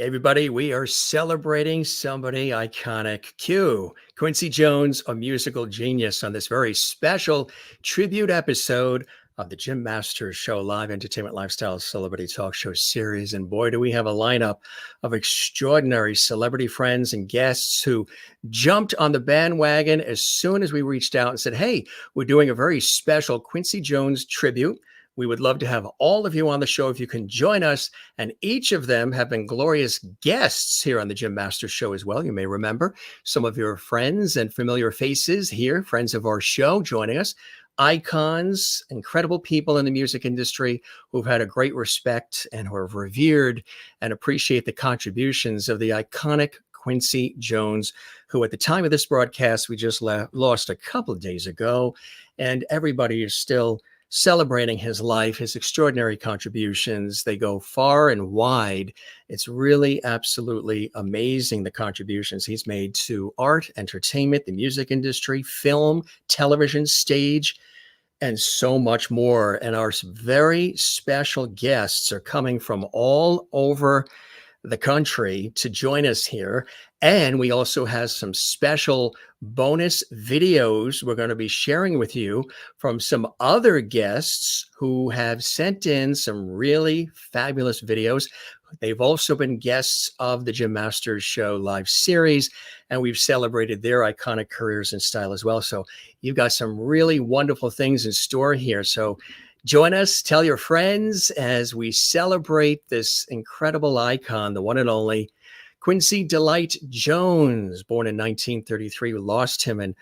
Everybody, we are celebrating somebody iconic. Q, Quincy Jones, a musical genius, on this very special tribute episode of the Jim Masters Show Live Entertainment Lifestyle Celebrity Talk Show series. And boy, do we have a lineup of extraordinary celebrity friends and guests who jumped on the bandwagon as soon as we reached out and said, hey, we're doing a very special Quincy Jones tribute. We would love to have all of you on the show if you can join us. And each of them have been glorious guests here on the Jim Masters Show as well. You may remember some of your friends and familiar faces here, friends of our show, joining us. Icons, incredible people in the music industry who've had a great respect and who are revered and appreciate the contributions of the iconic Quincy Jones, who at the time of this broadcast, we just lost a couple of days ago. And everybody is still celebrating his life, his extraordinary contributions. They go far and wide. It's really absolutely amazing, the contributions he's made to art, entertainment, the music industry, film, television, stage, and so much more. And our very special guests are coming from all over the country to join us here. And we also have some special bonus videos we're going to be sharing with you from some other guests who have sent in some really fabulous videos. They've also been guests of the Jim Masters Show live series, and we've celebrated their iconic careers and style as well. So you've got some really wonderful things in store here. So join us, tell your friends as we celebrate this incredible icon, the one and only Quincy Delight Jones, born in 1933. We lost him in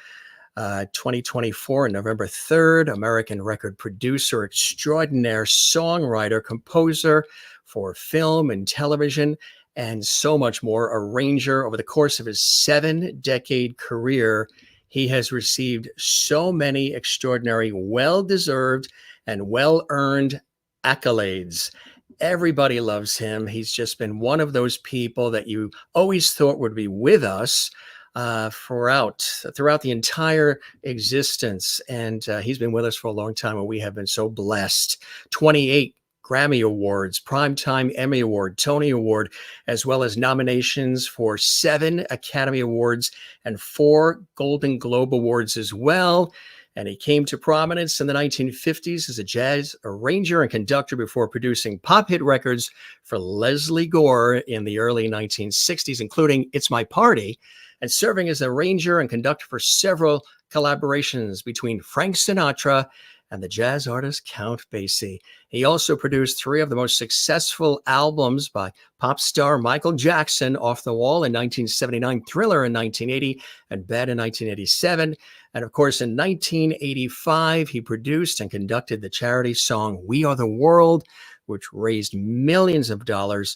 2024, November 3rd, American record producer, extraordinaire songwriter, composer for film and television, and so much more. Arranger. Over the course of his 7-decade career, he has received so many extraordinary, well-deserved, and well-earned accolades. Everybody loves him. He's just been one of those people that you always thought would be with us throughout the entire existence. And he's been with us for a long time, and we have been so blessed. 28 Grammy Awards, Primetime Emmy Award, Tony Award, as well as nominations for 7 Academy Awards and 4 Golden Globe Awards as well. And he came to prominence in the 1950s as a jazz arranger and conductor before producing pop hit records for Leslie Gore in the early 1960s, including It's My Party, and serving as arranger and conductor for several collaborations between Frank Sinatra and the jazz artist Count Basie. He also produced 3 of the most successful albums by pop star Michael Jackson: Off the Wall in 1979, Thriller in 1980, and Bad in 1987. And of course, in 1985, he produced and conducted the charity song We Are the World, which raised millions of dollars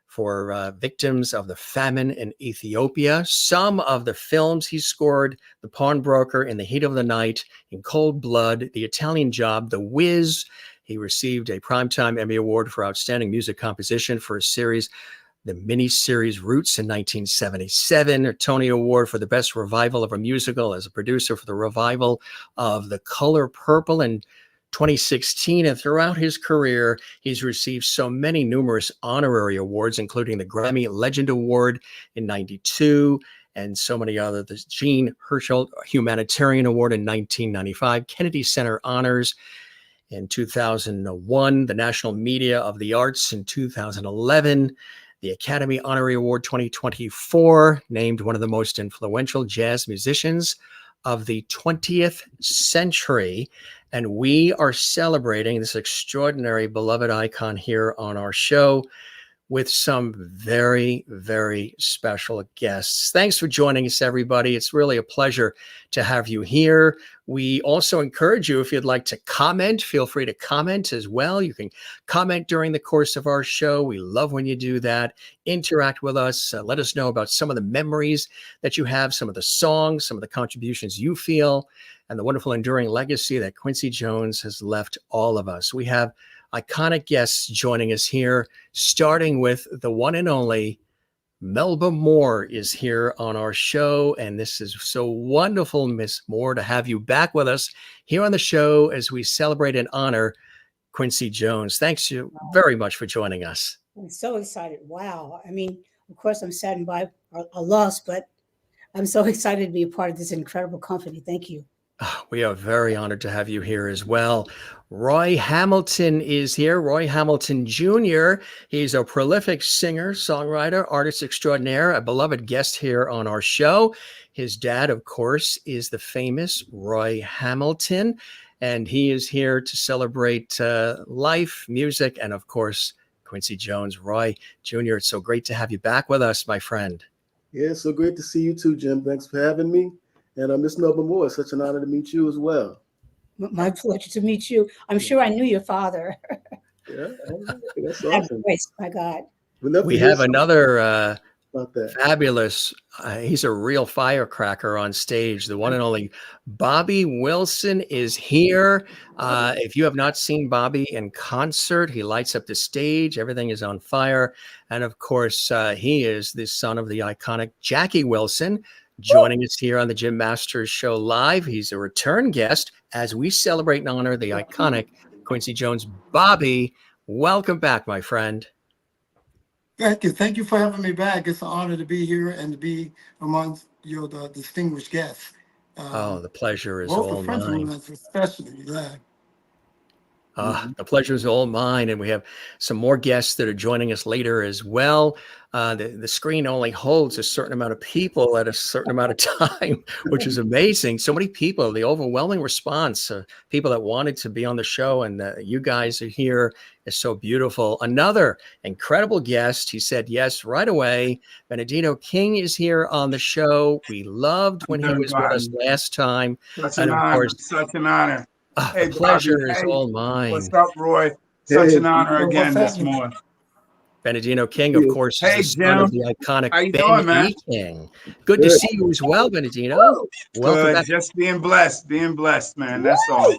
for victims of the famine in Ethiopia. Some of the films he scored: The Pawnbroker, In the Heat of the Night, In Cold Blood, The Italian Job, The Wiz. He received a Primetime Emmy Award for Outstanding Music Composition for a series, the miniseries Roots in 1977, a Tony Award for the Best Revival of a Musical as a producer for the revival of The Color Purple in 2016. And throughout his career, he's received so many numerous honorary awards, including the Grammy Legend Award in 92, and so many others. The Jean Herschel Humanitarian Award in 1995, Kennedy Center Honors in 2001, the National Media of the Arts in 2011, the Academy Honorary Award 2024, named one of the most influential jazz musicians of the 20th century. And we are celebrating this extraordinary beloved icon here on our show with some very, very special guests. Thanks for joining us, everybody. It's really a pleasure to have you here. We also encourage you, if you'd like to comment, feel free to comment as well. You can comment during the course of our show. We love when you do that. Interact with us. Let us know about some of the memories that you have, some of the songs, some of the contributions you feel, and the wonderful enduring legacy that Quincy Jones has left all of us. We have iconic guests joining us here, starting with the one and only Melba Moore is here on our show. And this is so wonderful, Miss Moore, to have you back with us here on the show as we celebrate and honor Quincy Jones. Thanks you very much for joining us. I'm so excited. Wow. I mean, of course, I'm saddened by a loss, but I'm so excited to be a part of this incredible company. Thank you. We are very honored to have you here as well. Roy Hamilton is here. Roy Hamilton Jr. He's a prolific singer, songwriter, artist extraordinaire, a beloved guest here on our show. His dad, of course, is the famous Roy Hamilton, and he is here to celebrate life, music, and of course, Quincy Jones. Roy Jr., it's so great to have you back with us, my friend. Yeah, it's so great to see you too, Jim. Thanks for having me. And Miss Melba Moore, it's such an honor to meet you as well. My pleasure to meet you. I'm sure I knew your father. Yeah, that's awesome. Voice, my God. We have another fabulous, he's a real firecracker on stage. The one and only Bobby Wilson is here. If you have not seen Bobby in concert, he lights up the stage. Everything is on fire. And of course, he is the son of the iconic Jackie Wilson, joining us here on the Jim Masters Show Live. He's a return guest as we celebrate and honor the iconic Quincy Jones. Bobby, welcome back, my friend. Thank you. Thank you for having me back. It's an honor to be here and to be amongst the distinguished guests. The pleasure is all mine. Especially, yeah. The pleasure is all mine, and we have some more guests that are joining us later as well. The screen only holds a certain amount of people at a certain amount of time, which is amazing. So many people, the overwhelming response of people that wanted to be on the show, and you guys are here is so beautiful. Another incredible guest. He said yes right away. Benidito King is here on the show. We loved when he was with us last time. Such an honor. Hey, the pleasure is all mine. What's up, Roy? Such an honor again this morning. Benidito King, of course, is the son of the iconic Ben King. Good to see you as well, Benidito. Welcome back. Just being blessed, man. That's all.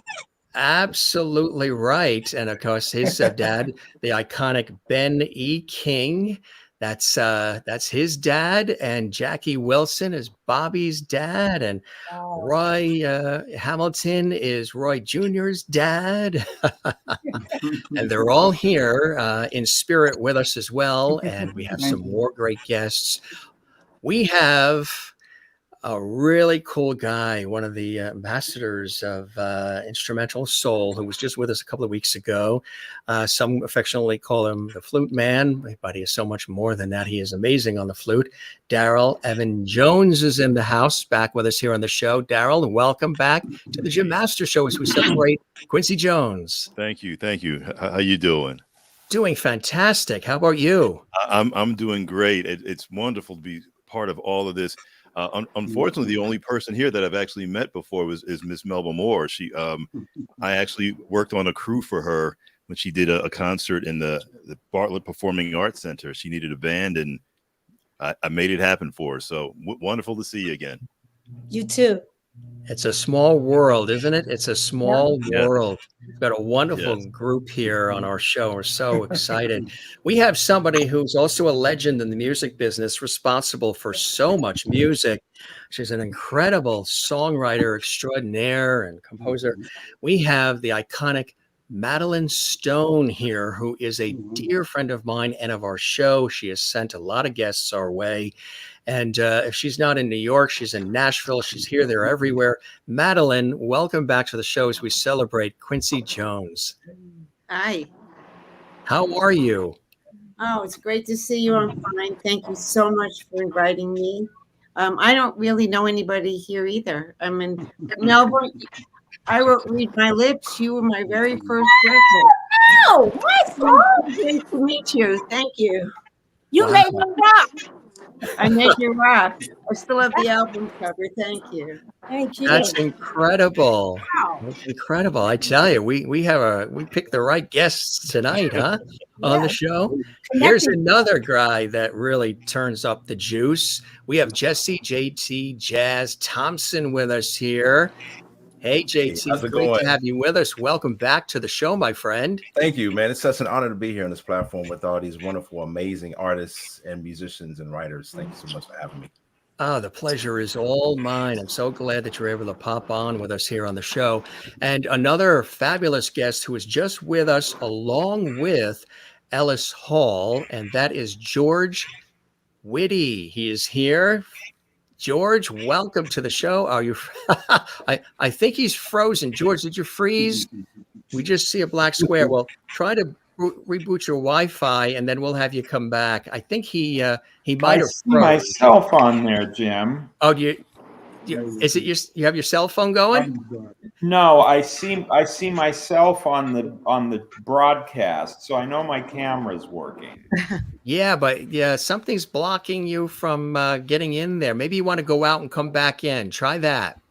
Absolutely right. And of course, his dad, the iconic Ben E. King. That's his dad, and Jackie Wilson is Bobby's dad, and Roy Hamilton is Roy Jr.'s dad. And they're all here in spirit with us as well. And we have some more great guests. We have a really cool guy, one of the ambassadors of instrumental soul, who was just with us a couple of weeks ago. Some affectionately call him the Flute Man, but he is so much more than that. He is amazing on the flute. Darryl Evan Jones is in the house, back with us here on the show. Darryl, welcome back to the Jim Masters Show as we celebrate Quincy Jones. Thank you. How you doing? Doing fantastic. How about you? I'm doing great. It's wonderful to be part of all of this. Unfortunately, the only person here that I've actually met before is Miss Melba Moore. I actually worked on a crew for her when she did a concert in the Bartlett Performing Arts Center. She needed a band, and I made it happen for her. So wonderful to see you again. You too. It's a small world, isn't it? It's a small world. We've got a wonderful group here on our show. We're so excited. We have somebody who's also a legend in the music business, responsible for so much music. She's an incredible songwriter extraordinaire and composer. We have the iconic Madeline Stone here, who is a dear friend of mine and of our show. She has sent a lot of guests our way. And if she's not in New York, she's in Nashville. She's here, there, everywhere. Madeline, welcome back to the show as we celebrate Quincy Jones. Hi. How are you? Oh, it's great to see you. I'm fine. Thank you so much for inviting me. I don't really know anybody here either. I'm in Melbourne. I wrote Read My Lips. You were my very first record. Oh, what's wrong? Great to meet you. Thank you. You made me rock. I made you rock. I still have the album cover. Thank you. Thank you. That's incredible. Wow. That's incredible. I tell you, we picked the right guests tonight, huh? On the show. Here's another guy that really turns up the juice. We have JTJazz Thompson with us here. Hey, JT, great to have you with us. Welcome back to the show, my friend. Thank you, man. It's such an honor to be here on this platform with all these wonderful, amazing artists and musicians and writers. Thank you so much for having me. Oh, the pleasure is all mine. I'm so glad that you're able to pop on with us here on the show. And another fabulous guest who is just with us, along with Ellis Hall, and that is George Whitty. He is here. George, welcome to the show. Are you? I think he's frozen. George, did you freeze? We just see a black square. Well, try to reboot your Wi-Fi, and then we'll have you come back. I think he might have see myself on there, Jim. Oh, is it you have your cell phone going? No, I see myself on the broadcast, so I know my camera's working. Yeah, but something's blocking you from getting in there. Maybe you want to go out and come back in. Try that.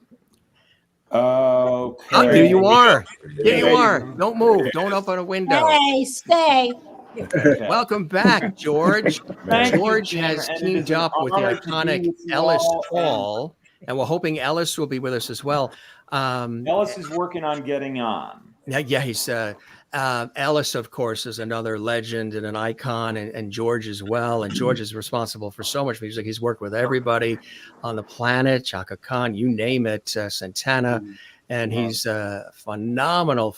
Okay. Oh, here you are. Here you are. Don't move. Don't open a window. Hey, stay. Okay. Welcome back, George. George has teamed up with the iconic Ellis Hall, and we're hoping Ellis will be with us as well. Ellis is working on getting on. Yeah, he's Ellis, of course, is another legend and an icon, and George as well. And George is responsible for so much music. He's worked with everybody on the planet, Chaka Khan, you name it, Santana, and he's a phenomenal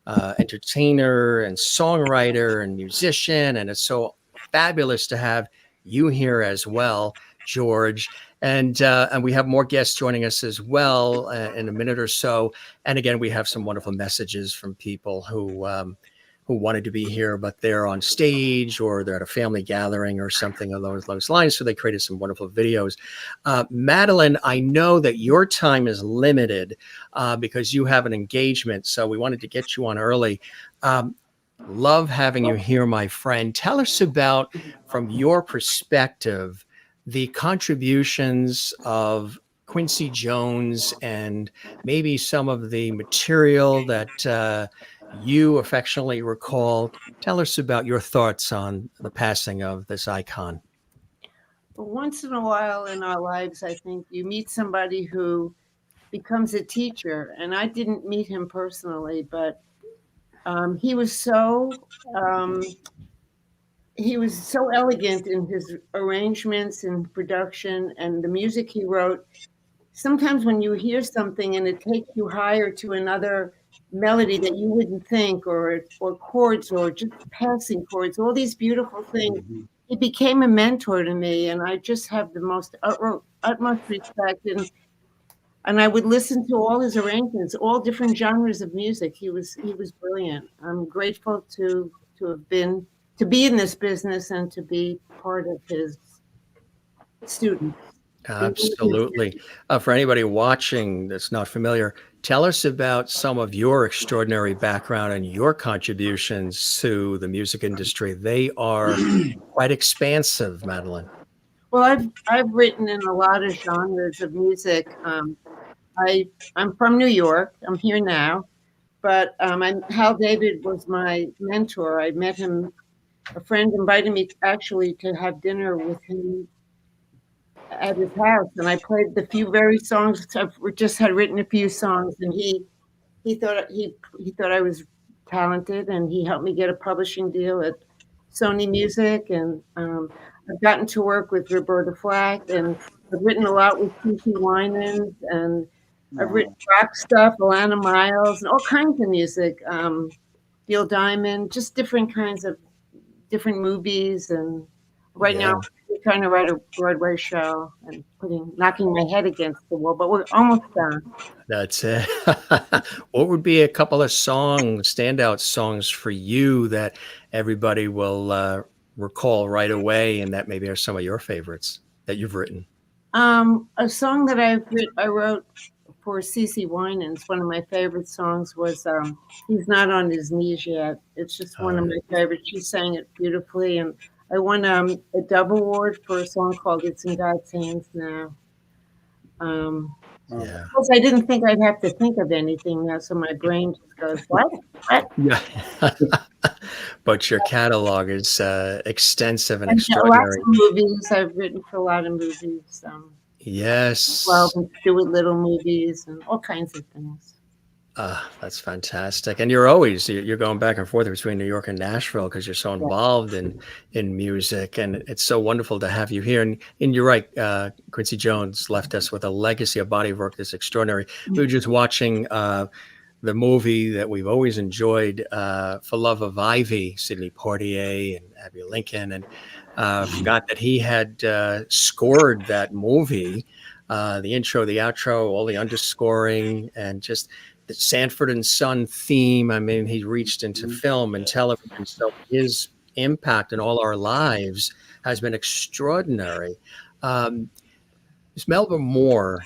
entertainer and songwriter and musician. And it's so fabulous to have you here as well, George. And we have more guests joining us as well in a minute or so. And again, we have some wonderful messages from people who wanted to be here, but they're on stage or they're at a family gathering or something along those lines. So they created some wonderful videos. Madeline, I know that your time is limited because you have an engagement. So we wanted to get you on early. Love having you here, my friend. Tell us about, from your perspective, the contributions of Quincy Jones and maybe some of the material that you affectionately recall. Tell us about your thoughts on the passing of this icon. But once in a while in our lives, I think you meet somebody who becomes a teacher. And I didn't meet him personally, but he was so elegant in his arrangements and production and the music he wrote. Sometimes when you hear something and it takes you higher to another melody that you wouldn't think, or chords, or just passing chords, all these beautiful things, he became a mentor to me, and I just have the most utmost respect. And I would listen to all his arrangements, all different genres of music. He was brilliant. I'm grateful to be in this business and to be part of his students. Absolutely. For anybody watching that's not familiar, tell us about some of your extraordinary background and your contributions to the music industry. They are quite expansive, Madeline. Well, I've written in a lot of genres of music. I'm from New York. I'm here now, but Hal David was my mentor. I met him. A friend invited me actually to have dinner with him at his house, and I played the few very songs. I just had written a few songs, and he thought I was talented, and he helped me get a publishing deal at Sony Music. And I've gotten to work with Roberta Flack, and I've written a lot with P.T. Winans, and I've written rock stuff, Alana Miles, and all kinds of music. Neil Diamond, just different kinds of different movies. And right now we're trying to write a Broadway show and knocking my head against the wall, but we're almost done. That's it. What would be a couple of standout songs for you that everybody will recall right away, and that maybe are some of your favorites that you've written? A song that I wrote for CeCe Winans, one of my favorite songs was He's Not on His Knees Yet. It's just one of my favorites. She sang it beautifully, and I won a Dove Award for a song called It's in God's Hands Now. Of course, I didn't think I'd have to think of anything now, so my brain just goes, what? Yeah. But your catalog is extensive and extraordinary. Lots of movies. I've written for a lot of movies. Yes. Well, Stuart Little movies and all kinds of things. That's fantastic. And you're going back and forth between New York and Nashville because you're so involved in music, and it's so wonderful to have you here. And you're right, Quincy Jones left us with a legacy, a body of work that's extraordinary. We were just watching the movie that we've always enjoyed, For Love of Ivy, Sidney Poitier and Abbey Lincoln, and forgot that he had scored that movie, the intro, the outro, all the underscoring, and just the Sanford and Son theme. I mean, he reached into film and television, so his impact in all our lives has been extraordinary. Ms. Melba Moore,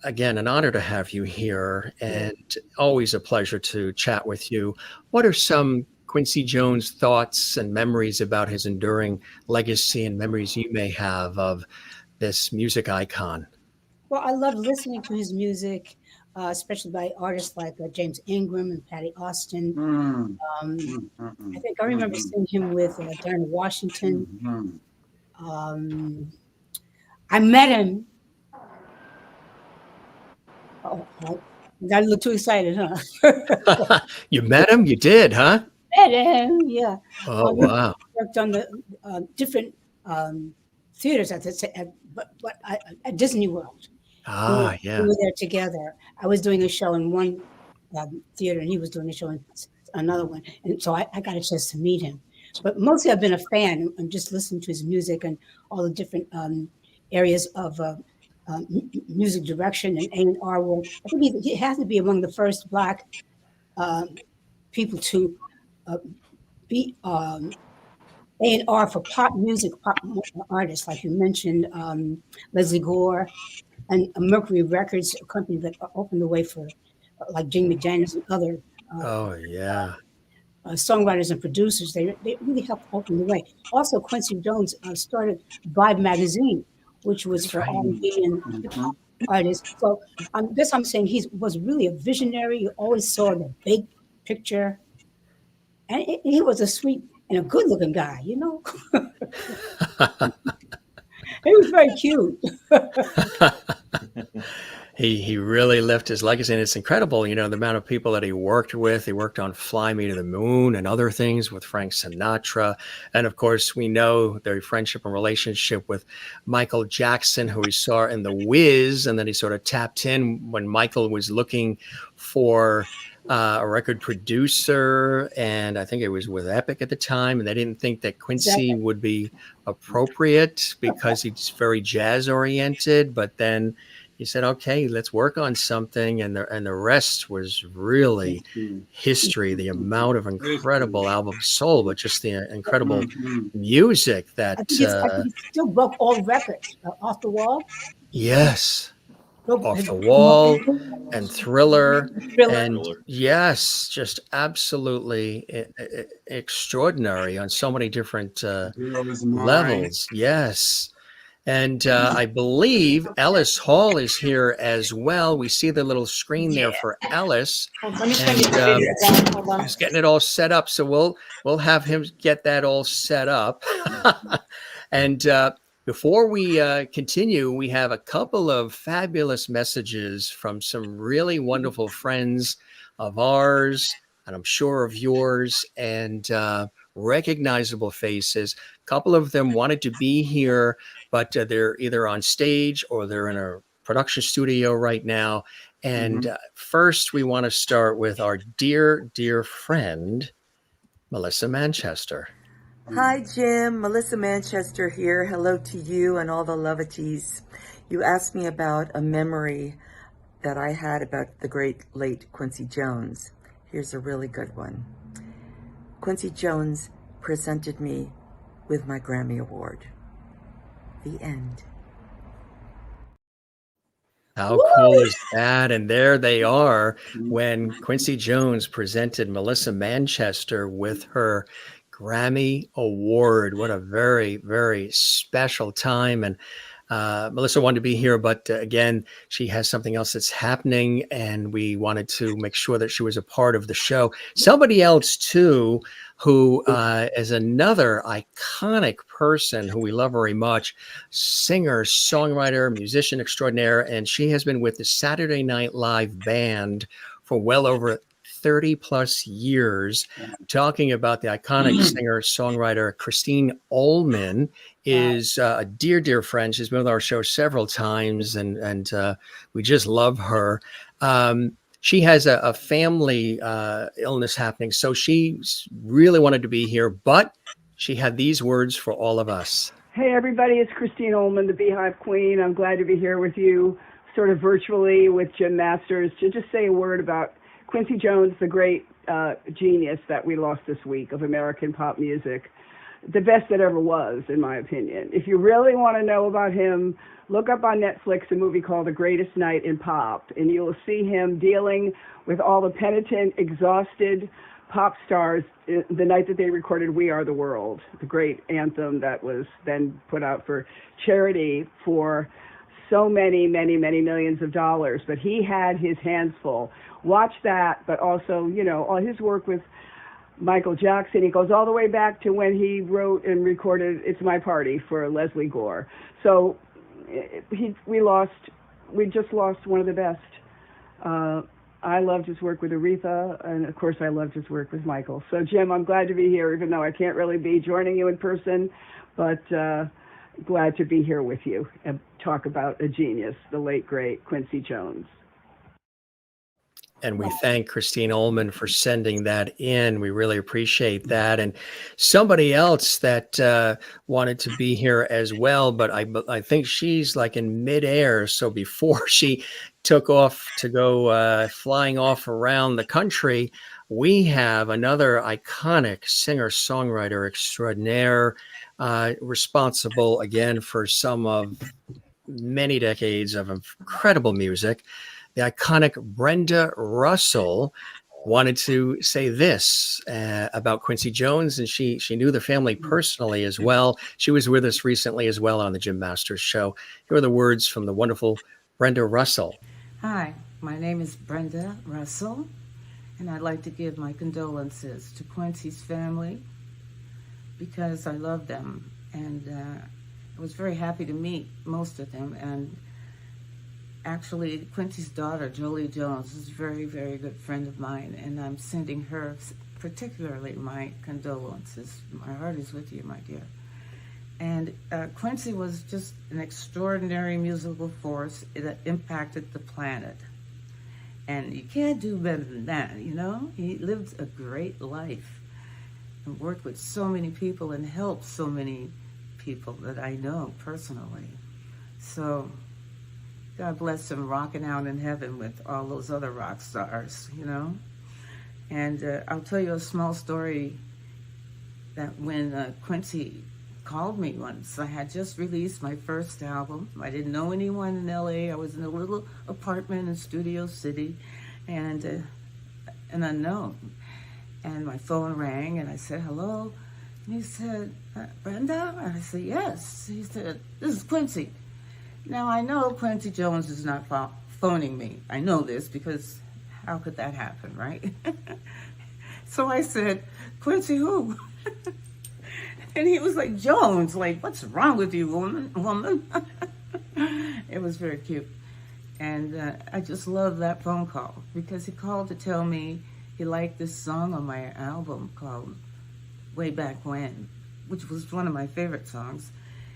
again, an honor to have you here, and always a pleasure to chat with you. What are some Quincy Jones thoughts and memories about his enduring legacy, and memories you may have of this music icon? Well, I love listening to his music, especially by artists like James Ingram and Patty Austin. I think I remember seeing him with Darren Washington. I met him. Oh, I got a little too excited, huh? You met him? You did, huh? Met him, yeah. Oh, wow. Worked on the different theaters at Disney World. Ah, yeah. We were there together. I was doing a show in one theater, and he was doing a show in another one. And so I got a chance to meet him. But mostly I've been a fan and just listening to his music and all the different areas of music direction and A&R world. I think he has to be among the first Black people to be A&R for pop music, pop artists, like you mentioned, Leslie Gore, and Mercury Records, a company that opened the way for like Jimmy McDaniels and other songwriters and producers. They really helped open the way. Also, Quincy Jones started Vibe magazine, which was for R&B and hip hop artists. So I guess I'm saying he was really a visionary. He always saw the big picture, and he was a sweet and a good-looking guy, you know. He was very cute. He really left his legacy, and it's incredible, you know, the amount of people that he worked with. He worked on Fly Me to the Moon and other things with Frank Sinatra. And of course, we know their friendship and relationship with Michael Jackson, who he saw in The Wiz, and then he sort of tapped in when Michael was looking for a record producer, and I think it was with Epic at the time, and they didn't think that Quincy would be appropriate because he's very jazz oriented. But then he said, "Okay, let's work on something," and the rest was really history. The amount of incredible albums sold, but just the incredible music that I think he still broke all records. Off the Wall. Yes. Off the Wall and Thriller. And yes, just absolutely extraordinary on so many different levels. Yes. And I believe Ellis Hall is here as well. We see the little screen there for Ellis. And he's getting it all set up. So we'll have him get that all set up. And before we continue, we have a couple of fabulous messages from some really wonderful friends of ours, and I'm sure of yours, and recognizable faces. A couple of them wanted to be here, but they're either on stage or they're in a production studio right now. And first, we want to start with our dear, dear friend, Melissa Manchester. Hi, Jim. Melissa Manchester here. Hello to you and all the lovaties. You asked me about a memory that I had about the great late Quincy Jones. Here's a really good one. Quincy Jones presented me with my Grammy Award. The end. How cool is that? And there they are when Quincy Jones presented Melissa Manchester with her Grammy Award. What a very, very special time. And Melissa wanted to be here, but again, she has something else that's happening, and we wanted to make sure that she was a part of the show. Somebody else, too, who is another iconic person who we love very much, singer, songwriter, musician extraordinaire, and she has been with the Saturday Night Live band for well over 30 plus years. Talking about the iconic singer songwriter Christine Ohlman is a dear, dear friend. She's been with our show several times, and we just love her. she has a family illness happening, so she really wanted to be here, but she had these words for all of us. Hey everybody, it's Christine Ohlman, the Beehive Queen. I'm glad to be here with you, sort of virtually with Jim Masters, to just say a word about Quincy Jones, the great genius that we lost this week of American pop music. The best that ever was, in my opinion. If you really want to know about him, look up on Netflix a movie called The Greatest Night in Pop, and you will see him dealing with all the penitent, exhausted pop stars the night that they recorded We Are the World, the great anthem that was then put out for charity for so many, many, many millions of dollars. But he had his hands full. Watch that, but also, you know, all his work with Michael Jackson. He goes all the way back to when he wrote and recorded It's My Party for Leslie Gore. So we just lost one of the best. I loved his work with Aretha, and of course I loved his work with Michael. So Jim, I'm glad to be here, even though I can't really be joining you in person, but glad to be here with you and talk about a genius, the late, great Quincy Jones. And we thank Christine Ohlman for sending that in. We really appreciate that. And somebody else that wanted to be here as well, but I think she's like in midair. So before she took off to go flying off around the country, we have another iconic singer-songwriter extraordinaire, responsible again for some of many decades of incredible music. The iconic Brenda Russell wanted to say this about Quincy Jones, and she knew the family personally as well. She was with us recently as well on the Jim Masters Show. Here are the words from the wonderful Brenda Russell. Hi, my name is Brenda Russell, and I'd like to give my condolences to Quincy's family because I love them, and I was very happy to meet most of them. And actually, Quincy's daughter, Jolie Jones, is a very, very good friend of mine, and I'm sending her particularly my condolences. My heart is with you, my dear. And Quincy was just an extraordinary musical force that impacted the planet. And you can't do better than that, you know? He lived a great life and worked with so many people and helped so many people that I know personally. So God bless him, rocking out in heaven with all those other rock stars, you know? And I'll tell you a small story that when Quincy called me once, I had just released my first album. I didn't know anyone in LA. I was in a little apartment in Studio City and an unknown. And my phone rang and I said, hello. And he said, Brenda? And I said, yes. He said, this is Quincy. Now, I know Quincy Jones is not phoning me. I know this because how could that happen, right? So I said, Quincy who? And he was like, Jones, like, what's wrong with you, woman? It was very cute. And I just love that phone call because he called to tell me he liked this song on my album called Way Back When, which was one of my favorite songs.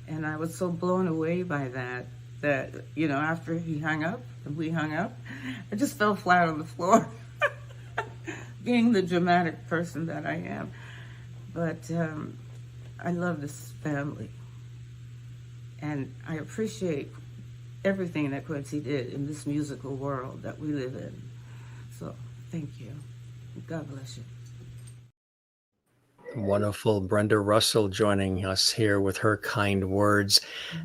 And I was so blown away by that, you know, after he hung up and we hung up, I just fell flat on the floor, being the dramatic person that I am. But I love this family. And I appreciate everything that Quincy did in this musical world that we live in. So thank you. God bless you. Wonderful Brenda Russell joining us here with her kind words.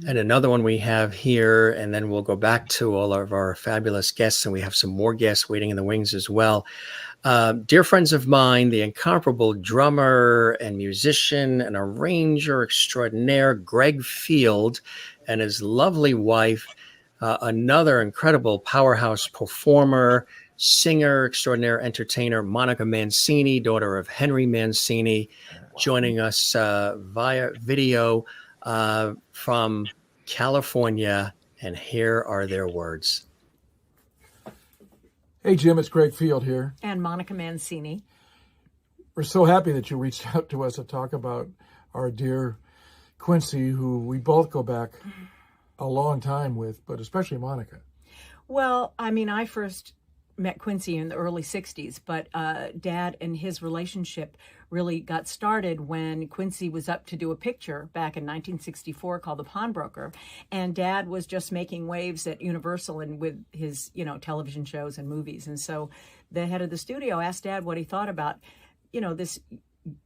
And another one we have here, and then we'll go back to all of our fabulous guests, and we have some more guests waiting in the wings as well. Dear friends of mine, the incomparable drummer and musician and arranger extraordinaire, Gregg Field, and his lovely wife, another incredible powerhouse performer, singer, extraordinaire entertainer, Monica Mancini, daughter of Henry Mancini, joining us via video from California. And here are their words. Hey, Jim, it's Gregg Field here. And Monica Mancini. We're so happy that you reached out to us to talk about our dear Quincy, who we both go back a long time with, but especially Monica. Well, I mean, I first met Quincy in the early 60s, but Dad and his relationship really got started when Quincy was up to do a picture back in 1964 called The Pawnbroker, and Dad was just making waves at Universal and with his, television shows and movies. And so the head of the studio asked Dad what he thought about, this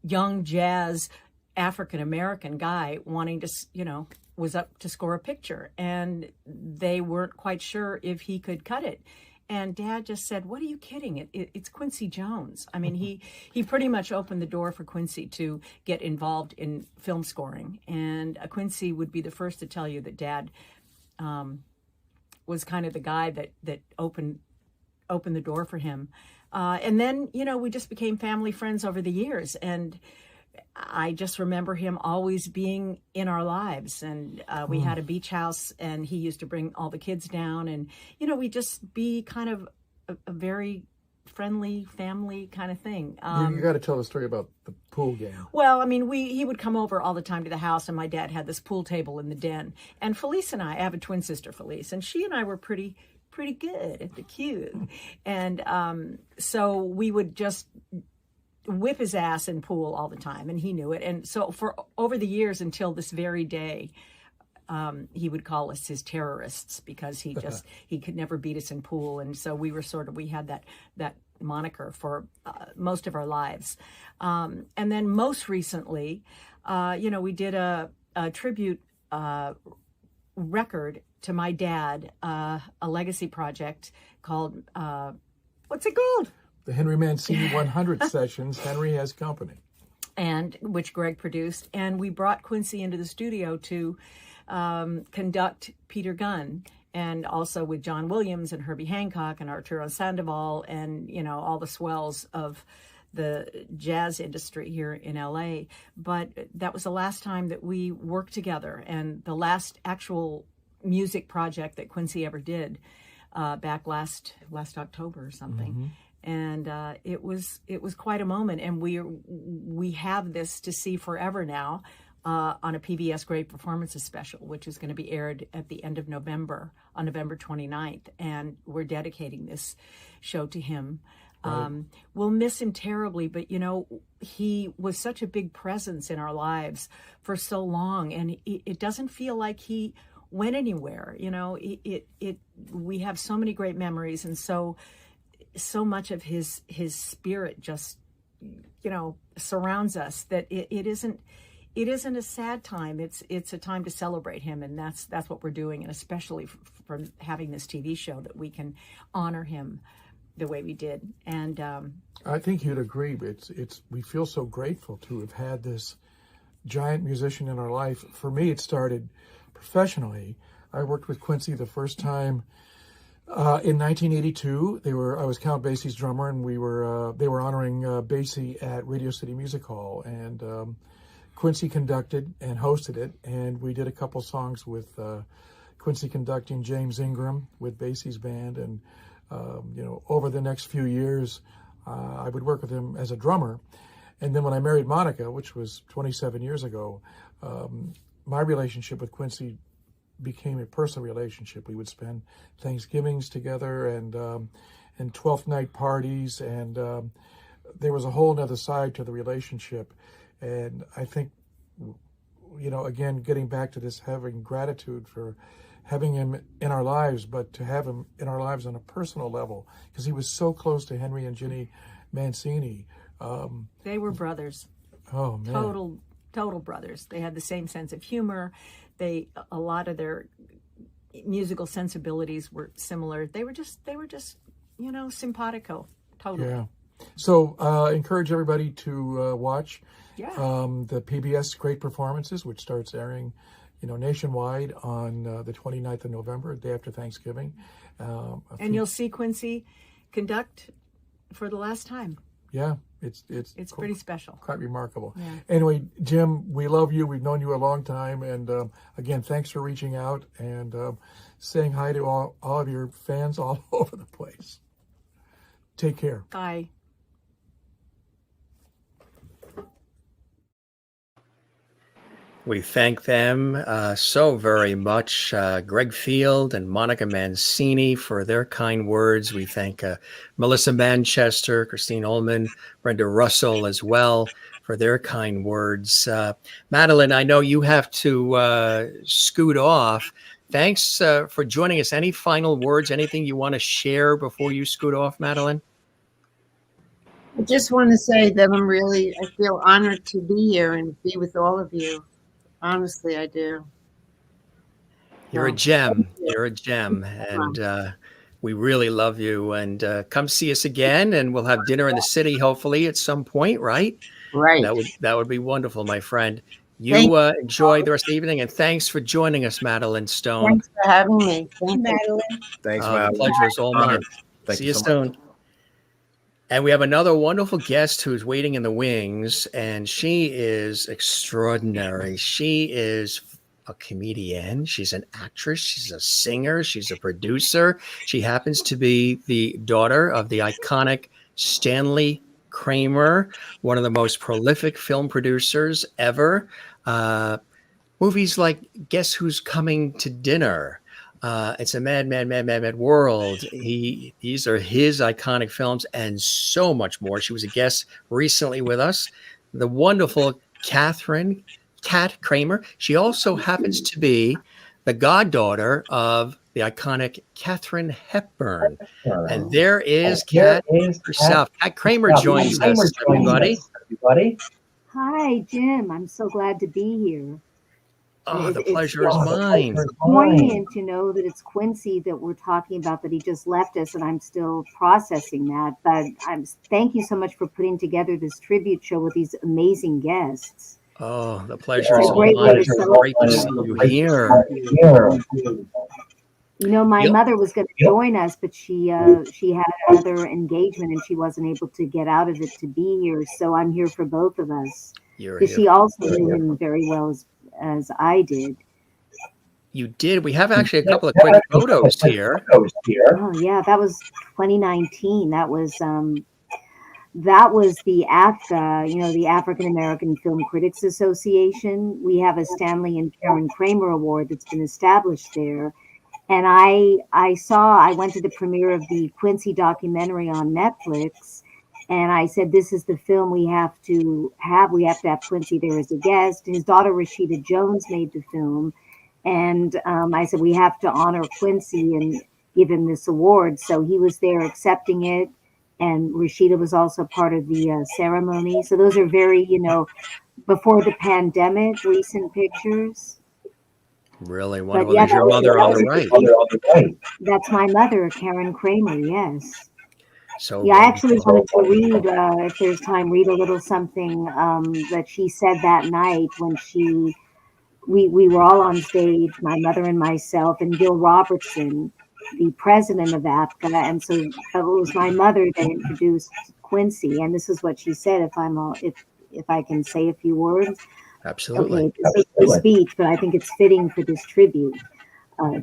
young jazz African-American guy wanting to, was up to score a picture, and they weren't quite sure if he could cut it. And Dad just said, "What are you kidding? It's Quincy Jones." I mean, he pretty much opened the door for Quincy to get involved in film scoring. And Quincy would be the first to tell you that Dad was kind of the guy that opened the door for him. And then, we just became family friends over the years. And I just remember him always being in our lives. And we had a beach house, and he used to bring all the kids down. And, we'd just be kind of a very friendly family kind of thing. You got to tell the story about the pool game. Well, I mean, he would come over all the time to the house, and my dad had this pool table in the den. And Felice and I have a twin sister, Felice, and she and I were pretty good at the cube. And so we would just whip his ass in pool all the time, and he knew it. And so for over the years until this very day, he would call us his terrorists, because he could never beat us in pool. And so we were we had that moniker for most of our lives. And then most recently, we did a tribute record to my dad, a legacy project called, what's it called? The Henry Mancini 100 sessions, Henry Has Company. And which Gregg produced. And we brought Quincy into the studio to conduct Peter Gunn, and also with John Williams and Herbie Hancock and Arturo Sandoval and, all the swells of the jazz industry here in LA. But that was the last time that we worked together, and the last actual music project that Quincy ever did back last October or something. Mm-hmm. And it was quite a moment, and we have this to see forever now on a PBS Great Performances special, which is going to be aired at the end of November, on November 29th, and we're dedicating this show to him. Right. We'll miss him terribly, but he was such a big presence in our lives for so long, and it doesn't feel like he went anywhere. We have so many great memories, and so much of his spirit just surrounds us that it isn't a sad time. It's a time to celebrate him, and that's what we're doing, and especially from having this TV show, that we can honor him the way we did. And I think you'd agree, but we feel so grateful to have had this giant musician in our life. For me, it started professionally. I worked with Quincy the first time in 1982. I was Count Basie's drummer, and they were honoring Basie at Radio City Music Hall, and Quincy conducted and hosted it, and we did a couple songs with Quincy conducting, James Ingram with Basie's band, and over the next few years, I would work with him as a drummer. And then when I married Monica, which was 27 years ago, my relationship with Quincy became a personal relationship. We would spend Thanksgivings together and 12th night parties, and there was a whole nother side to the relationship. And I think, again, getting back to this, having gratitude for having him in our lives, but to have him in our lives on a personal level, because he was so close to Henry and Ginny Mancini. They were brothers. Oh, man. Total brothers. They had the same sense of humor. A lot of their musical sensibilities were similar. They were just simpatico. Totally. Yeah. So encourage everybody to watch the PBS Great Performances, which starts airing, nationwide on the 29th of November, the day after Thanksgiving. And you'll see Quincy conduct for the last time. Yeah, it's cool. Pretty special. Quite remarkable. Yeah. Anyway, Jim, we love you. We've known you a long time, and again, thanks for reaching out and saying hi to all of your fans all over the place. Take care. Bye. We thank them so very much, Gregg Field and Monica Mancini, for their kind words. We thank Melissa Manchester, Christine Ohlman, Brenda Russell as well for their kind words. Madeline, I know you have to scoot off. Thanks for joining us. Any final words, anything you want to share before you scoot off, Madeline? I just want to say that I feel honored to be here and be with all of you. Honestly, I do. You're a gem. You're a gem. And we really love you. And come see us again, and we'll have dinner in the city, hopefully, at some point, right? Right. That would be wonderful, my friend. You enjoy the rest of the evening, and thanks for joining us, Madeline Stone. Thanks for having me. Thank you, Madeline. Thanks, The Madeline. pleasure is all mine. Thank See you you so soon. much. And we have another wonderful guest who's waiting in the wings, and she is extraordinary. She is a comedian. She's an actress. She's a singer. She's a producer. She happens to be the daughter of the iconic Stanlley Kramer, one of the most prolific film producers ever. Movies like Guess Who's Coming to Dinner? It's a mad world. These are his iconic films and so much more. She was a guest recently with us, the wonderful Katharine Kat Kramer. She also happens to be the goddaughter of the iconic Katharine Hepburn. And there is Kat herself. Kat Kramer joins us, everybody. Hi, Jim. I'm so glad to be here. Oh, the pleasure is mine. It's poignant to know that it's Quincy that we're talking about, that he just left us, and I'm still processing that. But thank you so much for putting together this tribute show with these amazing guests. Oh, the pleasure is all Great way mine. to It's great to see you here. You know, my mother was going to join us, but she had another engagement and she wasn't able to get out of it to be here. So I'm here for both of us. Because she also knew him very well as I did. You did. We have actually a couple of quick photos here. Oh yeah, that was 2019. That was the AFCA, the African American Film Critics Association. We have a Stanlley and Karen Kramer Award that's been established there. And I went to the premiere of the Quincy documentary on Netflix, and I said, this is the film we have to have. We have to have Quincy there as a guest. His daughter, Rashida Jones, made the film. And I said, we have to honor Quincy and give him this award. So he was there accepting it. And Rashida was also part of the ceremony. So those are very, before the pandemic, recent pictures. Really wonderful. There's your mother on the right. That's my mother, Karen Kramer, yes. So yeah, I actually wanted to read, if there's time, read a little something that she said that night when we were all on stage, my mother and myself, and Gil Robertson, the president of AFCA. And so it was my mother that introduced Quincy. And this is what she said, if I can say a few words. Absolutely. Okay, this is the speech, but I think it's fitting for this tribute.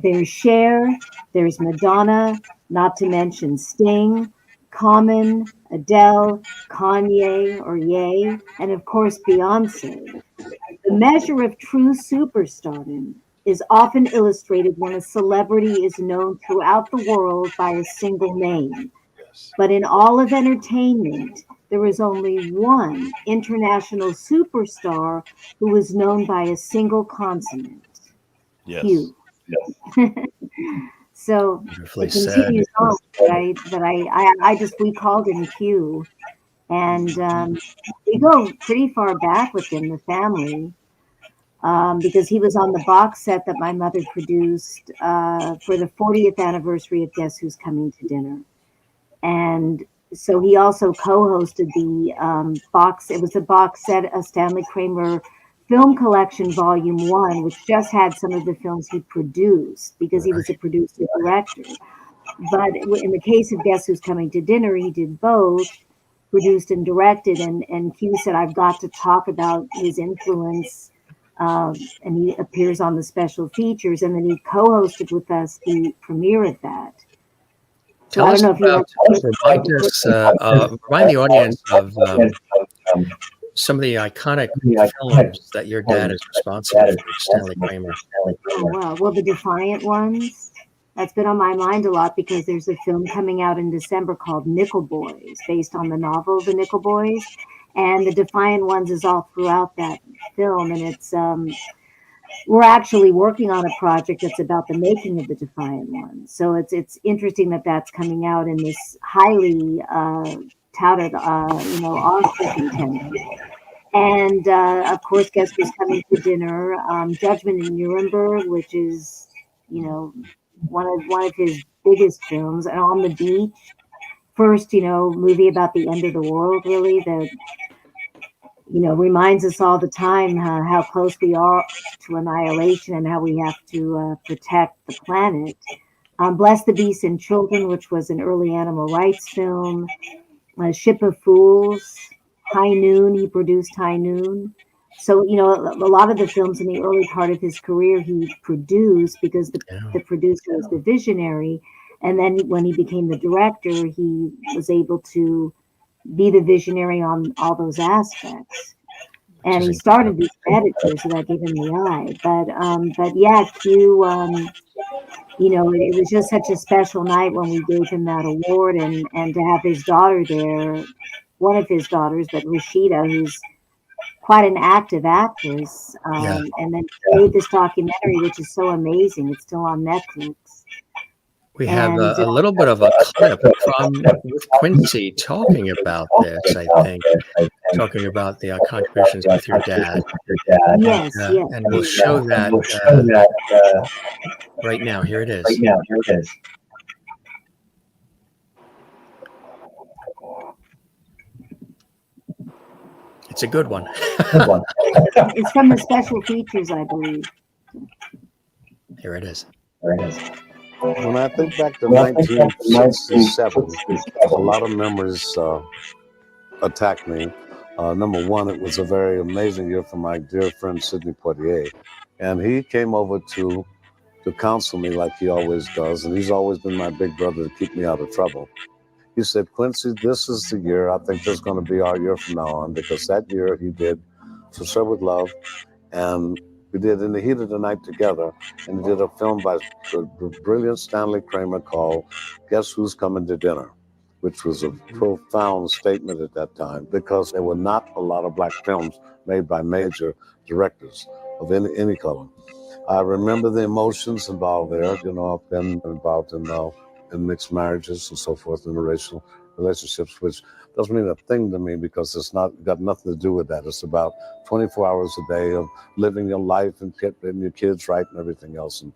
There's Cher, there's Madonna, not to mention Sting, Common, Adele, Kanye or Ye, and of course Beyonce. The measure of true superstardom is often illustrated when a celebrity is known throughout the world by a single name. But in all of entertainment, there is only one international superstar who is known by a single consonant. Yes. Q. So Beautifully it continues on, we called him Q. And we go pretty far back within the family because he was on the box set that my mother produced for the 40th anniversary of Guess Who's Coming to Dinner. And so he also co-hosted the box. It was a box set, a Stanlley Kramer Film Collection Volume 1, which just had some of the films he produced because he was a producer director. But in the case of Guess Who's Coming to Dinner, he did both, produced and directed. And Q said, I've got to talk about his influence. And he appears on the special features. And then he co-hosted with us the premiere of that. Tell us about, remind the audience of some of the iconic films that your dad is responsible for, Stanlley Kramer? Oh, wow. Well, the Defiant Ones, that's been on my mind a lot because there's a film coming out in December called Nickel Boys, based on the novel The Nickel Boys. And the Defiant Ones is all throughout that film. And it's, we're actually working on a project that's about the making of the Defiant Ones. So it's interesting that that's coming out in this highly touted, Oscar contender. And of course, guess who's coming to dinner? Judgment in Nuremberg, which is, one of his biggest films, and On the Beach, first, movie about the end of the world, really, that, reminds us all the time how close we are to annihilation and how we have to protect the planet. Bless the Beasts and Children, which was an early animal rights film. Ship of Fools, High Noon, he produced High Noon. So, a lot of the films in the early part of his career he produced because the producer was the visionary. And then when he became the director, he was able to be the visionary on all those aspects. And he started as an editor, so that gave him the eye. But yeah, Q, it was just such a special night when we gave him that award, and to have his daughter there, one of his daughters, but Rashida, who's quite an active actress, and then made this documentary, which is so amazing. It's still on Netflix. We have a little bit of a clip from with Quincy talking about this, I think, talking about the contributions with your dad. Yes, yes. And we'll show that right now. Here it is. It's a good one. It's from the special features, I believe. Here it is. When I think back to 1967, a lot of memories attack me. Number one, it was a very amazing year for my dear friend Sidney Poitier, and he came over to counsel me like he always does, and he's always been my big brother to keep me out of trouble. He said, Quincy, this is the year. I think this is going to be our year from now on, because that year he did For Sure With Love, and we did In the Heat of the Night Together, and we did a film by the brilliant Stanlley Kramer called Guess Who's Coming to Dinner, which was a profound statement at that time, because there were not a lot of black films made by major directors of any color. I remember the emotions involved there. I've been involved in mixed marriages and so forth, interracial relationships, which doesn't mean a thing to me because it's got nothing to do with that. It's about 24 hours a day of living your life and getting your kids right and everything else. And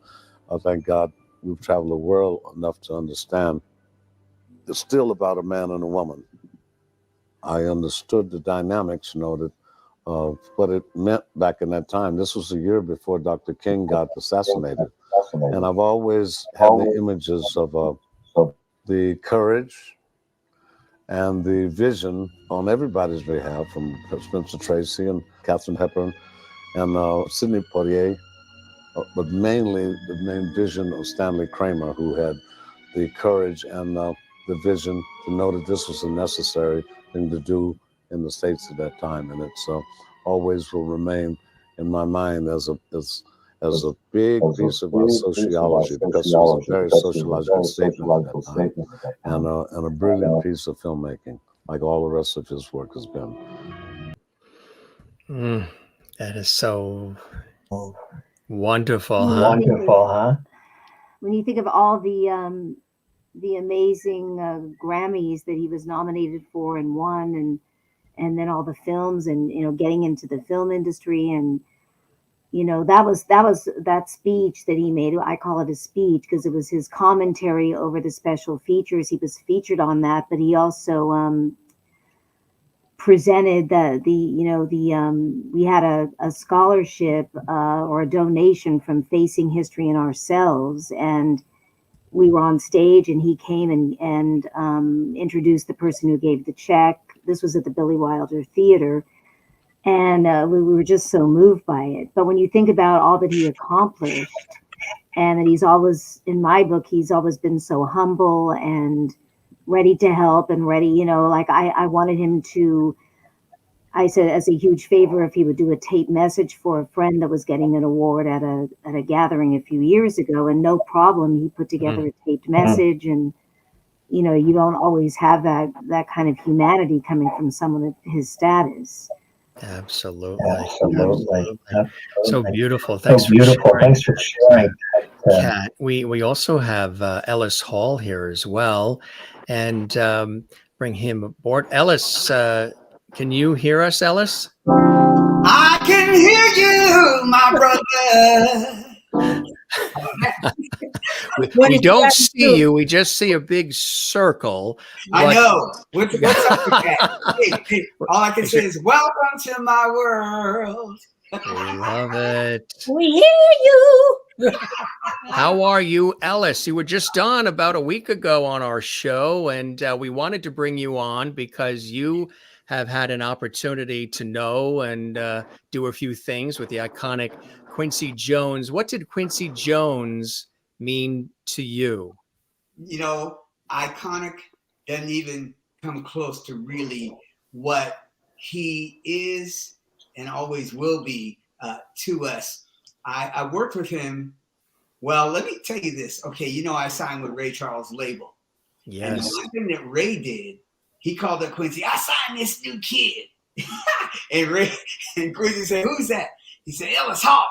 I thank God we've traveled the world enough to understand it's still about a man and a woman. I understood the dynamics, of what it meant back in that time. This was a year before Dr. King got assassinated. And I've always had the images of the courage and the vision on everybody's behalf, from Spencer Tracy and Katharine Hepburn and Sidney Poitier, but mainly the main vision of Stanlley Kramer, who had the courage and the vision to know that this was a necessary thing to do in the States at that time. And it's always will remain in my mind as a big piece of our sociology, because it was a very sociological statement at that time, and a brilliant piece of filmmaking, like all the rest of his work has been. That is so wonderful, huh? When you think of all the amazing Grammys that he was nominated for and won, and then all the films, and getting into the film industry, and that speech that he made. I call it a speech because it was his commentary over the special features. He was featured on that, but he also presented we had a scholarship or a donation from Facing History and Ourselves, and we were on stage, and he came and introduced the person who gave the check. This was at the Billy Wilder Theater. And we were just so moved by it. But when you think about all that he accomplished, and that he's always, in my book, he's always been so humble and ready to help and ready, I wanted him to I said as a huge favor if he would do a tape message for a friend that was getting an award at a gathering a few years ago, and no problem, he put together a taped message. And you know, you don't always have that kind of humanity coming from someone of his status. Absolutely. So beautiful. Thanks for sharing. Kat, we also have Ellis Hall here as well, and bring him aboard. Ellis, can you hear us, Ellis? I can hear you, my brother. We don't see you. We just see a big circle. I know. What's up with that? Hey, all I can say is, welcome to my world. Love it. We hear you. How are you, Ellis? You were just on about a week ago on our show, and we wanted to bring you on because you have had an opportunity to know and do a few things with the iconic Quincy Jones. What did Quincy Jones mean to you? You know, iconic doesn't even come close to really what he is and always will be to us. I worked with him. Well, let me tell you this. Okay, you know, I signed with Ray Charles' label. Yes. And the one thing that Ray did, he called up Quincy, I signed this new kid. and Quincy said, who's that? He said, Ellis Hall.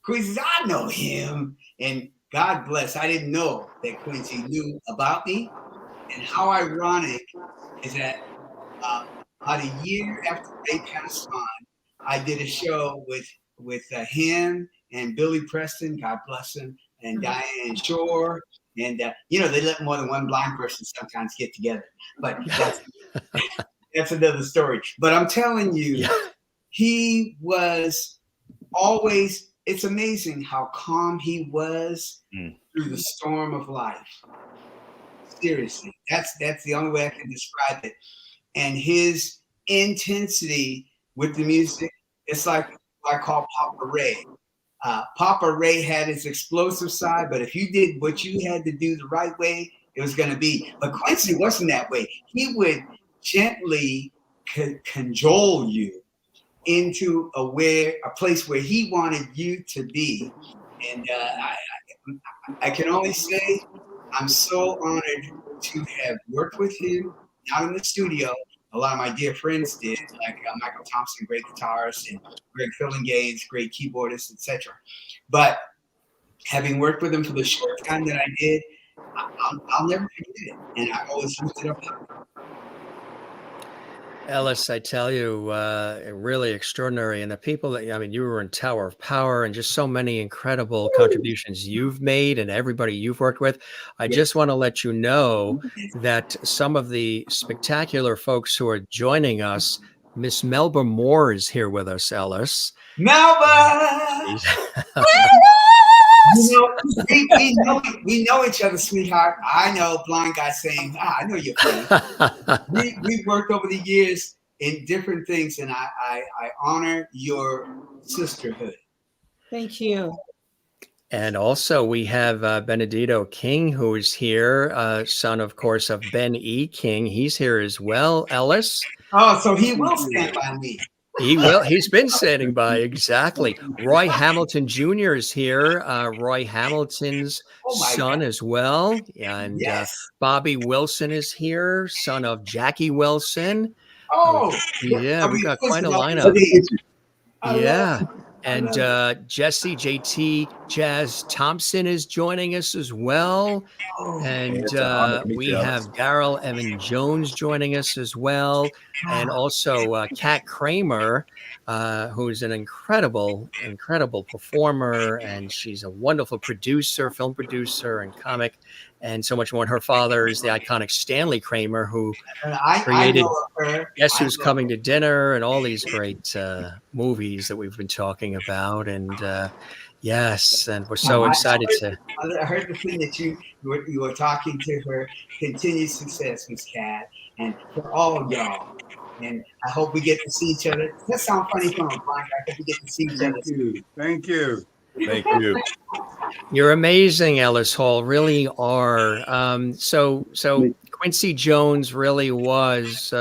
Quincy said, I know him. And God bless, I didn't know that Quincy knew about me. And how ironic is that about a year after Ray passed on, I did a show with him and Billy Preston, God bless him, and Diane Shore. And, you know, they let more than one blind person sometimes get together. But that's another story. But I'm telling you, he was always, it's amazing how calm he was through the storm of life. Seriously, that's the only way I can describe it. And his intensity with the music, it's like I call Papa Ray. Papa Ray had his explosive side, but if you did what you had to do the right way, it was going to be. But Quincy wasn't that way. He would gently cajole you into a place where he wanted you to be. And I can only say I'm so honored to have worked with him, not in the studio. A lot of my dear friends did, like Michael Thompson, great guitarist, and Greg Field, great keyboardist, etc. But having worked with him for the short time that I did, I'll never forget it. And I always lift it up. Ellis, I tell you, really extraordinary. And the people that, I mean, you were in Tower of Power and just so many incredible contributions you've made and everybody you've worked with. I just want to let you know that some of the spectacular folks who are joining us, Miss Melba Moore is here with us, Ellis. Melba! we know each other, sweetheart. I know, blind guy saying, I know you're funny. We've worked over the years in different things, and I honor your sisterhood. Thank you. And also we have Benidito King, who is here, son, of course, of Ben E. King. He's here as well, Ellis. Oh, so he will stand by me. He will. He's been standing by. Exactly. Roy Hamilton Jr. is here. Roy Hamilton's son as well. And Bobby Wilson is here, son of Jackie Wilson. Oh, yeah. We got quite a lineup. Yeah. And Jesse JTJazz Thompson is joining us as well. And we have Darryl Evan Jones joining us as well. And also Kat Kramer, who's an incredible performer. And she's a wonderful producer, film producer, and comic, and so much more. And her father is the iconic Stanlley Kramer, who created Guess Who's Coming to Dinner and all these great movies that we've been talking about. And yes, and we're so excited to. I heard the thing that you were talking to her. Continued success, Miss Kat, and for all of y'all. And I hope we get to see each other. That sounds funny from a blind guy. I hope we get to see each other. Thank you. Thank you. You're amazing, Ellis Hall. Really are. So Quincy Jones really was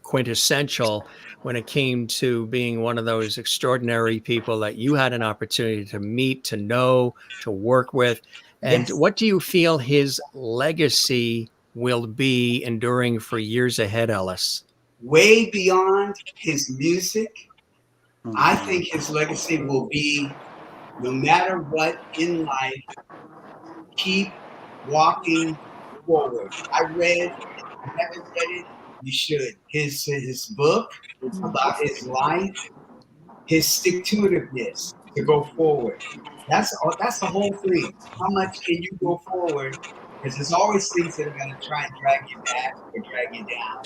quintessential when it came to being one of those extraordinary people that you had an opportunity to meet, to know, to work with. And Yes. what do you feel his legacy will be enduring for years ahead, Ellis? Way beyond his music, I think his legacy will be, no matter what in life, keep walking forward. I read, if you haven't read it, you should. His book about his life, his stick-to-itiveness to go forward. That's the whole thing. How much can you go forward? Because there's always things that are going to try and drag you back or drag you down.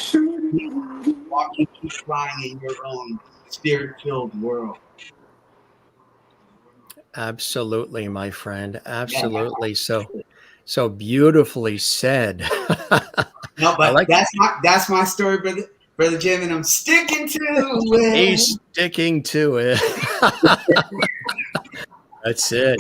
Keep walking, keep flying in your own spirit-filled world. Absolutely, my friend. Absolutely. So beautifully said. No, but that's my story, brother Jim, and I'm sticking to it. He's sticking to it. That's it.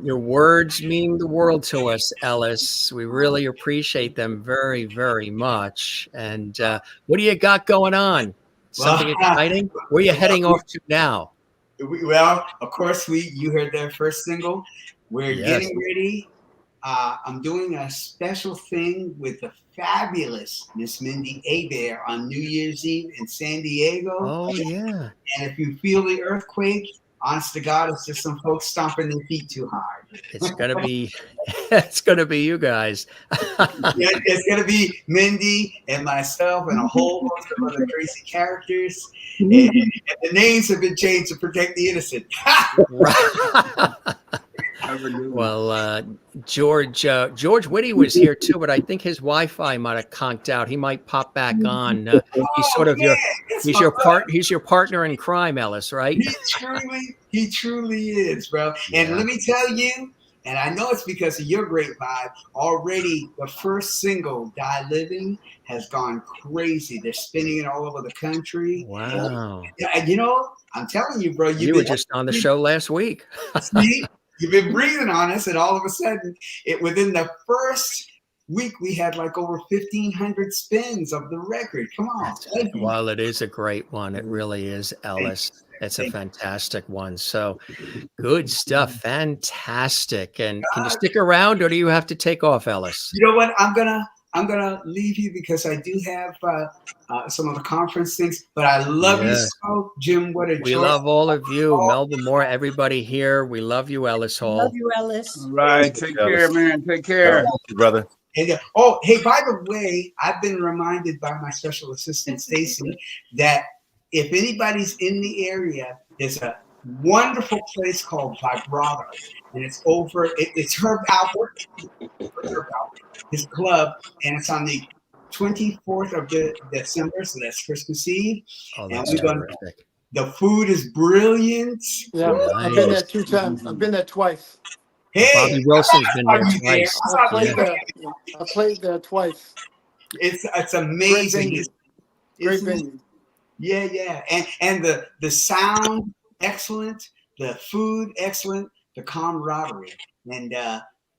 Your words mean the world to us, Ellis. We really appreciate them very, very much. And what do you got going on? Something exciting? Where are you heading off to now? Well, of course, you heard their first single. We're getting ready. I'm doing a special thing with the fabulous Miss Mindy Abair on New Year's Eve in San Diego. Oh, yeah. And if you feel the earthquake, honest to God, it's just some folks stomping their feet too hard. It's gonna be you guys. Yeah, it's gonna be Mindy and myself and a whole bunch of other crazy characters. And the names have been changed to protect the innocent. Well, George Whitty was here too, but I think his Wi-Fi might have conked out. He might pop back on. He's sort of he's your partner in crime, Ellis, right? He truly is, bro. And let me tell you, and I know it's because of your great vibe, already the first single, Die Living, has gone crazy. They're spinning it all over the country. Wow. And, you know, I'm telling you, bro. You were just on the show last week. See, you've been breathing on us, and all of a sudden, within the first week, we had like over 1,500 spins of the record. Come on. Well, it is a great one. It really is, Ellis. It's a fantastic one. So good stuff. Fantastic. And can you stick around, or do you have to take off, Ellis? You know what? I'm gonna leave you because I do have some of the conference things. But I love you so, Jim. What a We joy. love all of you, Melba Moore, everybody here. We love you, Ellis Hall. Love you, Ellis. All right, take care, man. Take care, brother. And, hey, by the way, I've been reminded by my special assistant, Stacy, that if anybody's in the area, there's a wonderful place called Vibrato. And it's it's Herb Alpert, his club, and it's on the 24th of December, so that's Christmas Eve. Oh, and that's terrific. The food is brilliant. Yeah, I've been there 2 times. I've been there twice. Hey, Bobby Wilson's been there twice. I played there twice. It's amazing. Great venue. Yeah. And the sound, excellent. The food, excellent. The camaraderie. And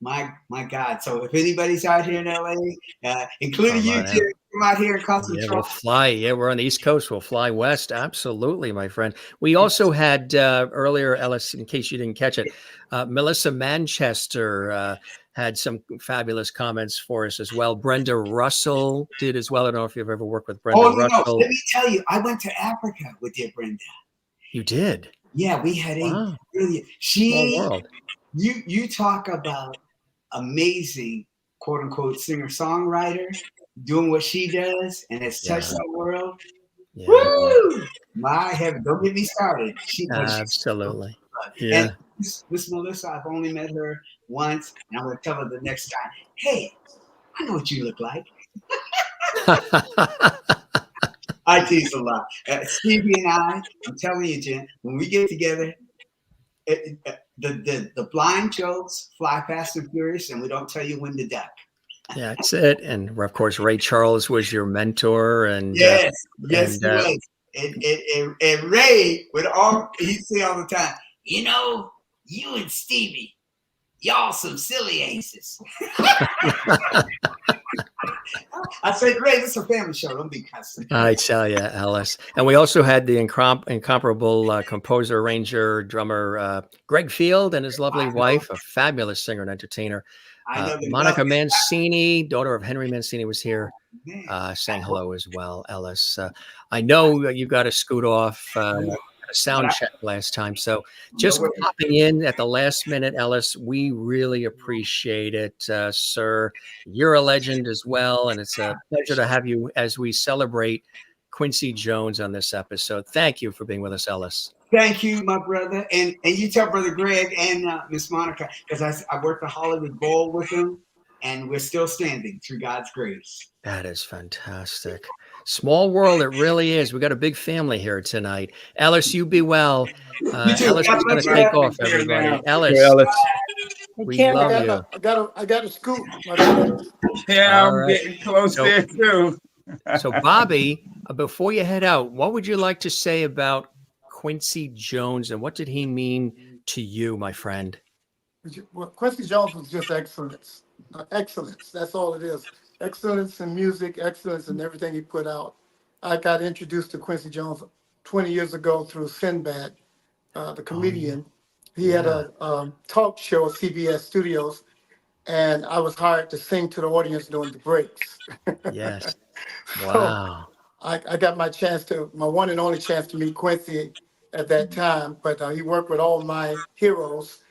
my God. So if anybody's out here in LA, including you two, come out here and cause some trouble. We'll fly. Yeah, we're on the East Coast. We'll fly west. Absolutely, my friend. We also had earlier, Ellis, in case you didn't catch it, Melissa Manchester had some fabulous comments for us as well. Brenda Russell did as well. I don't know if you've ever worked with Brenda Russell. No. Let me tell you, I went to Africa with dear Brenda. You did? Yeah, we had a brilliant. You talk about amazing, quote unquote, singer-songwriter doing what she does, and it's touched the world. Yeah. Woo! My heaven, don't get me started. Absolutely. Yeah. And this Melissa, I've only met her once, and I'm going to tell her the next time, hey, I know what you look like. I tease a lot. Stevie and I'm telling you, Jen, when we get together, the blind jokes fly fast and furious, and we don't tell you when to duck. Yeah, that's it. And of course, Ray Charles was your mentor, and yes, he was. And Ray he'd say all the time, you know, you and Stevie, y'all some silly aces. I say, Greg, it's a family show. Don't be cussing. I tell you, Ellis. And we also had the incomparable composer, arranger, drummer, Gregg Field, and his lovely wife, a fabulous singer and entertainer. I know the Monica love. Mancini, daughter of Henry Mancini, was here, sang hello as well, Ellis. I know you got to scoot off. A sound check last time. So just popping in at the last minute, Ellis, we really appreciate it, sir. You're a legend as well. And it's a pleasure to have you as we celebrate Quincy Jones on this episode. Thank you for being with us, Ellis. Thank you, my brother. And you tell Brother Greg and Miss Monica, because I worked the Hollywood Bowl with him, and we're still standing through God's grace. That is fantastic. Small world, it really is. We got a big family here tonight. Ellis, you be well. Ellis is going to take off, everybody. Ellis, we love you. I got a scoop. Yeah, I'm getting close there too. So, Bobby, before you head out, what would you like to say about Quincy Jones, and what did he mean to you, my friend? Well, Quincy Jones was just excellence. Excellence. That's all it is. Excellence in music, excellence in everything he put out. I got introduced to Quincy Jones 20 years ago through Sinbad, the comedian. He had a talk show at CBS Studios, and I was hired to sing to the audience during the breaks. Yes. Wow. So I got my one and only chance to meet Quincy at that time, but he worked with all my heroes.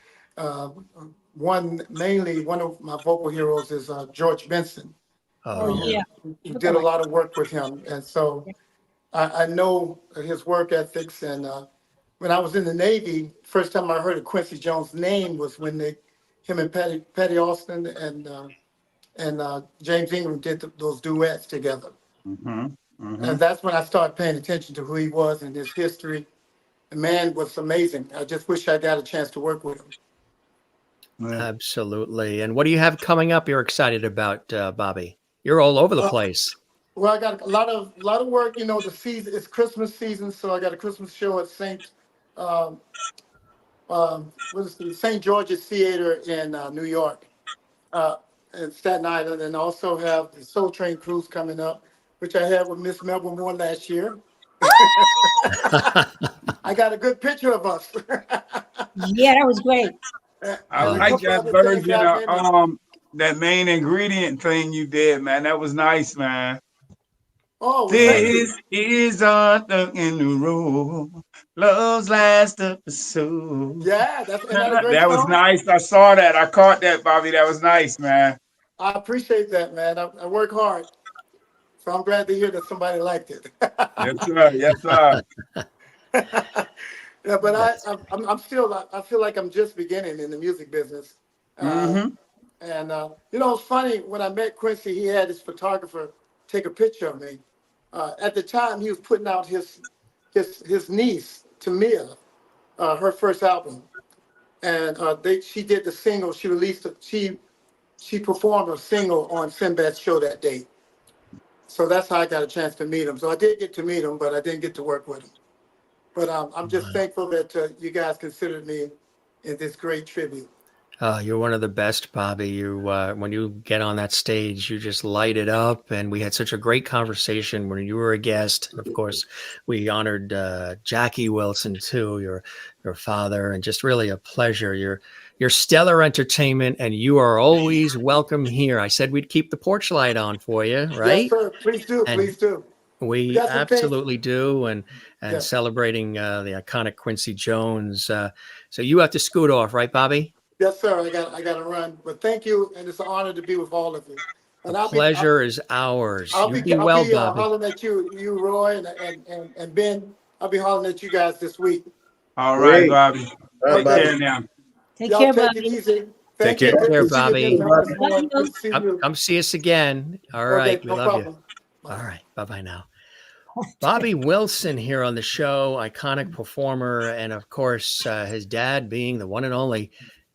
One of my vocal heroes is George Benson. He did a lot of work with him, and so I know his work ethics. And when I was in the Navy, first time I heard of Quincy Jones' name was when him and Patty Austin and James Ingram did those duets together. And that's when I started paying attention to who he was and his history. The man was amazing. I just wish I got a chance to work with him. Absolutely. And what do you have coming up you're excited about, Bobby? You're all over the place. Well, I got a lot of work. You know, the season, it's Christmas season, so I got a Christmas show at St. George's Theater in New York, in Staten Island, and also have the Soul Train cruise coming up, which I had with Miss Melba Moore last year. I got a good picture of us. Yeah, that was great. I like that version of that main ingredient thing you did, man. That was nice, man. Oh, this is Arthur in the road. Love's last episode. Yeah, that was nice. I saw that. I caught that, Bobby. That was nice, man. I appreciate that, man. I work hard, so I'm glad to hear that somebody liked it. Yes, sir. Yes, sir. Yeah, but I'm still. I feel like I'm just beginning in the music business. And you know, it's funny, when I met Quincy, he had his photographer take a picture of me. At the time, he was putting out his niece, Tamia, her first album, and she did the single. She released she performed a single on Sinbad's show that day. So that's how I got a chance to meet him. So I did get to meet him, but I didn't get to work with him. But I'm just thankful that you guys considered me in this great tribute. You're one of the best, Bobby. You, when you get on that stage, you just light it up. And we had such a great conversation when you were a guest. And of course, we honored Jackie Wilson too, your father, and just really a pleasure. You're stellar entertainment, and you are always welcome here. I said we'd keep the porch light on for you, right? Yes, sir. Please do. And please do. We absolutely do, and celebrating the iconic Quincy Jones. So you have to scoot off, right, Bobby? Yes, sir. I got to run, but thank you, and it's an honor to be with all of you. And the pleasure is ours. I'll be Bobby. Hollering at you, Roy, and Ben. I'll be hollering at you guys this week. All right, Bobby. Take care now. Take care, Bobby. Take it easy. Take care, Bobby. Come Come see us again. All right, we love you. All right, bye-bye now. Bobby Wilson here on the show, iconic performer, and of course, his dad being the one and only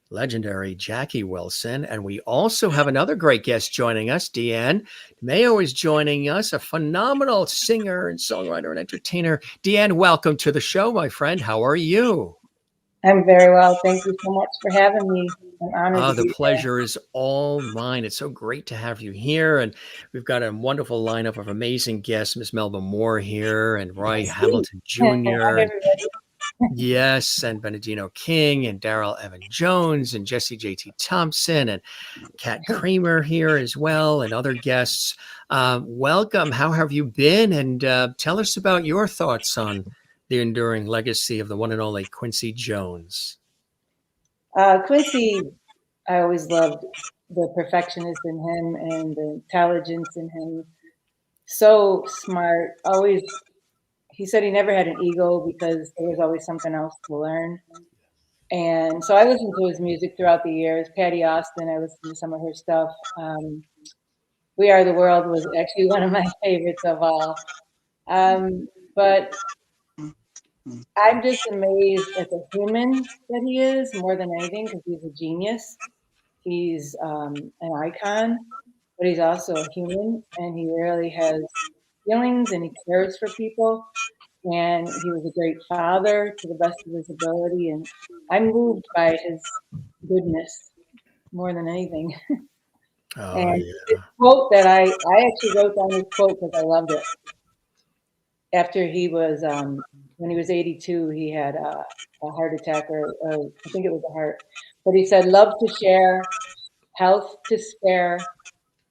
legendary Jackie Wilson. And we also have another great guest joining us. DeeAnn DiMeo is joining us, a phenomenal singer and songwriter and entertainer. DeeAnn, welcome to the show, my friend. How are you? I'm very well. Thank you so much for having me. I'm honored to The be here. pleasure is all mine. It's so great to have you here. And we've got a wonderful lineup of amazing guests. Miss Melba Moore here and Roy Hamilton Hi, Jr. and everybody. yes, and Benidito King and Darryl Evan Jones and Jesse JT Thompson and Kat Kramer here as well and other guests. Welcome. How have you been? And tell us about your thoughts on the enduring legacy of the one and only Quincy Jones. Quincy, I always loved the perfectionist in him and the intelligence in him. So smart. Always, he said he never had an ego because there was always something else to learn. And so I listened to his music throughout the years. Patty Austin, I listened to some of her stuff. We Are the World was actually one of my favorites of all. But I'm just amazed at the human that he is more than anything because he's a genius. He's an icon, but he's also a human, and he really has feelings and he cares for people. And he was a great father to the best of his ability. And I'm moved by his goodness more than anything. And this quote that I actually wrote down this quote because I loved it. After he was, when he was 82, he had a heart attack, or I think it was a heart. But he said, "Love to share, health to spare,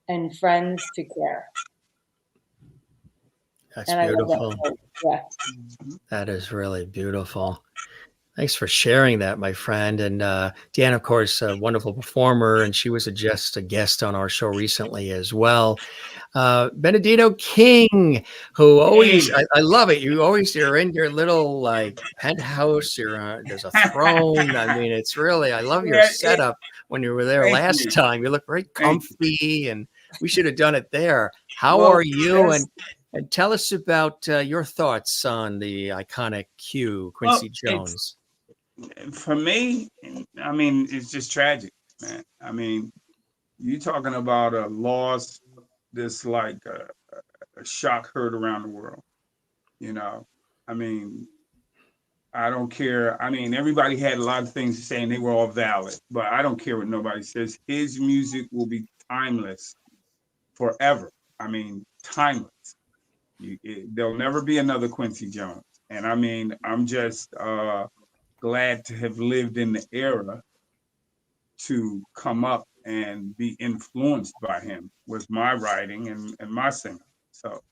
and friends to care." That's and beautiful. I love that quote. Yeah. That is really beautiful. Thanks for sharing that, my friend. And DeeAnn, of course, a wonderful performer, and she was just a guest on our show recently as well. Benidito King, who always, I love it. You're in your little like penthouse. There's a throne. I mean, it's really, I love your setup when you were there last time. You look very comfy, and we should have done it there. How are you? And tell us about your thoughts on the iconic Q, Quincy Jones. For me, I mean, it's just tragic, man. I mean, you're talking about a loss that's like a shock heard around the world. You know, I mean, I don't care. I mean, everybody had a lot of things to say and they were all valid, but I don't care what nobody says. His music will be timeless forever. I mean, timeless. There'll never be another Quincy Jones. And I mean, I'm just glad to have lived in the era to come up and be influenced by him with my writing and my singing. So,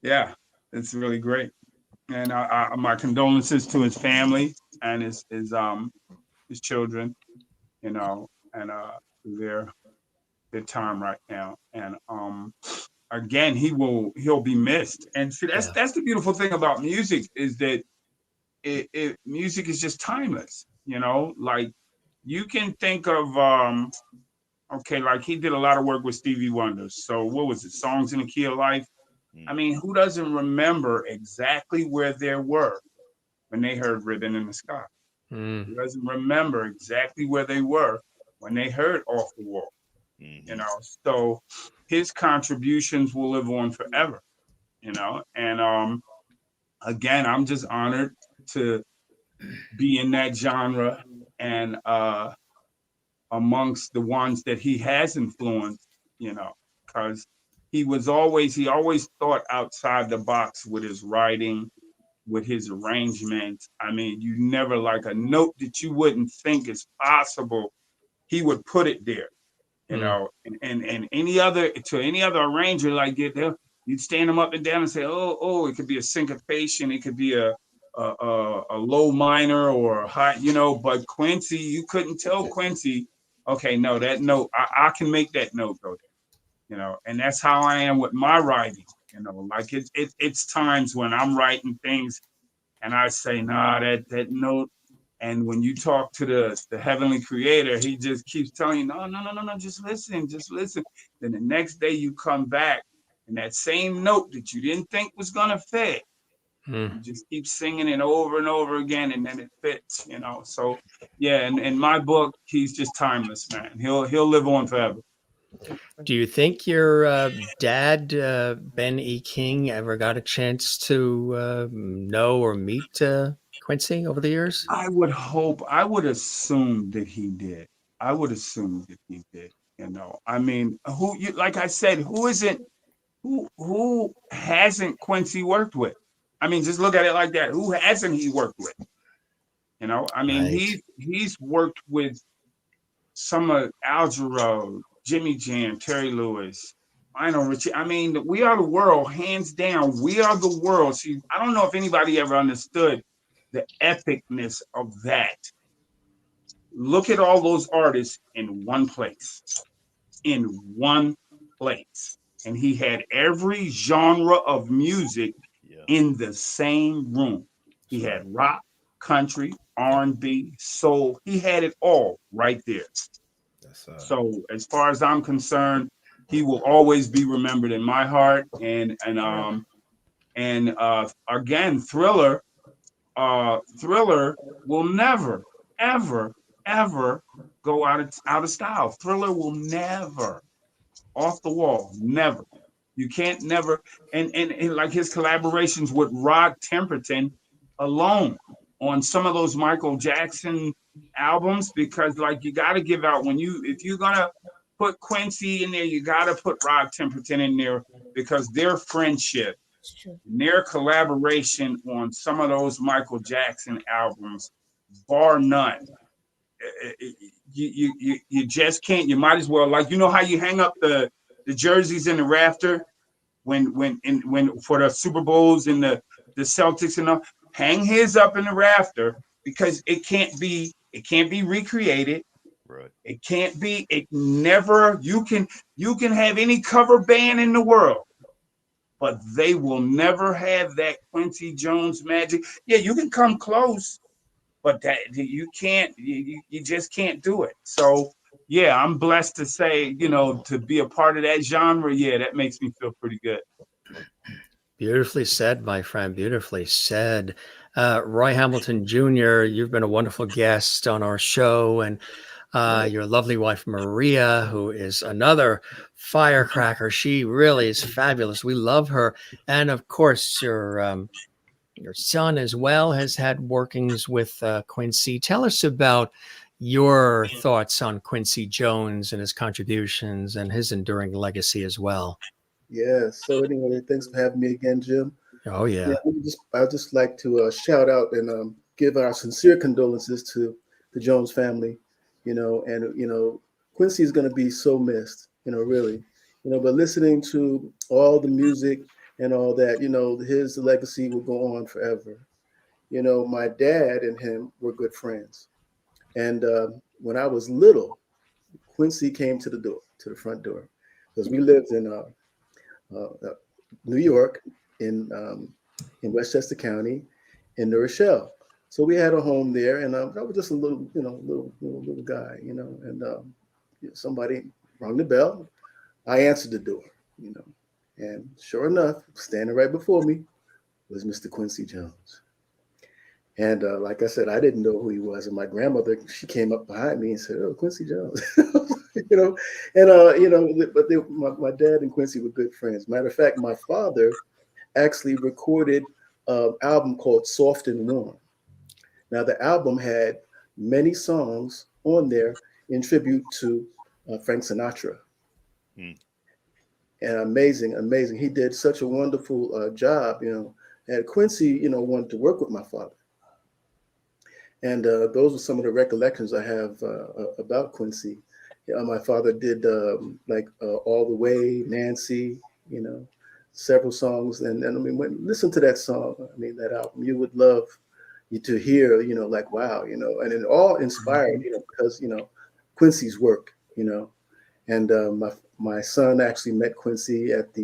yeah, it's really great. And my condolences to his family and his children, you know, and their time right now. And again, he'll be missed. And see, that's the beautiful thing about music is that music is just timeless, you know. Like you can think of okay, like he did a lot of work with Stevie Wonder. So what was it, Songs in the Key of Life? I mean, who doesn't remember exactly where they were when they heard Ribbon in the Sky? Who doesn't remember exactly where they were when they heard Off the Wall? You know, so his contributions will live on forever, you know. And again, I'm just honored to be in that genre and amongst the ones that he has influenced, you know, because he always thought outside the box with his writing, with his arrangements. I mean, you never like a note that you wouldn't think is possible, he would put it there, you know, and any other arranger, like you'd stand them up and down and say, oh, it could be a syncopation, it could be a low minor or a high, you know, but Quincy, you couldn't tell Quincy, okay, no, that note, I can make that note go there, you know, and that's how I am with my writing, you know, like it's times when I'm writing things and I say, nah, that note, and when you talk to the heavenly creator, he just keeps telling you, no, just listen. Then the next day you come back and that same note that you didn't think was gonna fit, you just keep singing it over and over again, and then it fits, you know. So yeah, and in my book, he's just timeless, man. He'll live on forever. Do you think your dad, Ben E. King, ever got a chance to know or meet Quincy over the years? I would hope, I would assume that he did. I would assume that he did. You know, I mean, like I said, who hasn't Quincy worked with? I mean, just look at it like that. Who hasn't he worked with? You know, I mean, Right. he's worked with some of Al Jarreau, Jimmy Jam, Terry Lewis, Lionel Richie. I mean, We Are the World, hands down. We Are the World. See, I don't know if anybody ever understood the epicness of that. Look at all those artists in one place. In one place. And he had every genre of music in the same room. He had rock, country, R&B, soul. He had it all right there. So as far as I'm concerned, he will always be remembered in my heart. And again, Thriller will never, ever, ever go out of style. Thriller will never, off the wall, never. You can't never, and like his collaborations with Rod Temperton alone on some of those Michael Jackson albums, because like you got to give out if you're gonna put Quincy in there, you got to put Rod Temperton in there, because their friendship, their collaboration on some of those Michael Jackson albums, bar none. You just can't. You might as well, like, you know how you hang up the jerseys in the rafter when for the Super Bowls and the Celtics and all, hang his up in the rafter, because it can't be recreated. Right. It never, you can have any cover band in the world, but they will never have that Quincy Jones magic. Yeah, you can come close, but that you can't, you just can't do it. So yeah, I'm blessed to say, to be a part of that genre. Yeah, that makes me feel pretty good. Beautifully said, my friend. Beautifully said. Roy Hamilton Jr., you've been a wonderful guest on our show, and your lovely wife, Maria, who is another firecracker. She really is fabulous. We love her. And of course, your son as well has had workings with Quincy. Tell us about your thoughts on Quincy Jones and his contributions and his enduring legacy as well. Yeah. So anyway, thanks for having me again, Jim. Oh yeah. I'd just like to shout out and give our sincere condolences to the Jones family. Quincy is going to be so missed. Really. But listening to all the music and all that, his legacy will go on forever. My dad and him were good friends. And when I was little, Quincy came to the front door, because we lived in New York, in Westchester County, in New Rochelle. So we had a home there, and I was just a little guy, and somebody rang the bell. I answered the door, and sure enough, standing right before me was Mr. Quincy Jones. And like I said, I didn't know who he was. And my grandmother, she came up behind me and said, "Oh, Quincy Jones," my dad and Quincy were good friends. Matter of fact, my father actually recorded an album called Soft and Warm. Now, the album had many songs on there in tribute to Frank Sinatra. And amazing. He did such a wonderful job, and Quincy, wanted to work with my father. And those are some of the recollections I have about Quincy. My father did All the Way, Nancy, several songs. And I mean, listen to that song, that album, you would love to hear, wow, and it all inspired, because, Quincy's work, and my son actually met Quincy up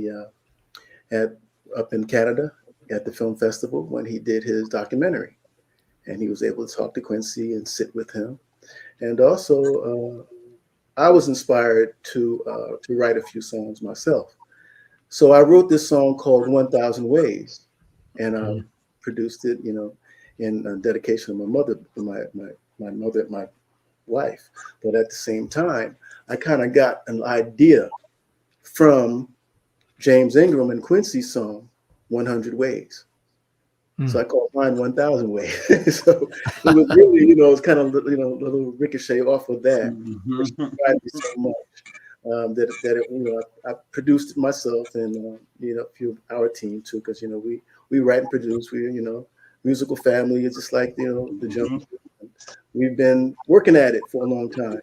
in Canada at the film festival when he did his documentary. And he was able to talk to Quincy and sit with him. And also, I was inspired to write a few songs myself. So I wrote this song called 1,000 Ways, and produced it, in dedication of my mother, my wife. But at the same time, I kind of got an idea from James Ingram and Quincy's song, 100 Ways. So I called mine 1000 Way. So it was really, you know, it's kind of, you know, a little ricochet off of that, which inspired me so much that it, you know, I produced it myself and, you know, a few of our team too, because, you know, we write and produce. We, you know, musical family. It's just like, you know, the Jones. We've been working at it for a long time.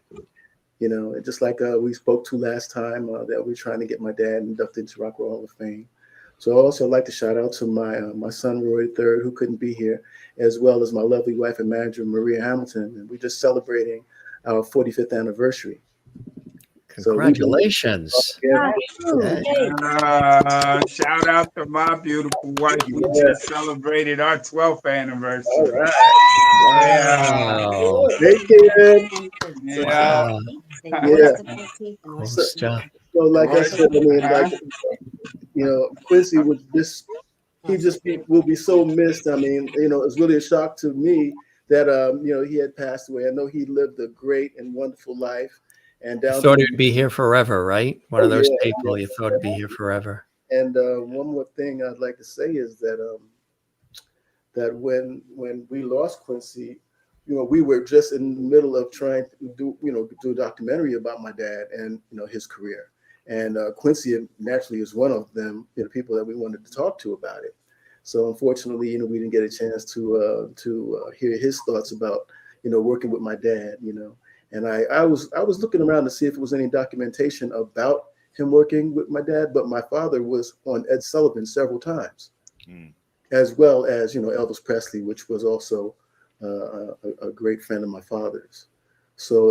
You know, and just like we spoke to last time that we're trying to get my dad inducted into Rock and Roll Hall of Fame. So I also like to shout out to my son, Roy III, who couldn't be here, as well as my lovely wife and manager, Maria Hamilton. And we're just celebrating our 45th anniversary. Congratulations. Shout out to my beautiful wife. We just celebrated our 12th anniversary. All right. Wow. Hey, kid. Yeah. Cool stuff. So like I said, I mean, like, you know, Quincy was just, will be so missed. I mean, you know, it's really a shock to me that, you know, he had passed away. I know he lived a great and wonderful life. And You down thought to, he would be here forever, right? One of those yeah, people you thought would be here forever. And one more thing I'd like to say is that that when we lost Quincy, you know, we were just in the middle of trying to do a documentary about my dad and, you know, his career. And Quincy naturally is one of them, you know, people that we wanted to talk to about it. So unfortunately, you know, we didn't get a chance to hear his thoughts about, you know, working with my dad, you know. And I was looking around to see if there was any documentation about him working with my dad, but my father was on Ed Sullivan several times, as well as, you know, Elvis Presley, which was also a great friend of my father's. So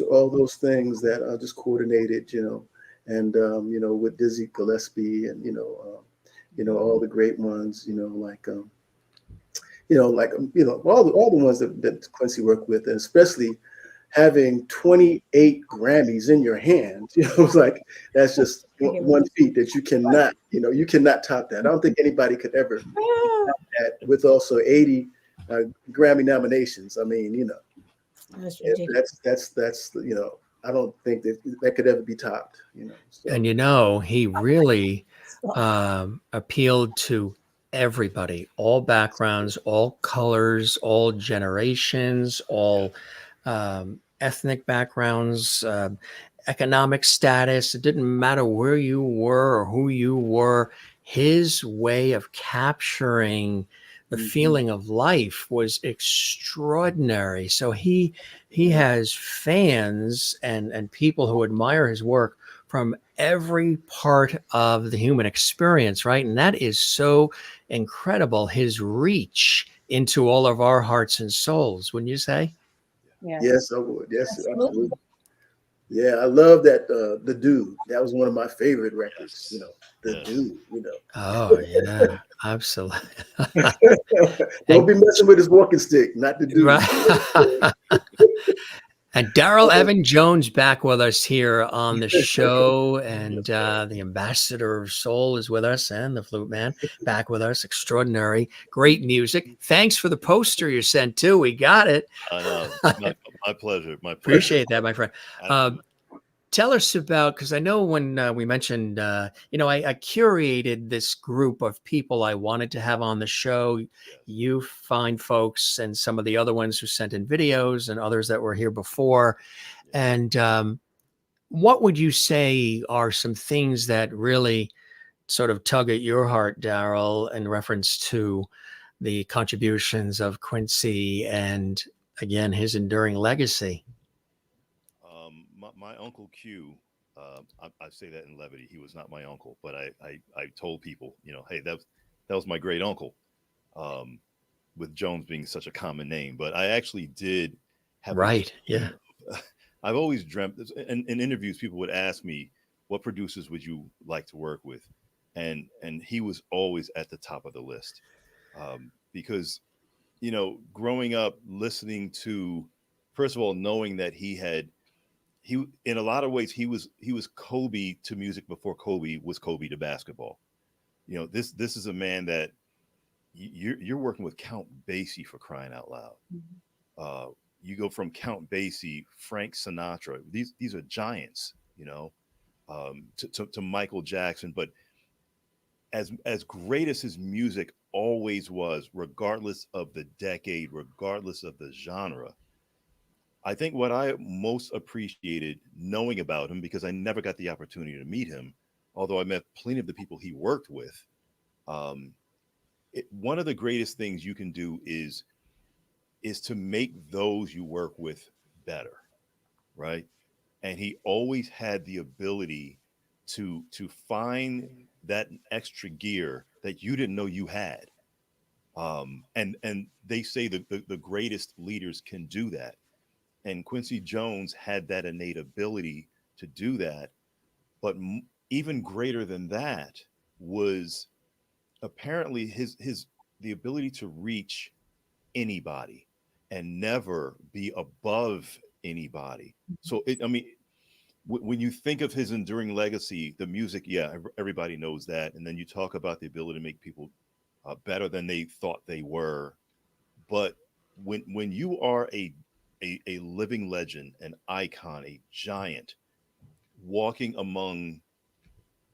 all those things that I just coordinated, you know, and you know, with Dizzy Gillespie and you know all the great ones, you know, like all the ones that Quincy worked with, and especially having 28 Grammys in your hand, you know, it's like that's just one feat that you cannot top that. I don't think anybody could ever top that with also 80 Grammy nominations. I mean, you know, that's you know, I don't think that could ever be topped, you know. So. And you know, he really appealed to everybody, all backgrounds, all colors, all generations, all ethnic backgrounds, economic status. It didn't matter where you were or who you were. His way of capturing the feeling of life was extraordinary. So he has fans and people who admire his work from every part of the human experience, right? And that is so incredible, his reach into all of our hearts and souls, wouldn't you say? Yeah. Yes, I would. Yes, absolutely. Yeah, I love that. The Dude. That was one of my favorite records. You know, The Dude. You know. Oh yeah, absolutely. Don't be messing with his walking stick. Not The Dude. Right. And Daryl Evan Jones back with us here on the show, and the ambassador of soul is with us, and the flute man back with us. Extraordinary, great music. Thanks for the poster you sent too. We got it. My pleasure. My pleasure. Appreciate that, my friend. Tell us about, because I know when we mentioned, you know, I curated this group of people I wanted to have on the show. You fine folks and some of the other ones who sent in videos and others that were here before. And what would you say are some things that really sort of tug at your heart, Daryl, in reference to the contributions of Quincy and, again, his enduring legacy? My uncle Q, I say that in levity. He was not my uncle, but I told people, you know, hey, that was my great uncle, with Jones being such a common name. But I actually did have yeah. I've always dreamt. In interviews, people would ask me, "What producers would you like to work with?" And he was always at the top of the list, because, you know, growing up, listening to, first of all, knowing that he in a lot of ways he was Kobe to music before Kobe was Kobe to basketball. You know, this is a man that you're working with Count Basie, for crying out loud. You go from Count Basie, Frank Sinatra. These are giants, you know, to Michael Jackson. But as great as his music always was, regardless of the decade, regardless of the genre. I think what I most appreciated knowing about him, because I never got the opportunity to meet him, although I met plenty of the people he worked with. One of the greatest things you can do is to make those you work with better, right? And he always had the ability to find that extra gear that you didn't know you had. And they say that the greatest leaders can do that. And Quincy Jones had that innate ability to do that. But even greater than that was apparently the ability to reach anybody and never be above anybody. So when you think of his enduring legacy, the music, yeah, everybody knows that. And then you talk about the ability to make people better than they thought they were. But when you are a living legend, an icon, a giant, walking among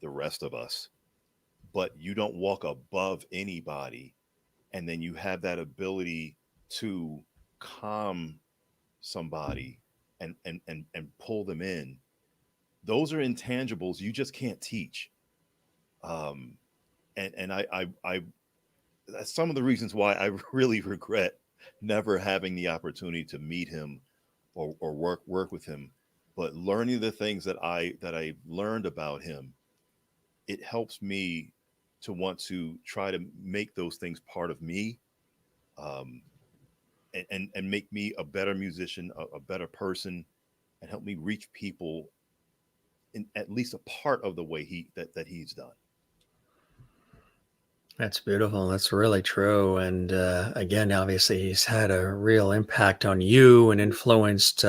the rest of us, but you don't walk above anybody, and then you have that ability to calm somebody and pull them in. Those are intangibles you just can't teach. And I that's some of the reasons why I really regret never having the opportunity to meet him or work with him. But learning the things that I learned about him, it helps me to want to try to make those things part of me, and make me a better musician, a better person, and help me reach people in at least a part of the way that he's done. That's beautiful. That's really true. And again, obviously, he's had a real impact on you and influenced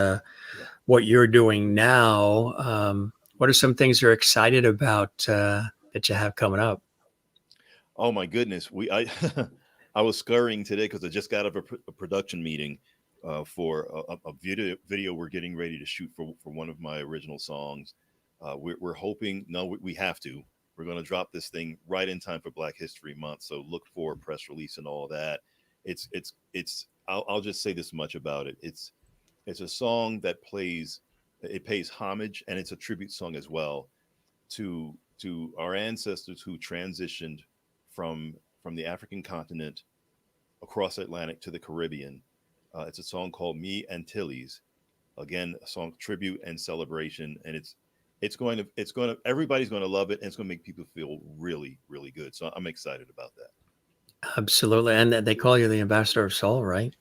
what you're doing now. What are some things you're excited about that you have coming up? Oh my goodness, I was scurrying today because I just got out of a production meeting for a video we're getting ready to shoot for one of my original songs. We're hoping, we have to. We're going to drop this thing right in time for Black History Month. So look for a press release and all that. I'll just say this much about it. It's a song that pays homage, and it's a tribute song as well to our ancestors who transitioned from the African continent across Atlantic to the Caribbean. It's a song called Me Antilles. Again, a song tribute and celebration, and everybody's going to love it, and it's going to make people feel really, really good. So I'm excited about that. Absolutely. And they call you the ambassador of soul, right?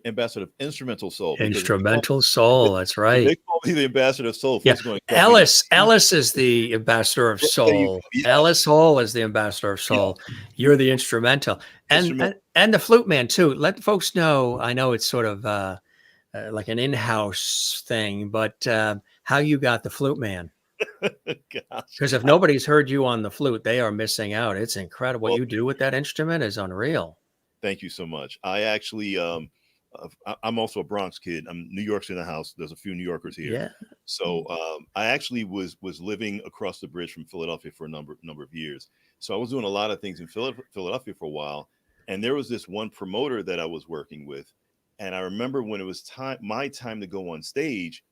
Ambassador of instrumental soul. Instrumental soul. That's right. They call me the ambassador of soul. Yeah. Ellis is the ambassador of soul. Ellis Hall is the ambassador of soul. Yeah. You're the instrumental. And the flute man too. Let the folks know. I know it's sort of like an in-house thing, but how you got the flute man. Because if nobody's heard you on the flute, they are missing out. It's incredible. What you do with that instrument is unreal. Thank you so much. I actually, I'm also a Bronx kid. I'm New York's in the house. There's a few New Yorkers here. Yeah. So I actually was living across the bridge from Philadelphia for a number of years. So I was doing a lot of things in Philadelphia for a while. And there was this one promoter that I was working with. And I remember when it was my time to go on stage,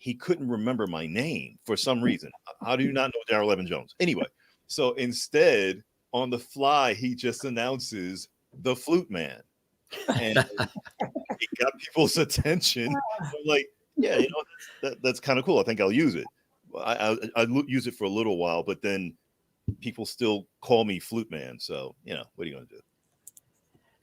he couldn't remember my name for some reason. How do you not know Daryl Evan Jones? Anyway, so instead, on the fly, he just announces the flute man. And it got people's attention. I'm like, yeah, that's kind of cool. I think I'll use it. I use it for a little while, but then people still call me flute man. So, what are you going to do?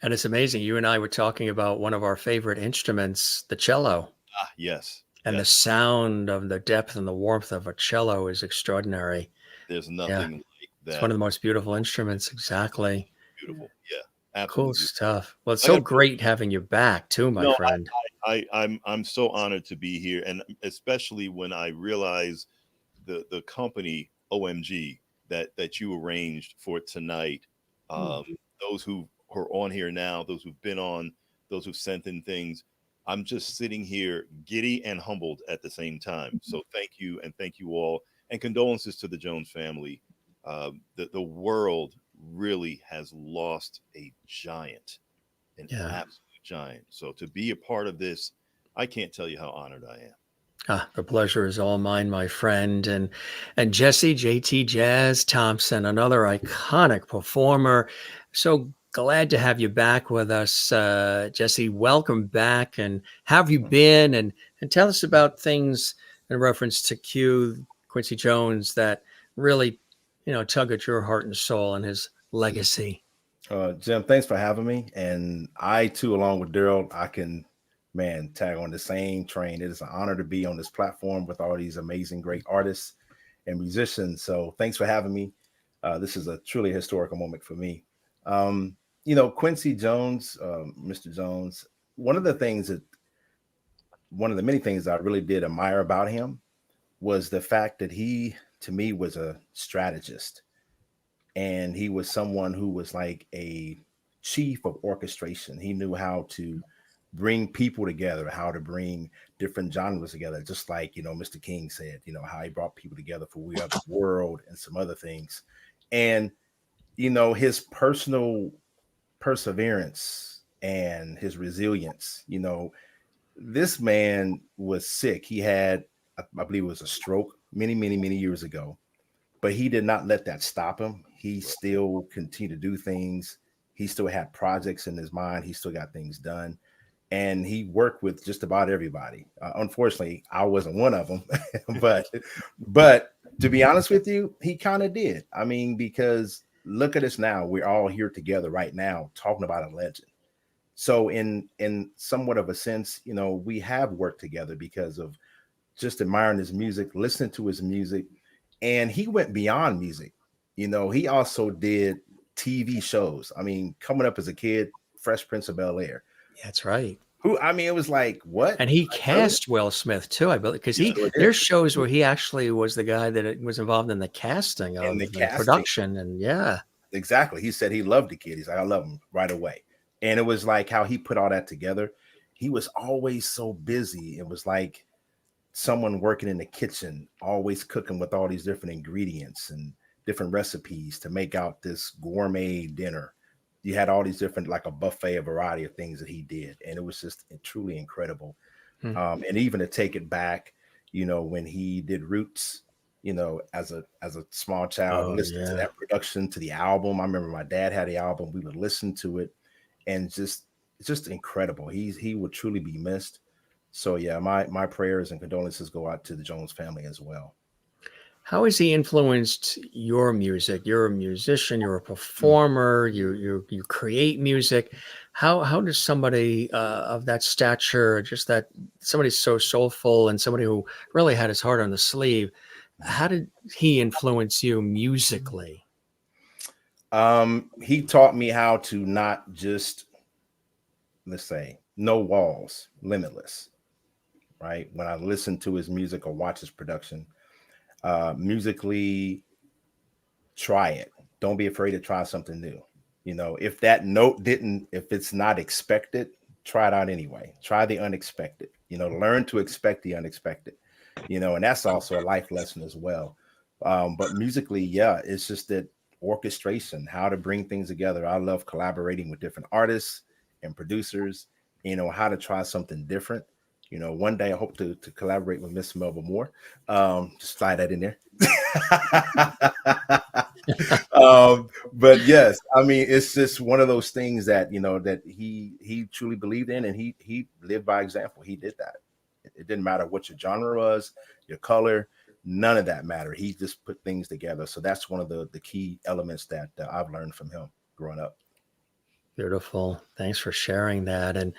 And it's amazing. You and I were talking about one of our favorite instruments, the cello. Ah, yes. And the sound of the depth and the warmth of a cello is extraordinary. There's nothing like that. It's one of the most beautiful instruments. Exactly. Beautiful. Yeah. Absolutely. Cool stuff. Well, it's so great having you back too, my friend. I'm so honored to be here. And especially when I realize the company OMG that you arranged for tonight. Those who are on here now, those who've been on, those who've sent in things. I'm just sitting here giddy and humbled at the same time. So thank you, and thank you all, and condolences to the Jones family. The world really has lost a giant, an Yeah. absolute giant. So to be a part of this, I can't tell you how honored I am. The pleasure is all mine, my friend. And Jesse, JTJazz Thompson, another iconic performer. So glad to have you back with us. Jesse, welcome back. And how have you been? And tell us about things in reference to Quincy Jones that really, tug at your heart and soul and his legacy. Jim, thanks for having me. And I too, along with Daryl, I can tag on the same train. It is an honor to be on this platform with all these amazing, great artists and musicians. So thanks for having me. This is a truly historical moment for me. Quincy Jones, Mr. Jones, one of the many things I really did admire about him was the fact that he, to me, was a strategist. And he was someone who was like a chief of orchestration. He knew how to bring people together, how to bring different genres together, just like, Mr. King said, how he brought people together for We Are the World and some other things. And, his personal perseverance and his resilience, this man was sick. He had, I believe it was a stroke many, many, many years ago, but he did not let that stop him. He still continued to do things. He still had projects in his mind. He still got things done. And he worked with just about everybody. Unfortunately, I wasn't one of them, but to be honest with you, he kind of did. I mean, because look at us now. We're all here together right now talking about a legend. So in somewhat of a sense, we have worked together because of just admiring his music, listening to his music. And he went beyond music. He also did TV shows. I mean, coming up as a kid, Fresh Prince of Bel-Air. That's right. It was like, what? And he cast Will Smith too, I believe, because there's shows where he actually was the guy that was involved in the casting of the production. And exactly. He said he loved the kid. He's like, I love him right away. And it was like how he put all that together. He was always so busy. It was like someone working in the kitchen, always cooking with all these different ingredients and different recipes to make out this gourmet dinner. You had all these different, like a buffet, a variety of things that he did. And it was just truly incredible. And even to take it back, when he did Roots, as a small child, listening to that production, to the album. I remember my dad had the album. We would listen to it and just incredible. He would truly be missed. So yeah, my prayers and condolences go out to the Jones family as well. How has he influenced your music? You're a musician, you're a performer, you create music. How does somebody of that stature, just that somebody so soulful and somebody who really had his heart on the sleeve, how did he influence you musically? He taught me how to not just, let's say, no walls, limitless, right? When I listen to his music or watch his production, musically, try it. Don't be afraid to try something new. If that note if it's not expected, try it out anyway. Try the unexpected. Learn to expect the unexpected. And that's also a life lesson as well. But musically, it's just that orchestration, how to bring things together. I love collaborating with different artists and producers. How to try something different. One day I hope to collaborate with Miss Melba Moore. Just slide that in there. But yes, I mean, it's just one of those things that, that he truly believed in, and he lived by example. He did that. It didn't matter what your genre was, your color, none of that mattered. He just put things together. So that's one of the key elements that I've learned from him growing up. Beautiful. Thanks for sharing that. And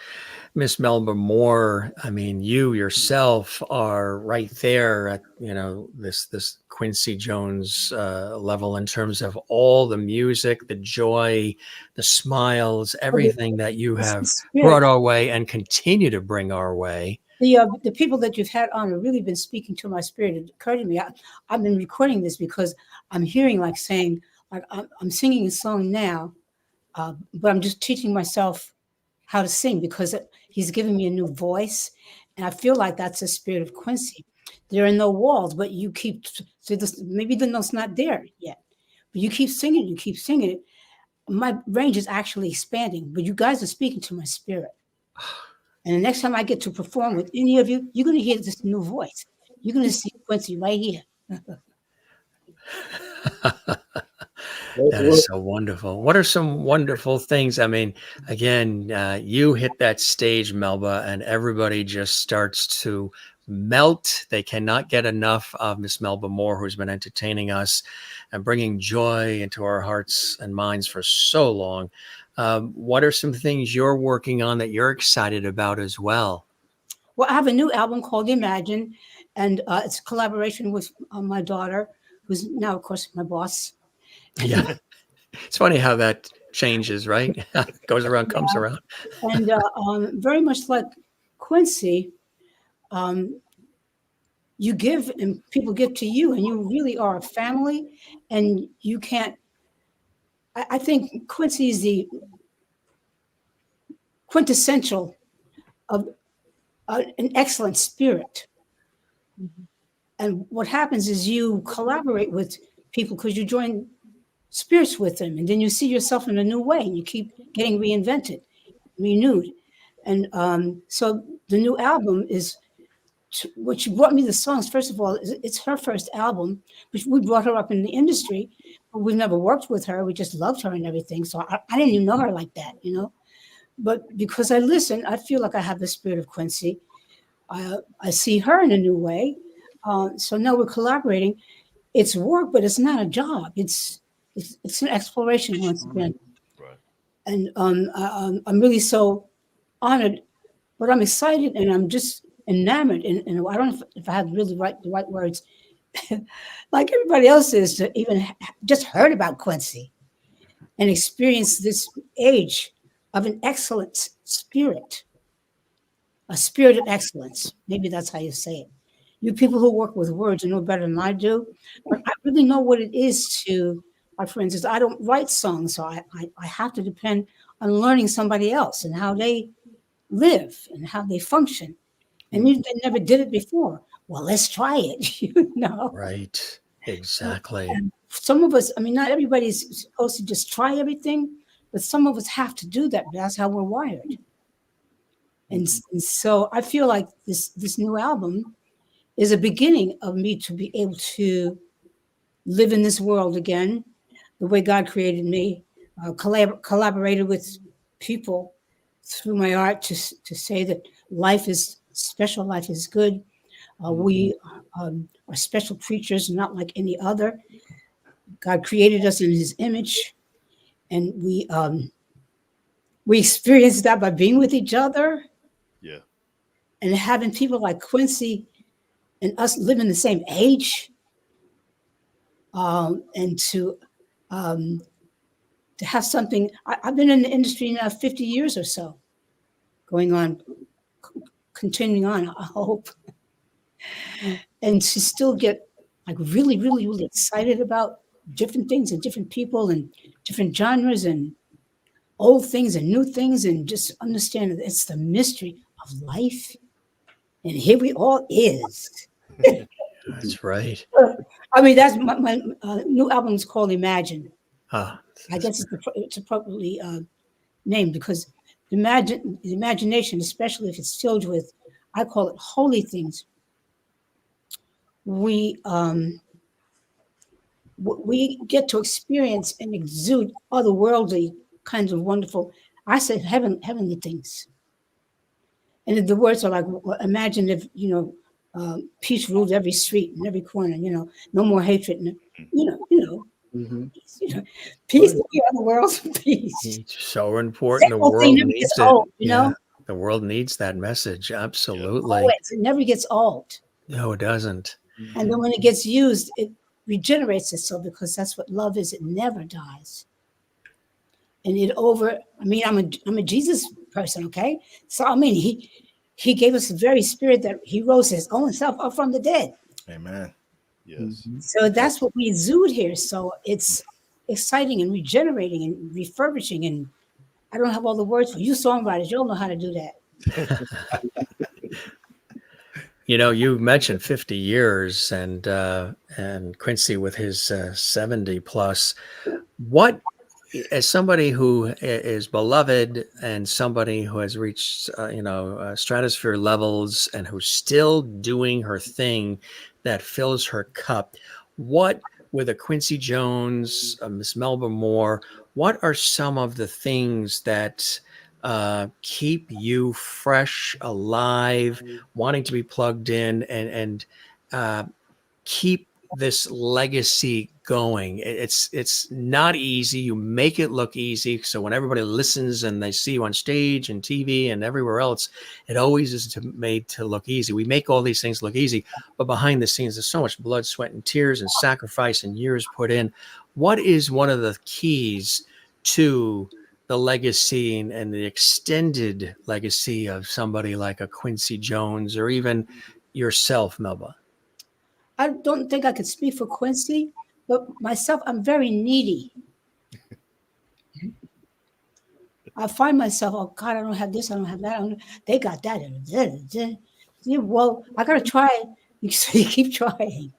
Miss Melba Moore, I mean, you yourself are right there at, this Quincy Jones level in terms of all the music, the joy, the smiles, everything that you have brought our way and continue to bring our way. The people that you've had on have really been speaking to my spirit. It occurred to me, I've been recording this because I'm hearing saying, I'm singing a song now, but I'm just teaching myself how to sing because he's giving me a new voice. And I feel like that's the spirit of Quincy. There are no walls, but you keep, maybe the note's not there yet, but you keep singing it. my range is actually expanding, but you guys are speaking to my spirit. And the next time I get to perform with any of you, you're going to hear this new voice. You're going to see Quincy right here. That is so wonderful. What are some wonderful things? I mean, again, you hit that stage, Melba, and everybody just starts to melt. They cannot get enough of Miss Melba Moore, who's been entertaining us and bringing joy into our hearts and minds for so long. What are some things you're working on that you're excited about as well? Well, I have a new album called Imagine, and it's a collaboration with my daughter, who's now, of course, my boss. Yeah. It's funny how that changes, right? Goes around, comes around. And very much like Quincy, you give and people give to you, and you really are a family, and you can't. I think Quincy is the quintessential of an excellent spirit. And what happens is you collaborate with people because you join spirits with them, and then you see yourself in a new way, and you keep getting reinvented, renewed. And so the new album is, what she brought me the songs. First of all, it's her first album, which we brought her up in the industry, but we've never worked with her. We just loved her and everything. So I didn't even know her like that, you know. But because I listen, I feel like I have the spirit of Quincy. I see her in a new way. So now we're collaborating. It's work, but it's not a job. It's an exploration once again. Right. And I'm really so honored, but I'm excited, and I'm just enamored. And I don't know if I have really the right words, like everybody else is, to even just heard about Quincy and experience this age of an excellent spirit, a spirit of excellence. Maybe that's how you say it. You people who work with words, you know better than I do, but I really know what it is to, for instance, I don't write songs, so I have to depend on learning somebody else and how they live and how they function. And they never did it before. Well, let's try it, you know? Right, exactly. And some of us, I mean, not everybody's supposed to just try everything, but some of us have to do that. That's how we're wired. And so I feel like this new album is a beginning of me to be able to live in this world again, the way God created me, collaborated with people through my art to say that life is special, life is good. We are special creatures, not like any other. God created us in his image, and we experience that by being with each other. Yeah. And having people like Quincy and us living the same age, and to have something. I've been in the industry now 50 years or so, going on, continuing on, I hope. And to still get like really, really, really excited about different things and different people and different genres and old things and new things, and just understand that it's the mystery of life. And here we all is. That's right. I mean, that's my new album is called Imagine. Ah, I guess it's appropriately named because the imagination, especially if it's filled with, I call it holy things. We get to experience and exude otherworldly kinds of wonderful, I say heavenly things. And the words are like, imagine if, peace ruled every street and every corner, no more hatred. And, peace to be on the world's peace. It's so important. The world needs it. Old, the world needs that message. Absolutely. Always. It never gets old. No, it doesn't. And then when it gets used, it regenerates itself, because that's what love is. It never dies. And I'm a Jesus person, okay? So, he gave us the very spirit that he rose his own self up from the dead. Amen. Yes. So that's what we exude here. So it's exciting and regenerating and refurbishing. And I don't have all the words for you songwriters. You all know how to do that. You mentioned 50 years and Quincy with his 70 plus. What as somebody who is beloved and somebody who has reached, stratosphere levels and who's still doing her thing that fills her cup, what, with a Quincy Jones, Miss Melba Moore, what are some of the things that keep you fresh, alive, wanting to be plugged in, and keep this legacy going? It's not easy. You make it look easy, so when everybody listens and they see you on stage and TV and everywhere else, it always is made to look easy. We make all these things look easy, but behind the scenes, there's so much blood, sweat, and tears and sacrifice and years put in. What is one of the keys to the legacy and the extended legacy of somebody like a Quincy Jones, or even yourself, Melba? I don't think I could speak for Quincy, but myself, I'm very needy. I find myself, oh God, I don't have this, I don't have that. They got that. Yeah, well, I gotta try. So you keep trying.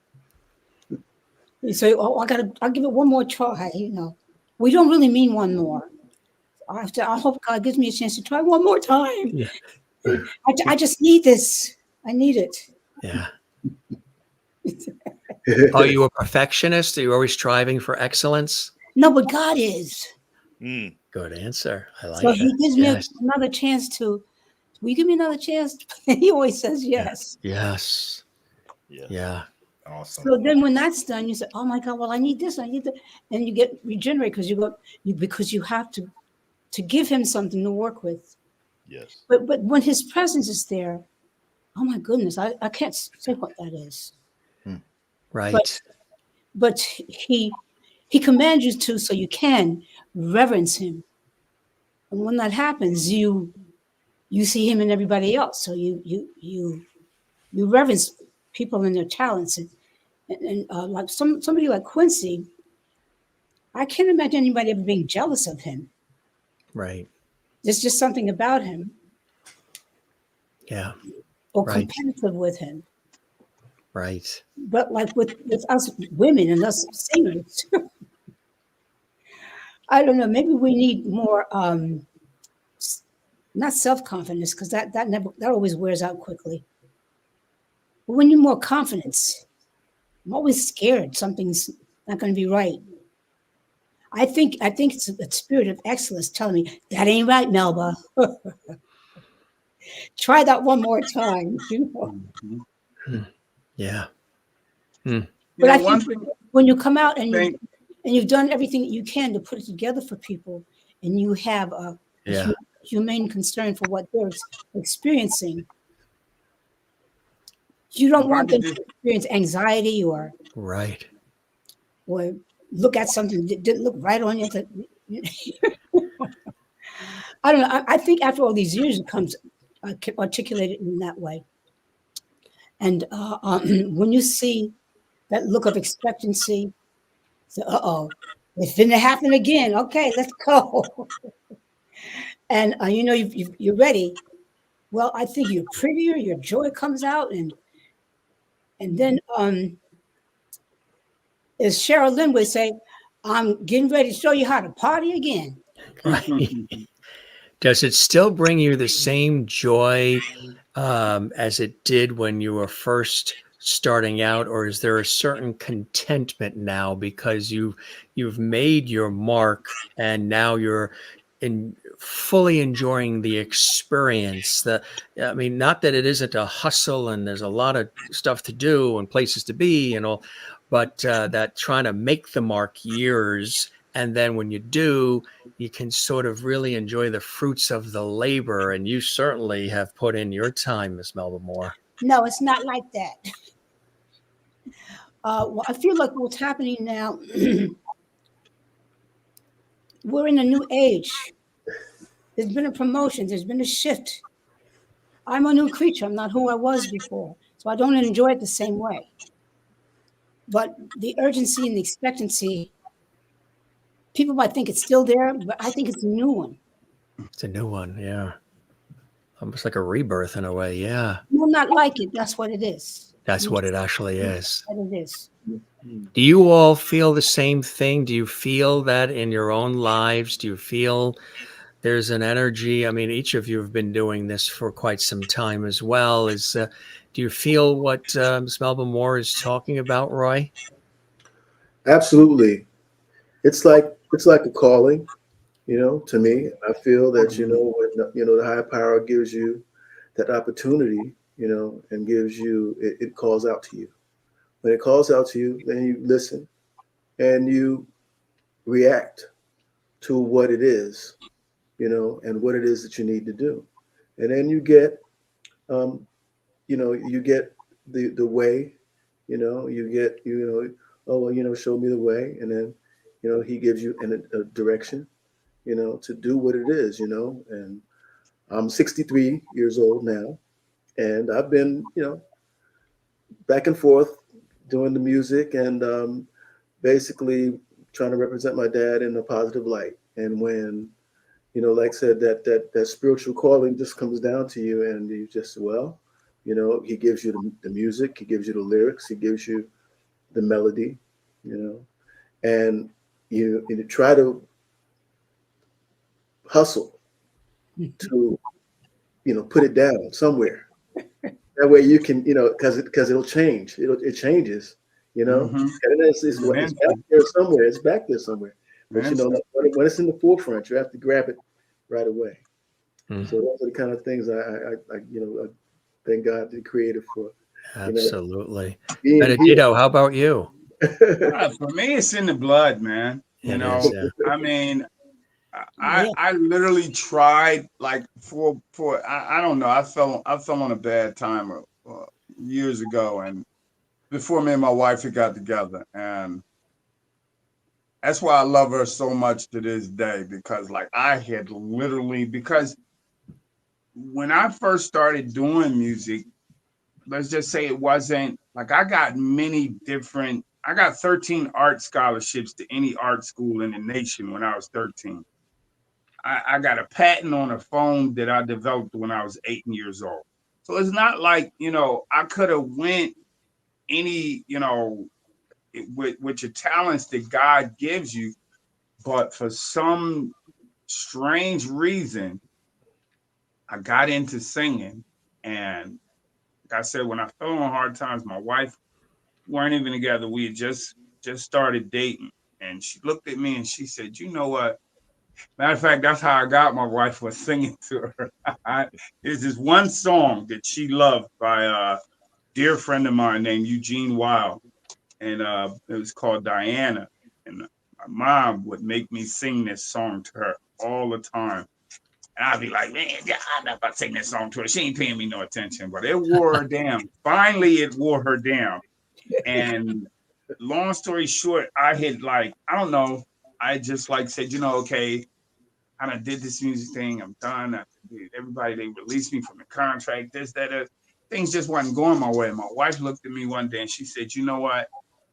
You say, oh, I'll give it one more try. We don't really mean one more. I hope God gives me a chance to try one more time. Yeah. I just need this. I need it. Yeah. Are you a perfectionist? Are you always striving for excellence? No, but God is. Good answer. I like So that. he gives me another chance to, will you give me another chance? He always says yes. Yes. Yeah. Awesome. So then when that's done, you say, oh my God, well, I need this, I need that. And you get regenerated because you have to give him something to work with. Yes. But when his presence is there, oh my goodness, I can't say what that is. Right. But he commands you to, so you can reverence him. And when that happens, you see him in everybody else. So you reverence people and their talents. And like somebody like Quincy, I can't imagine anybody ever being jealous of him. Right. There's just something about him. Yeah. Or right. competitive with him. Right. But like with us women and us singers, I don't know, maybe we need more, not self-confidence, because that always wears out quickly. But we need more confidence. I'm always scared something's not going to be right. I think it's a spirit of excellence telling me, that ain't right, Melba. Try that one more time. Yeah. But I think when you come out and you've done everything that you can to put it together for people, and you have a humane concern for what they're experiencing, you don't want them to experience anxiety or look at something that didn't look right on you. I don't know. I think after all these years, it comes articulated in that way. And when you see that look of expectancy, so, it's going to happen again. Okay, let's go. And you're ready. Well, I think you're prettier. Your joy comes out, and then as Cheryl Lynn would say, I'm getting ready to show you how to party again. Right. Does it still bring you the same joy as it did when you were first starting out, or is there a certain contentment now because you've made your mark and now you're fully enjoying the experience? I mean, not that it isn't a hustle and there's a lot of stuff to do and places to be and all, but that trying to make the mark years, and then when you do, you can sort of really enjoy the fruits of the labor. And you certainly have put in your time, Miss Melba Moore. No, it's not like that. Well, I feel like what's happening now, we're in a new age. There's been a promotion. There's been a shift. I'm a new creature. I'm not who I was before. So I don't enjoy it the same way. But the urgency and the expectancy, people might think it's still there, but I think it's a new one. It's a new one, yeah. Almost like a rebirth in a way, yeah. You will not like it. That's what it is. That's what it actually is. What it is. Do you all feel the same thing? Do you feel that in your own lives? Do you feel there's an energy? I mean, each of you have been doing this for quite some time as well. Do you feel what Ms. Melba Moore is talking about, Roy? Absolutely. It's like a calling, to me. I feel that, when, the higher power gives you that opportunity, and gives you, it calls out to you. When it calls out to you, then you listen and you react to what it is, and what it is that you need to do. And then you get, you get the way, you get, oh, well, show me the way. And then, he gives you a direction, to do what it is, and I'm 63 years old now. And I've been, back and forth doing the music and basically trying to represent my dad in a positive light. And when, like I said, that spiritual calling just comes down to you, and you just, well, he gives you the music, he gives you the lyrics, he gives you the melody, and you try to hustle to, put it down somewhere. That way you can, because it'll change. It changes, Mm-hmm. and it's back there somewhere. It's back there somewhere. But when it's in the forefront, you have to grab it right away. So those are the kind of things I thank God the Creator for. Absolutely. Benedito, how about you? For me, it's in the blood, man. I mean, I literally tried like for I don't know. I fell on a bad time years ago, and before me and my wife had got together, and that's why I love her so much to this day, because like I had literally, because when I first started doing music, let's just say it wasn't like I got 13 art scholarships to any art school in the nation when I was 13. I got a patent on a phone that I developed when I was 8 years old. So it's not like, I could have went any, with your talents that God gives you, but for some strange reason, I got into singing. And like I said, when I fell on hard times, my wife weren't even together. We had just started dating. And she looked at me and she said, you know what? Matter of fact, that's how I got my wife, was singing to her. There's this one song that she loved by a dear friend of mine named Eugene Wilde. And it was called Diana. And my mom would make me sing this song to her all the time. And I'd be like, man, I'm not about to sing this song to her. She ain't paying me no attention. But it wore her down. Finally, it wore her down. And long story short, I had I don't know. I just said, okay, I done did this music thing. I'm done. Everybody, they released me from the contract, this, that. Things just wasn't going my way. My wife looked at me one day and she said, you know what?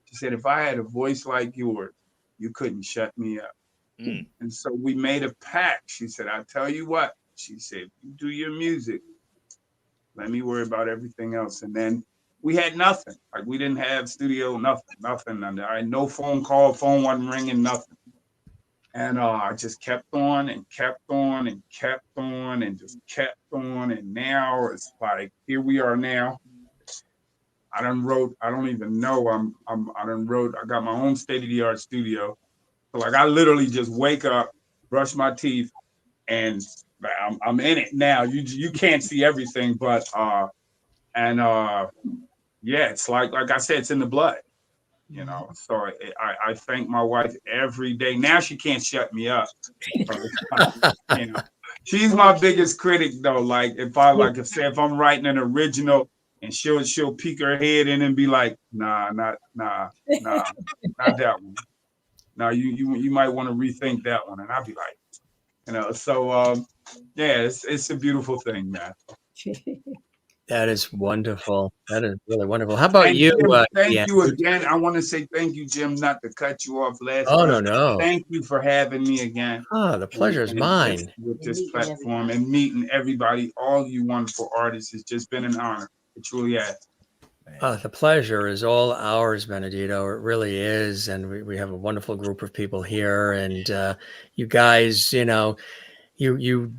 She said, if I had a voice like yours, you couldn't shut me up. And so we made a pact. She said, I'll tell you what. She said, you do your music. Let me worry about everything else. And then we had nothing. Like we didn't have studio, nothing. And I had no phone call, phone wasn't ringing, nothing. And I just kept on and kept on and kept on and just kept on. And now it's like, here we are now. I don't even know. I got my own state-of-the-art studio. So I literally just wake up, brush my teeth, and I'm in it now. You can't see everything, but yeah, it's like I said, it's in the blood. So I thank my wife every day. Now she can't shut me up. She's my biggest critic though. If I'm writing an original and she'll peek her head in and be like, nah, not that one. No, you might want to rethink that one. And I'll be like, so yeah, it's a beautiful thing, man. That is wonderful. That is really wonderful. How about you? Jim, thank you again. I want to say thank you, Jim, not to cut you off last time. No. Thank you for having me again. The pleasure is mine. With this platform and meeting everybody, all you wonderful artists. It's just been an honor. It truly has. The pleasure is all ours, Benedito. It really is. And we have a wonderful group of people here. And you guys, you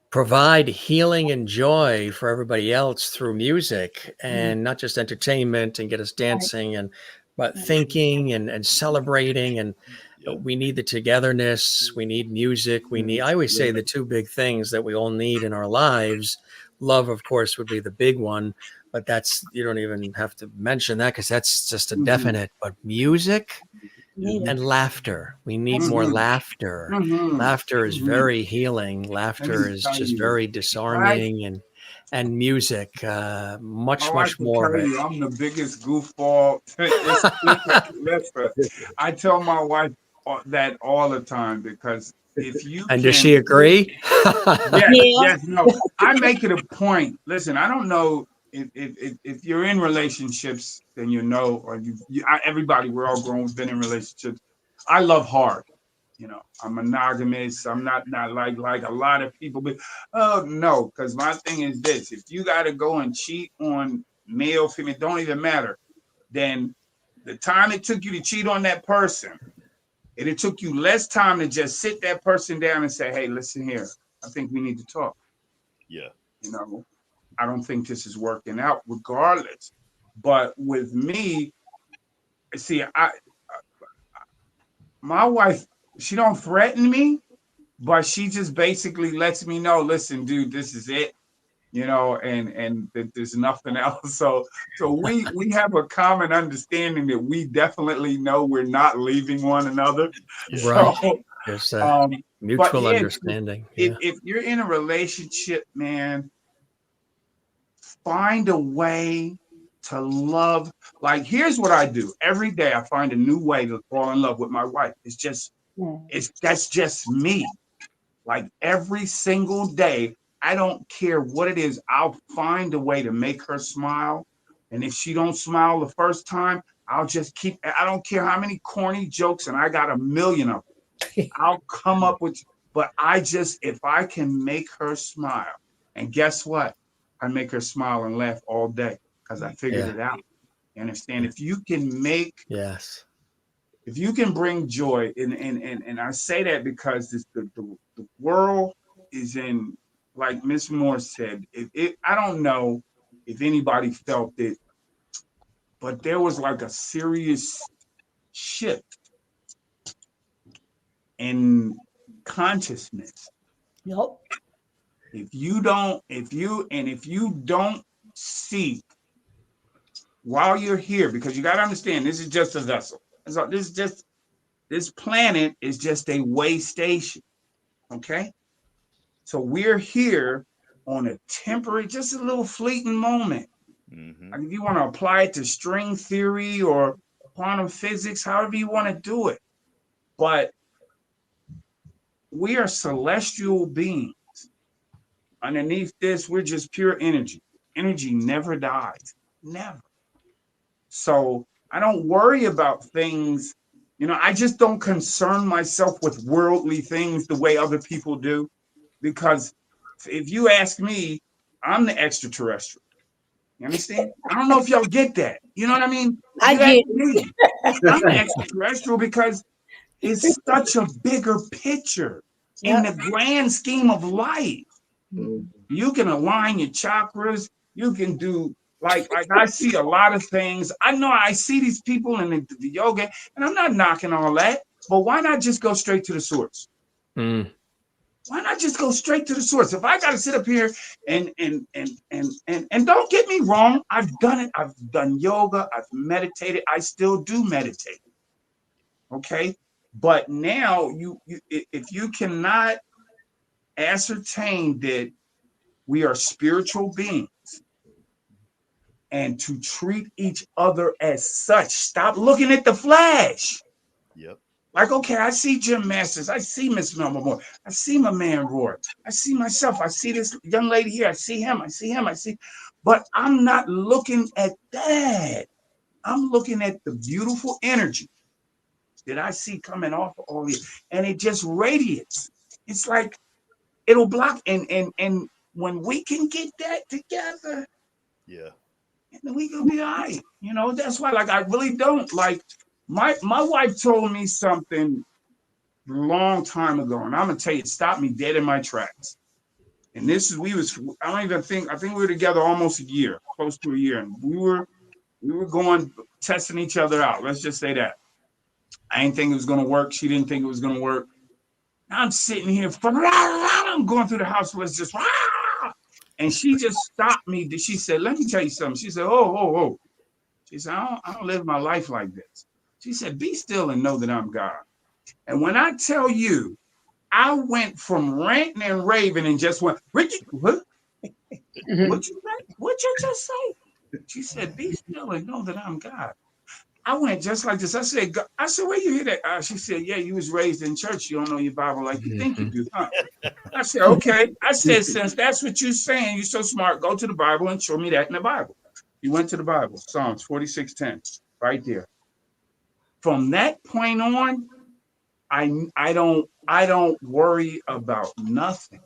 provide healing and joy for everybody else through music, and not just entertainment and get us dancing, but thinking and celebrating. And we need the togetherness. We need music. I always say the two big things that we all need in our lives. Love, of course, would be the big one, but you don't even have to mention that because that's just a definite. But music and laughter. We need more laughter. Laughter is very healing. Laughter is just very disarming, and music, much more of it. I'm the biggest goofball. I tell my wife that all the time, because if you does she agree? Yes, no. I make it a point. Listen, I don't know if you're in relationships, then or everybody, we're all grown, been in relationships. I love hard. I'm monogamous. I'm not like a lot of people. But no, because my thing is this: if you got to go and cheat on male, female, don't even matter. Then the time it took you to cheat on that person, and it took you less time to just sit that person down and say, "Hey, listen here. I think we need to talk." Yeah. I don't think this is working out, regardless. But with me, see, my wife, she don't threaten me, but she just basically lets me know, listen, dude, this is it, and that there's nothing else. So we have a common understanding that we definitely know we're not leaving one another. Right. So, there's a mutual understanding. If you're in a relationship, man, find a way to love. Like, here's what I do. Every day I find a new way to fall in love with my wife. That's just me. Like, every single day, I don't care what it is. I'll find a way to make her smile. And if she don't smile the first time, I'll just I don't care how many corny jokes, and I got a million of them. I'll come up with, but if I can make her smile, and guess what? I make her smile and laugh all day because I figured it out. You understand? If you can if you can bring joy, and I say that because the world is in, like Miss Moore said, I don't know if anybody felt it, but there was like a serious shift in consciousness. Nope. If you don't seek while you're here, because you got to understand, this is just a vessel. This planet is just a way station. Okay. So we're here on a temporary, just a little fleeting moment. Like, if you want to apply it to string theory or quantum physics, however you want to do it. But we are celestial beings. Underneath this, we're just pure energy. Energy never dies. Never. So I don't worry about things. I just don't concern myself with worldly things the way other people do. Because if you ask me, I'm the extraterrestrial. You understand? I don't know if y'all get that. You know what I mean? I get it. I'm the extraterrestrial because it's such a bigger picture in the grand scheme of life. You can align your chakras. You can do like I see a lot of things. I know I see these people in the yoga, and I'm not knocking all that. But why not just go straight to the source? Why not just go straight to the source? If I got to sit up here and don't get me wrong, I've done it. I've done yoga. I've meditated. I still do meditate. Okay, but now if you cannot ascertain that we are spiritual beings and to treat each other as such, stop looking at the flash. Yep. Like, okay, I see Jim Masters. I see Miss Melba Moore. I see my man Roy. I see myself. I see this young lady here. I see him. I see him. I see. But I'm not looking at that. I'm looking at the beautiful energy that I see coming off of all these. And it just radiates. It's like it'll block. And when we can get that together. Yeah. and then we gonna be all right. You know, that's why, like, I really don't like my wife told me something a long time ago, and I'm gonna tell you, it stopped me dead in my tracks. And this is I think we were together almost a year, close to a year, and we were going testing each other out. Let's just say that. I didn't think it was gonna work. She didn't think it was gonna work. I'm sitting here, I'm going through the house, let's just, and she just stopped me. She said, let me tell you something. She said, oh. She said, I don't live my life like this. She said, be still and know that I'm God. And when I tell you, I went from ranting and raving and just went, Richard, what? What you just say? She said, be still and know that I'm God. I went just like this. I said, where you hear that? She said, yeah, you was raised in church. You don't know your Bible like you think you do, huh? I said, okay. I said, since that's what you're saying, you're so smart, go to the Bible and show me that in the Bible. You went to the Bible, Psalms 46:10, right there. From that point on, I don't worry about nothing,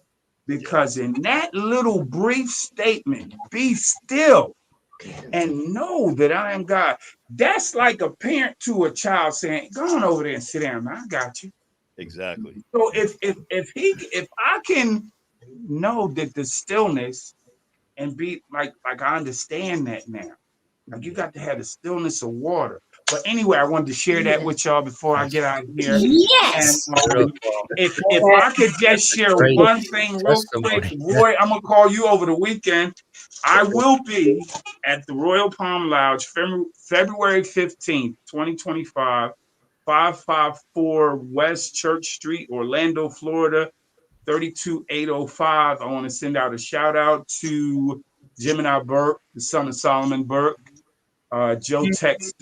because in that little brief statement, be still and know that I am God. That's like a parent to a child saying, go on over there and sit down. I got you. Exactly. So if I can know that the stillness and be like I understand that now. Like, you got to have the stillness of water. But anyway, I wanted to share that with y'all before I get out of here. Yes. And if I could just share one thing real quick, Roy, I'm gonna call you over the weekend. I will be at the Royal Palm Lounge February 15th, 2025, 554 West Church Street, Orlando, Florida, 32805. I want to send out a shout out to Gemini Burke, the son of Solomon Burke. Joe Tex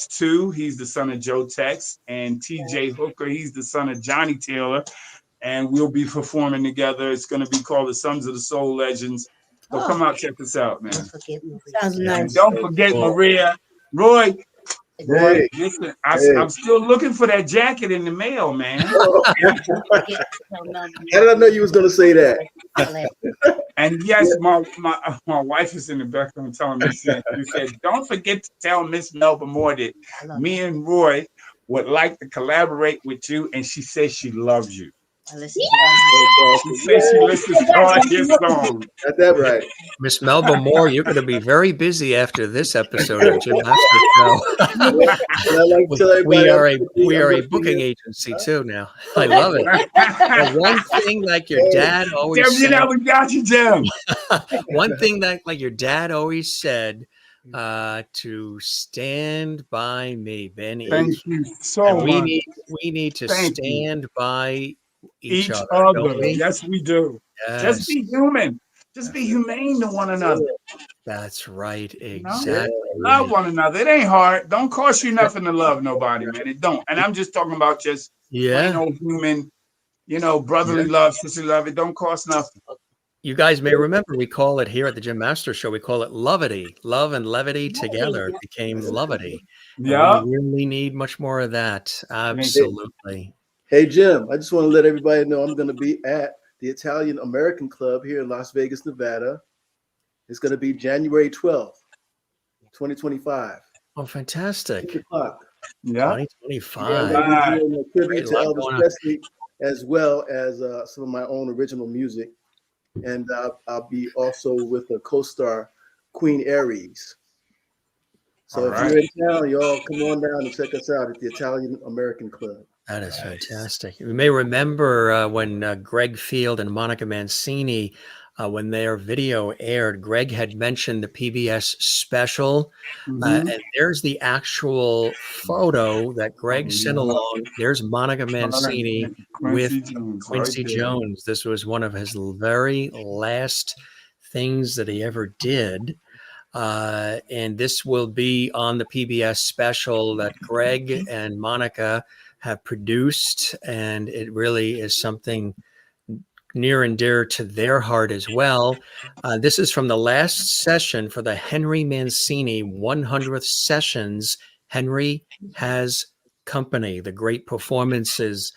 2, he's the son of Joe Tex, and TJ Hooker, he's the son of Johnny Taylor, and we'll be performing together. It's going to be called the Sons of the Soul Legends. So come out, check us out, man. Sounds nice. Don't forget Maria. Roy, listen, I'm still looking for that jacket in the mail, man. How did I know you was going to say that? And yes, my wife is in the background telling me, she said, don't forget to tell Miss Melba Moore that me and Roy would like to collaborate with you. And she says she loves you. She says she listens to all your songs. Got that right. Miss Melba Moore, you're going to be very busy after this episode of Jim Master Show. We are a booking agency too now. I love it. But one thing like your dad always Jim, said, you know we got you, Jim. one thing that like your dad always said, to stand by me, Benny. Thank you so much. We need to stand by each other. Don't we? Yes, we do. Yes. Just be human. Just be humane to one another. That's right. You know? Exactly. Love one another. It ain't hard. Don't cost you nothing to love nobody, man. It don't. And I'm just talking about just plain old human, brotherly love, sisterly love. It don't cost nothing. You guys may remember we call it here at the Jim Master Show, we call it Lovity. Love and levity together. It became Lovity. Yeah. We really need much more of that. Absolutely. Hey, Jim, I just want to let everybody know I'm going to be at the Italian American Club here in Las Vegas, Nevada. It's going to be January 12th, 2025. Oh, fantastic. 6 o'clock. Yeah. 2025. I'm doing a tribute to Elvis Presley, as well as some of my own original music. And I'll be also with a co-star, Queen Aries. So if you're in town, y'all come on down and check us out at the Italian American Club. That is fantastic. You may remember when Gregg Field and Monica Mancini, when their video aired, Gregg had mentioned the PBS special. And there's the actual photo that Gregg sent along. There's Monica Mancini with Quincy Jones. This was one of his very last things that he ever did. And this will be on the PBS special that Gregg and Monica have produced, and it really is something near and dear to their heart as well. This is from the last session for the Henry Mancini 100th Sessions. Henry Has Company, the Great Performances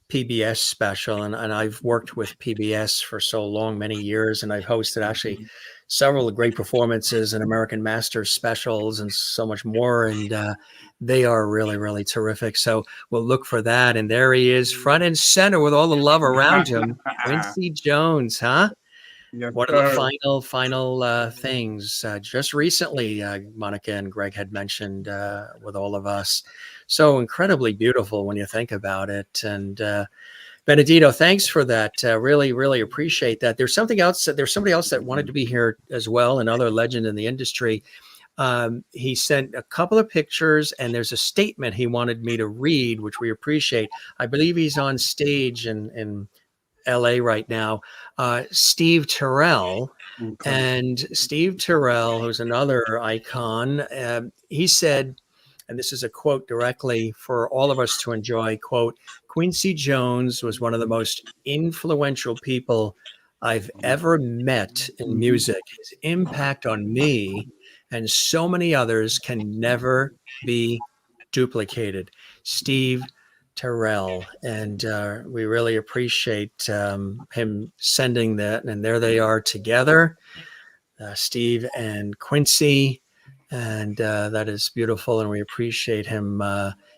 PBS special. And I've worked with PBS for so long, many years, and I've hosted actually several great performances and American Masters specials and so much more. And they are really, really terrific. So we'll look for that. And there he is, front and center with all the love around him. Quincy Jones, huh? Yes, One of the sir. final things just recently, Monica and Gregg had mentioned with all of us. So incredibly beautiful when you think about it. And Benedito, thanks for that. Really, really appreciate that. There's something else. There's somebody else that wanted to be here as well, another legend in the industry. He sent a couple of pictures, and there's a statement he wanted me to read, which we appreciate. I believe he's on stage in LA right now, Steve Terrell. Okay. And Steve Terrell, who's another icon, he said, and this is a quote directly for all of us to enjoy, quote, "Quincy Jones was one of the most influential people I've ever met in music. His impact on me and so many others can never be duplicated." Steve Terrell. And we really appreciate him sending that. And there they are together, Steve and Quincy. And that is beautiful. And we appreciate him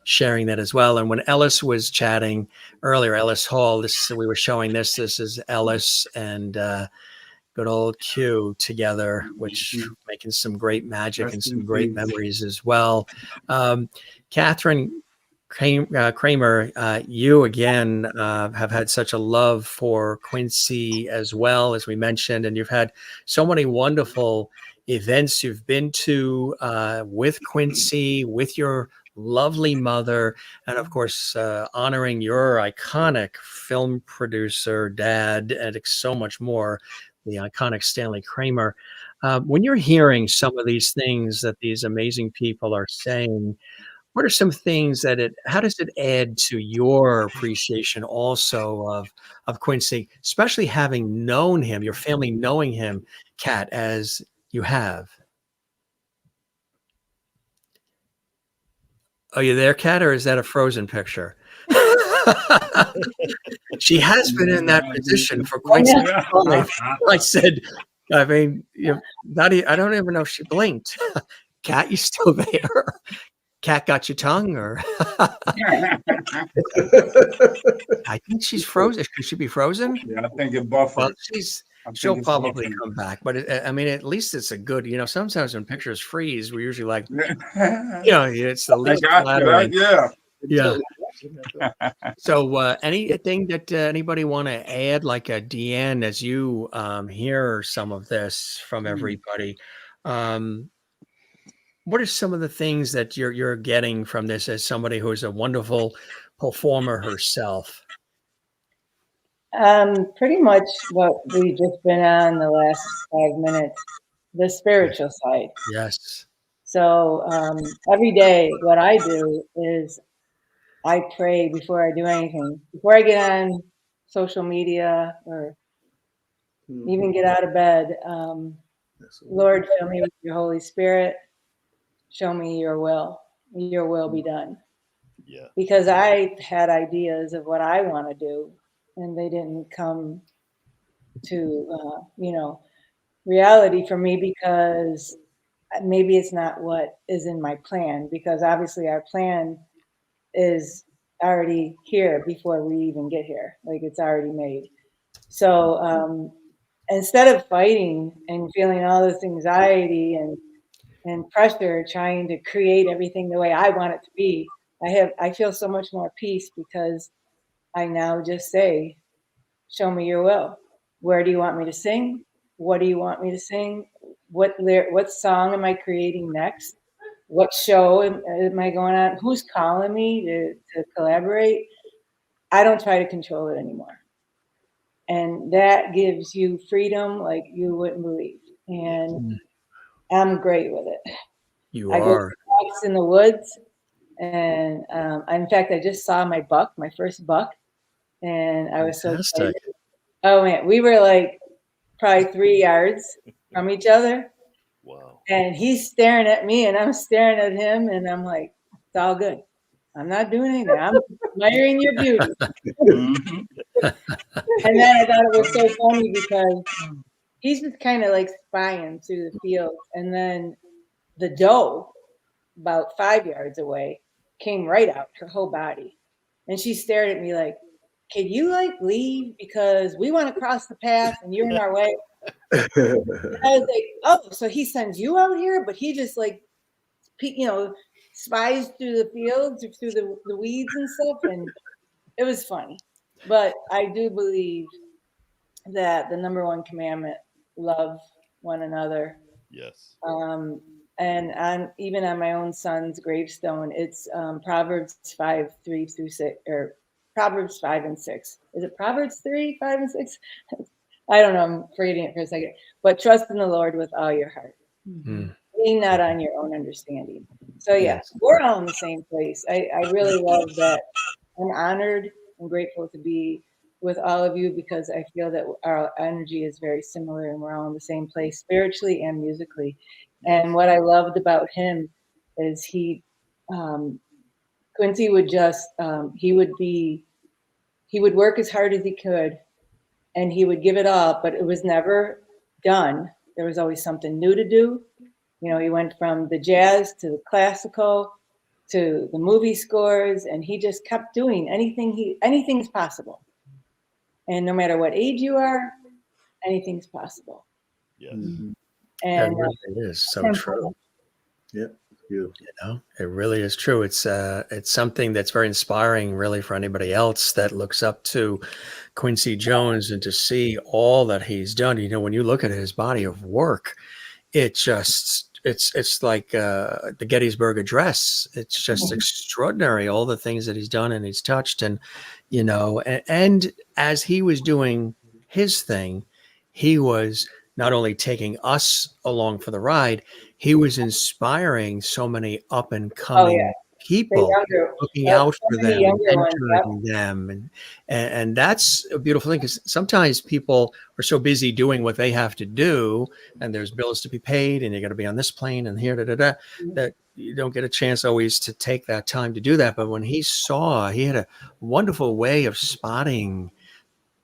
sharing that as well. And when Ellis was chatting earlier, Ellis Hall, we were showing this. This is Ellis and good old Q together, which making some great magic and some great memories as well. Katharine Kramer, you again have had such a love for Quincy as well, as we mentioned, and you've had so many wonderful events you've been to with Quincy, with your lovely mother, and of course honoring your iconic film producer, dad, and so much more, the iconic Stanlley Kramer. When you're hearing some of these things that these amazing people are saying, what are some things how does it add to your appreciation also of Quincy, especially having known him, your family knowing him, Kat, as you have? Are you there, Kat, or is that a frozen picture? She has been in that position for quite some time. I said, I mean, I don't even know if she blinked. Kat, you still there? Kat got your tongue, or I think she's frozen. Could she be frozen? Yeah, I think it buffered. Well, she'll probably come back. But I mean, at least it's a good. Sometimes when pictures freeze, we're usually like, it's the least flattering. Yeah. So, anything that anybody want to add, like DeeAnn, as you hear some of this from everybody? What are some of the things that you're getting from this as somebody who is a wonderful performer herself? Pretty much what we've just been on the last 5 minutes, the spiritual side. Yes. So every day what I do is I pray before I do anything. Before I get on social media or even get out of bed, Lord, fill me with your Holy Spirit. Show me your will be done. Yeah. Because I had ideas of what I want to do, and they didn't come to, reality for me, because maybe it's not what is in my plan, because obviously our plan is already here before we even get here. Like, it's already made. So instead of fighting and feeling all this anxiety and pressure, trying to create everything the way I want it to be, I feel so much more peace, because I now just say, show me your will. Where do you want me to sing? What do you want me to sing? What song am I creating next? What show am I going on? Who's calling me to collaborate? I don't try to control it anymore. And that gives you freedom like you wouldn't believe. And I'm great with it. I go for walks in the woods, and in fact, I just saw my first buck, and I was so excited. Oh man, we were like probably 3 yards from each other. Wow. And he's staring at me, and I'm staring at him, and I'm like, it's all good. I'm not doing anything. I'm admiring your beauty. And then I thought it was so funny, because he's just kind of like spying through the field. And then the doe, about 5 yards away, came right out, her whole body. And she stared at me like, can you like leave? Because we want to cross the path and you're in our way. And I was like, oh, so he sends you out here, but he just like, spies through the fields or through the weeds and stuff. And it was funny. But I do believe that the number one commandment, love one another. Yes. And even on my own son's gravestone, it's Proverbs 5:3-6, or Proverbs 5 and 6. Is it Proverbs 3, 5 and 6? I don't know. I'm forgetting it for a second. But trust in the Lord with all your heart. Mm-hmm. Lean not on your own understanding. So yeah, we're all in the same place. I really love that. I'm honored and grateful to be with all of you because I feel that our energy is very similar and we're all in the same place spiritually and musically. And what I loved about him is Quincy would just, he would work as hard as he could and he would give it all, but it was never done. There was always something new to do. You know, he went from the jazz to the classical to the movie scores, and he just kept doing anything's possible. And no matter what age you are, anything's possible. Yes. And it really is so true. Yeah. You know, it really is true. It's something that's very inspiring, really, for anybody else that looks up to Quincy Jones and to see all that he's done. You know, when you look at his body of work, it's like the Gettysburg Address. It's just extraordinary, all the things that he's done and he's touched. And, you know, and as he was doing his thing, he was not only taking us along for the ride, he was inspiring so many up and coming people, looking out for them, mentoring them. And that's a beautiful thing, because sometimes people are so busy doing what they have to do, and there's bills to be paid, and you got to be on this plane and here, that you don't get a chance always to take that time to do that. But when he had a wonderful way of spotting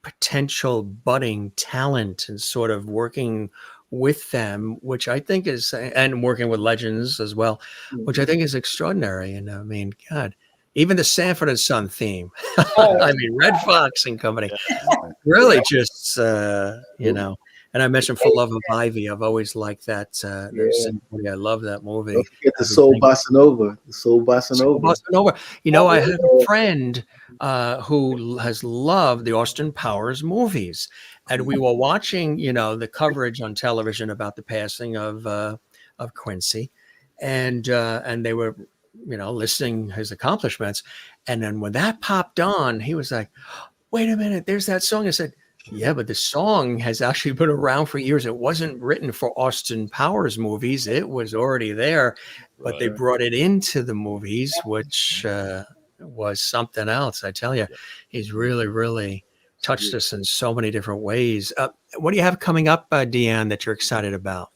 potential budding talent and sort of working with them, which I think is, and working with legends as well, which I think is extraordinary. And I mean, God, even the Sanford and Son theme, I mean, Red Fox and company, really just, you know, and I mentioned For Love of Ivy. I've always liked that. Symphony. I love that movie. Don't forget the Soul Bossa Nova. The Soul Bossa Nova. You know, I have a friend who has loved the Austin Powers movies, and we were watching, you know, the coverage on television about the passing of Quincy, and they were, you know, listing his accomplishments, and then when that popped on, he was like, "Wait a minute, there's that song." I said, yeah, but the song has actually been around for years. It wasn't written for Austin Powers movies. It was already there, but they brought it into the movies, which was something else. I tell you, he's really, really touched us in so many different ways. What do you have coming up, DeeAnn, that you're excited about?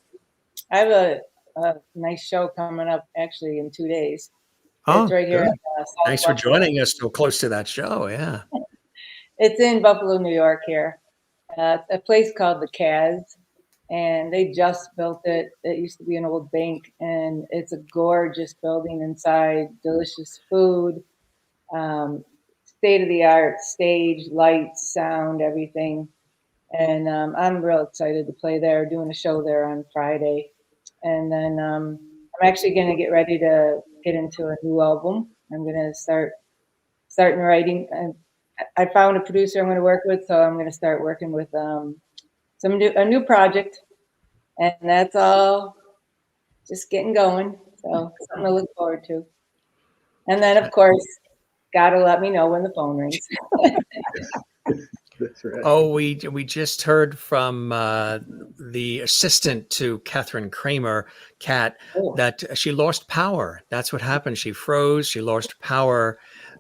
I have a nice show coming up actually in 2 days. Oh, it's right here. Thanks for joining us so close to that show. Yeah. It's in Buffalo, New York here. A place called the Kaz, and they just built it. It used to be an old bank, and it's a gorgeous building inside, delicious food, state-of-the-art stage, lights, sound, everything. And I'm real excited to play there, doing a show there on Friday. And then I'm actually going to get ready to get into a new album. I'm going to start writing. I found a producer I'm going to work with, so I'm going to start working with a new project, and that's all just getting going. So something to look forward to. And then, of course, God will let me know when the phone rings. That's right. Oh, we just heard from the assistant to Katharine Kramer, Kat, that she lost power. That's what happened. She froze. She lost power.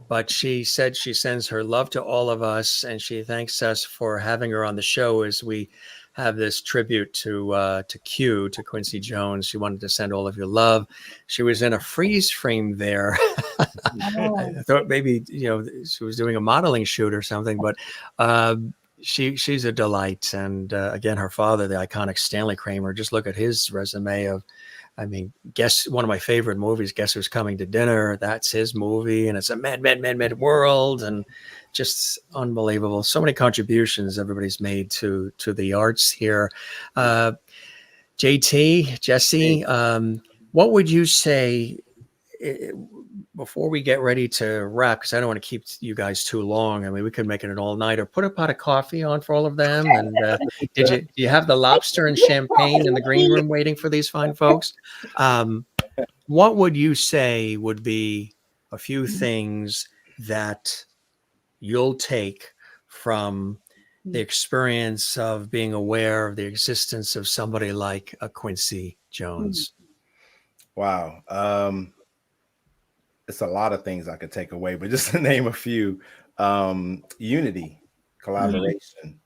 But she said she sends her love to all of us, and she thanks us for having her on the show as we have this tribute to Quincy Jones. She wanted to send all of your love. She was in a freeze frame there. I thought maybe, you know, she was doing a modeling shoot or something, but she's a delight. And again, her father, the iconic Stanlley Kramer, just look at his resume of, I mean, guess one of my favorite movies, Guess Who's Coming to Dinner? That's his movie. And it's a mad world, and just unbelievable. So many contributions everybody's made to the arts here. JT, Jesse, what would you say before we get ready to wrap? Because I don't want to keep you guys too long. I mean, we could make it an all-nighter. Put a pot of coffee on for all of them. And do you have the lobster and champagne in the green room waiting for these fine folks? What would you say would be a few things that you'll take from the experience of being aware of the existence of somebody like a Quincy Jones? Wow. It's a lot of things I could take away, but just to name a few, unity, collaboration,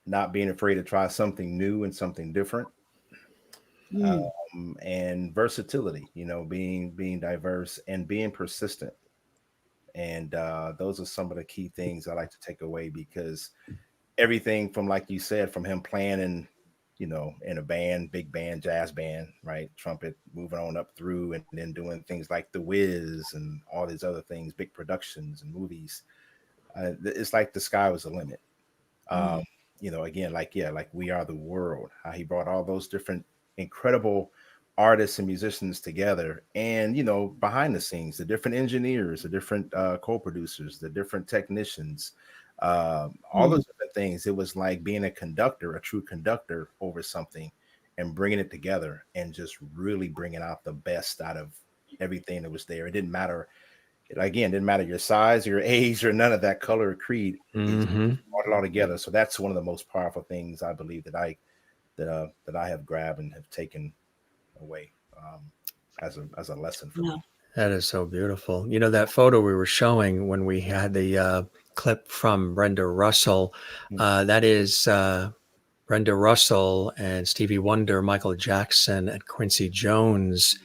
not being afraid to try something new and something different, and versatility, being diverse and being persistent. And those are some of the key things I like to take away, because everything from, like you said, from him playing in a band, big band, jazz band, right? Trumpet, moving on up through, and then doing things like The Wiz and all these other things, big productions and movies. It's like the sky was the limit. Again, like We Are the World, how he brought all those different incredible artists and musicians together, and behind the scenes, the different engineers, the different co-producers, the different technicians, all those different things. It was like being a true conductor over something, and bringing it together and just really bringing out the best out of everything that was there. It didn't matter. Again, didn't matter your size, your age, or none of that color or creed. It brought it all together. So that's one of the most powerful things I believe that I have grabbed and have taken away as a lesson for me. That is so beautiful. That photo we were showing when we had the clip from Brenda Russell, that is Brenda Russell and Stevie Wonder, Michael Jackson, and Quincy Jones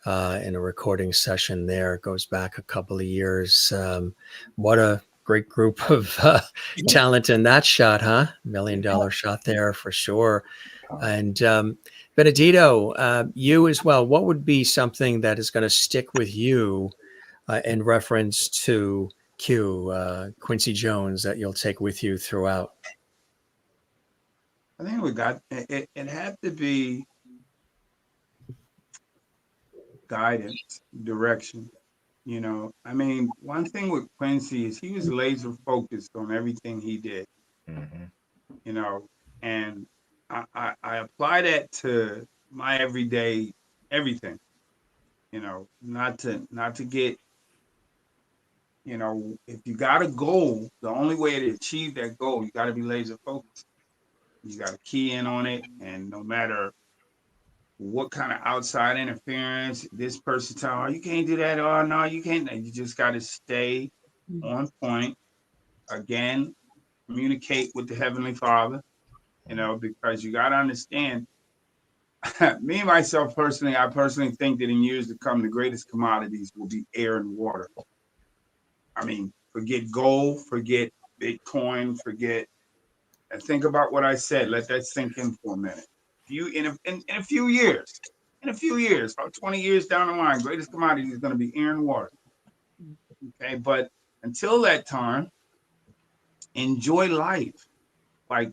in a recording session there. It goes back a couple of years. What a great group of talent in that shot, huh? $1 million shot there for sure. And Benedito, you as well, what would be something that is going to stick with you in reference to Quincy Jones, that you'll take with you throughout? I think it had to be guidance, direction. I mean, one thing with Quincy is he was laser focused on everything he did. And I apply that to my everyday everything. Not to get, if you got a goal, the only way to achieve that goal, you got to be laser focused. You got to key in on it, and no matter what kind of outside interference, this person telling, oh, you can't do that, oh no, you can't. You just got to stay on point. Again, communicate with the Heavenly Father, because you got to understand, me myself personally, I personally think that in years to come, the greatest commodities will be air and water. I mean, forget gold, forget Bitcoin, and think about what I said. Let that sink in for a minute. In a few years, about 20 years down the line, greatest commodity is going to be air and water. Okay, but until that time, enjoy life. Like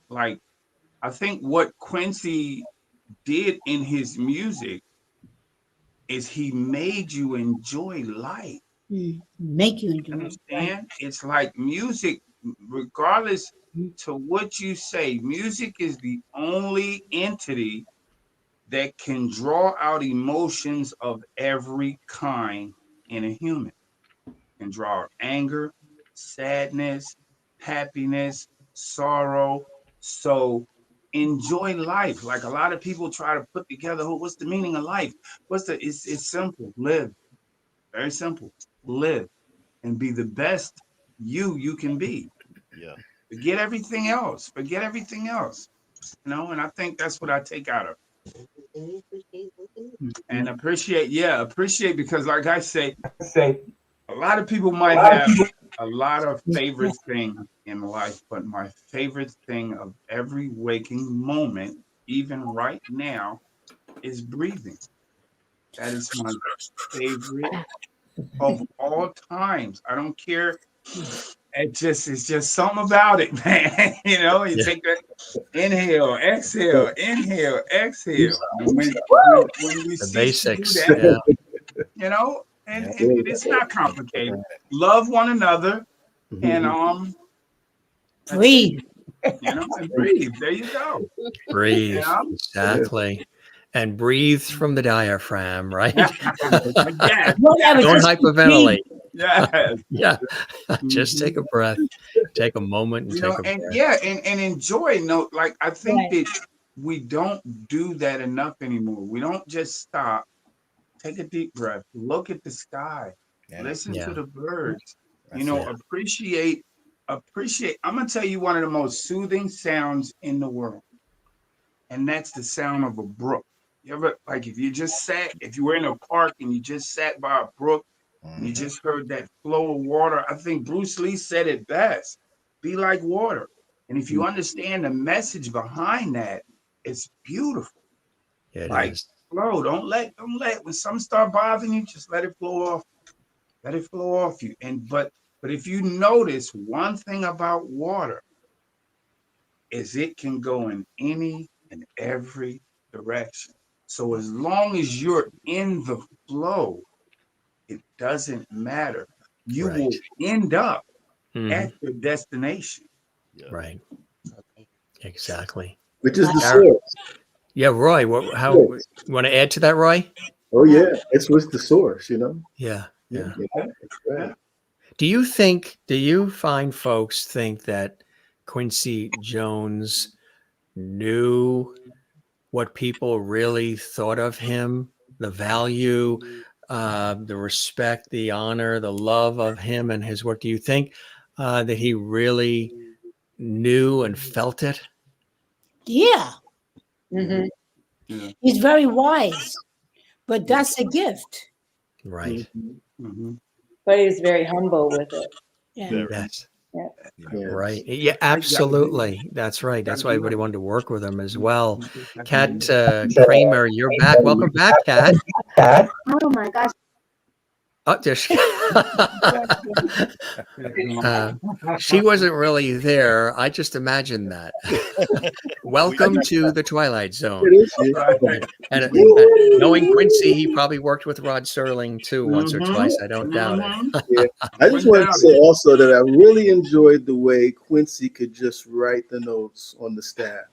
I think what Quincy did in his music is he made you enjoy life. Make you enjoy. Understand? It's like music, regardless to what you say, music is the only entity that can draw out emotions of every kind in a human. It can draw out anger, sadness, happiness, sorrow. So enjoy life. Like a lot of people try to put together, what's the meaning of life? It's simple. Live. Very simple. Live and be the best you can be. Yeah. Forget everything else. And I think that's what I take out of it. And appreciate, because like I say, a lot of people might have a lot of favorite things in life, but my favorite thing of every waking moment, even right now, is breathing. That is my favorite of all times. I don't care. It's just something about it, man. You know, you take that inhale, exhale, inhale, exhale. And when you The cease to do basics. that, Yeah. you know, and it's not complicated. Love one another and that's it. Breathe. You know, and breathe. There you go. Breathe. Yeah. Exactly. And breathe from the diaphragm, right? Yes. Whatever, Don't just hyperventilate. Yes. Yeah. Just take a breath. Take a moment and You take know, a and breath. yeah, and enjoy. No, like I think Right. that we don't do that enough anymore. We don't just stop, take a deep breath, look at the sky, listen to Yeah. the birds, you That's know, it. appreciate. I'm gonna tell you one of the most soothing sounds in the world, and that's the sound of a brook. You ever, like, if you were in a park and you just sat by a brook and you just heard that flow of water, I think Bruce Lee said it best: be like water. And if you understand the message behind that, it's beautiful. It Like, is. flow. Don't let when some start bothering you, just let it flow off. Let it flow off you. But if you notice one thing about water is it can go in any and every direction. So as long as you're in the flow, it doesn't matter. You Right. will end up Mhm. at your destination. Right. Exactly. Which is the Dar- source. Yeah, Roy. How you want to add to that, Roy? Oh yeah, it's with the source, you know. Yeah. Yeah. Right. Do you find folks think that Quincy Jones knew what people really thought of him, the value, the respect, the honor, the love of him and his work? Do you think that he really knew and felt it? Yeah. Mhm. Yeah. He's very wise, but that's a gift. Right. But he was very humble with it. Yeah. Yes. Yeah. Right. Yeah, absolutely. That's right. That's why everybody wanted to work with him as well. Kat Kramer, you're back. Welcome back, Kat. Oh my gosh. Oh, there she, she wasn't really there. I just imagined that. Welcome to the Twilight Zone. And knowing Quincy, he probably worked with Rod Serling too once or twice. I don't doubt it. Yeah. I just wanted to say also that I really enjoyed the way Quincy could just write the notes on the staff.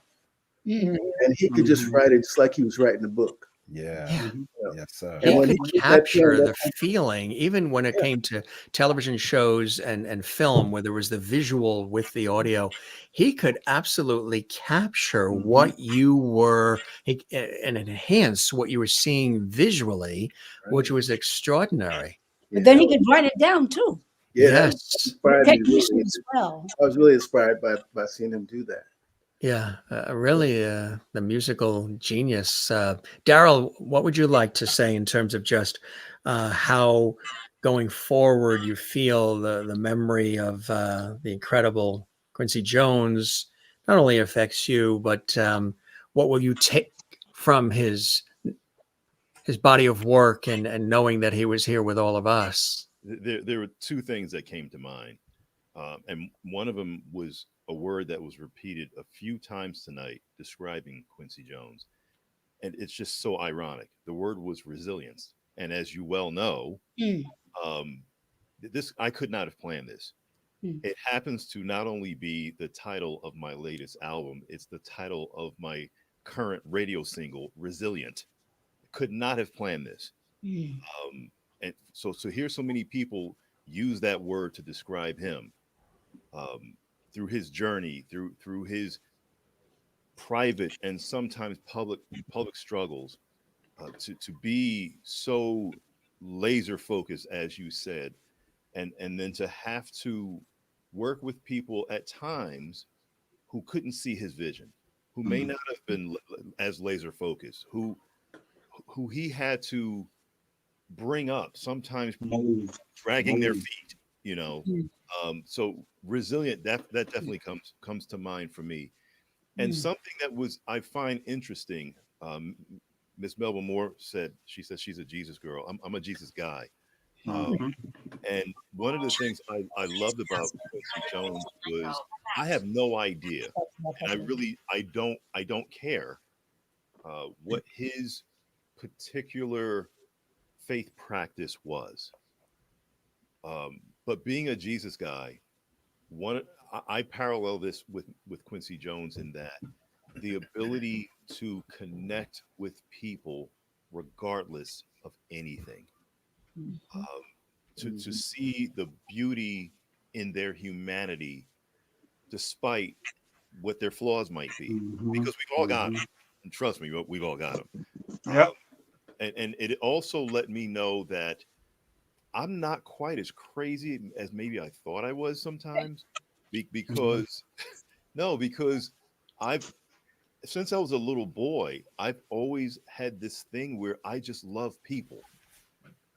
And he could just write it just like he was writing a book. Yeah. Yes, sir. He when could he put that capture pen the feeling, even when it came to television shows and film, where there was the visual with the audio. He could absolutely capture what you were and enhance what you were seeing visually, which was extraordinary. But then he could write it down too. Yeah, that Yes. inspired me Technician really. as well. I was really inspired by seeing him do that. Yeah, really the musical genius. Daryl, what would you like to say in terms of just how going forward you feel the memory of the incredible Quincy Jones not only affects you, but what will you take from his body of work and knowing that he was here with all of us? There were two things that came to mind. And one of them was a word that was repeated a few times tonight describing Quincy Jones. And it's just so ironic. The word was resilience. And as you well know, I could not have planned this. It happens to not only be the title of my latest album, it's the title of my current radio single, Resilient. Could not have planned this. And so here's so many people use that word to describe him. Through his journey, through his private and sometimes public struggles, to be so laser focused, as you said, and then to have to work with people at times who couldn't see his vision, who may not have been as laser focused, who he had to bring up, sometimes dragging their feet you know. Mm. So resilient, that definitely comes to mind for me. And something that I find interesting, Miss Melba Moore said she's a Jesus girl. I'm a Jesus guy. And one of the things I loved about Quincy Jones was I have no idea, and I don't care what his particular faith practice was. But being a Jesus guy, I parallel this with Quincy Jones in that the ability to connect with people regardless of anything, to see the beauty in their humanity despite what their flaws might be, because we've all got them. And trust me, we've all got them. Yep. And it also let me know that I'm not quite as crazy as maybe I thought I was sometimes, because because since I was a little boy, I've always had this thing where I just love people,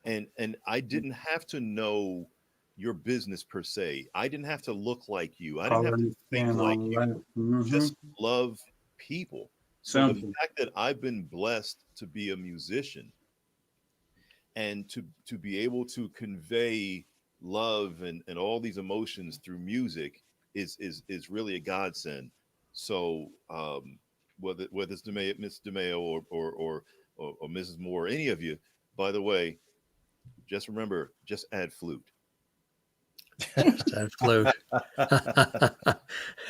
and I didn't have to know your business per se. I didn't have to look like you. I didn't have to think like you. Just love people. So the fact that I've been blessed to be a musician and to be able to convey love and all these emotions through music is really a godsend. So whether it's Miss DeMeo or Mrs. Moore, any of you, by the way, just remember, just add flute. Just add flute.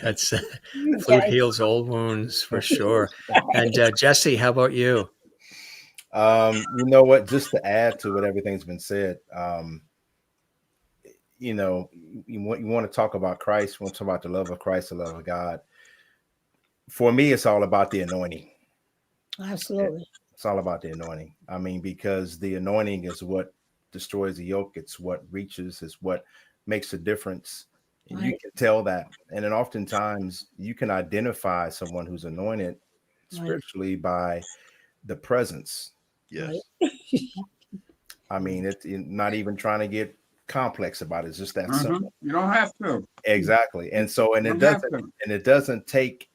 That's flute heals old wounds for sure. And Jesse, how about you? You know what? Just to add to what everything's been said, you know, you want to talk about Christ, you want to talk about the love of Christ, the love of God. For me, it's all about the anointing. Absolutely. It's all about the anointing. I mean, because the anointing is what destroys the yoke. It's what reaches, it's what makes a difference. And you can tell that. And then oftentimes you can identify someone who's anointed spiritually by the presence. Yes. I mean, it's not even trying to get complex about it. It's just that simple. You don't have to. Exactly. And so, it doesn't take,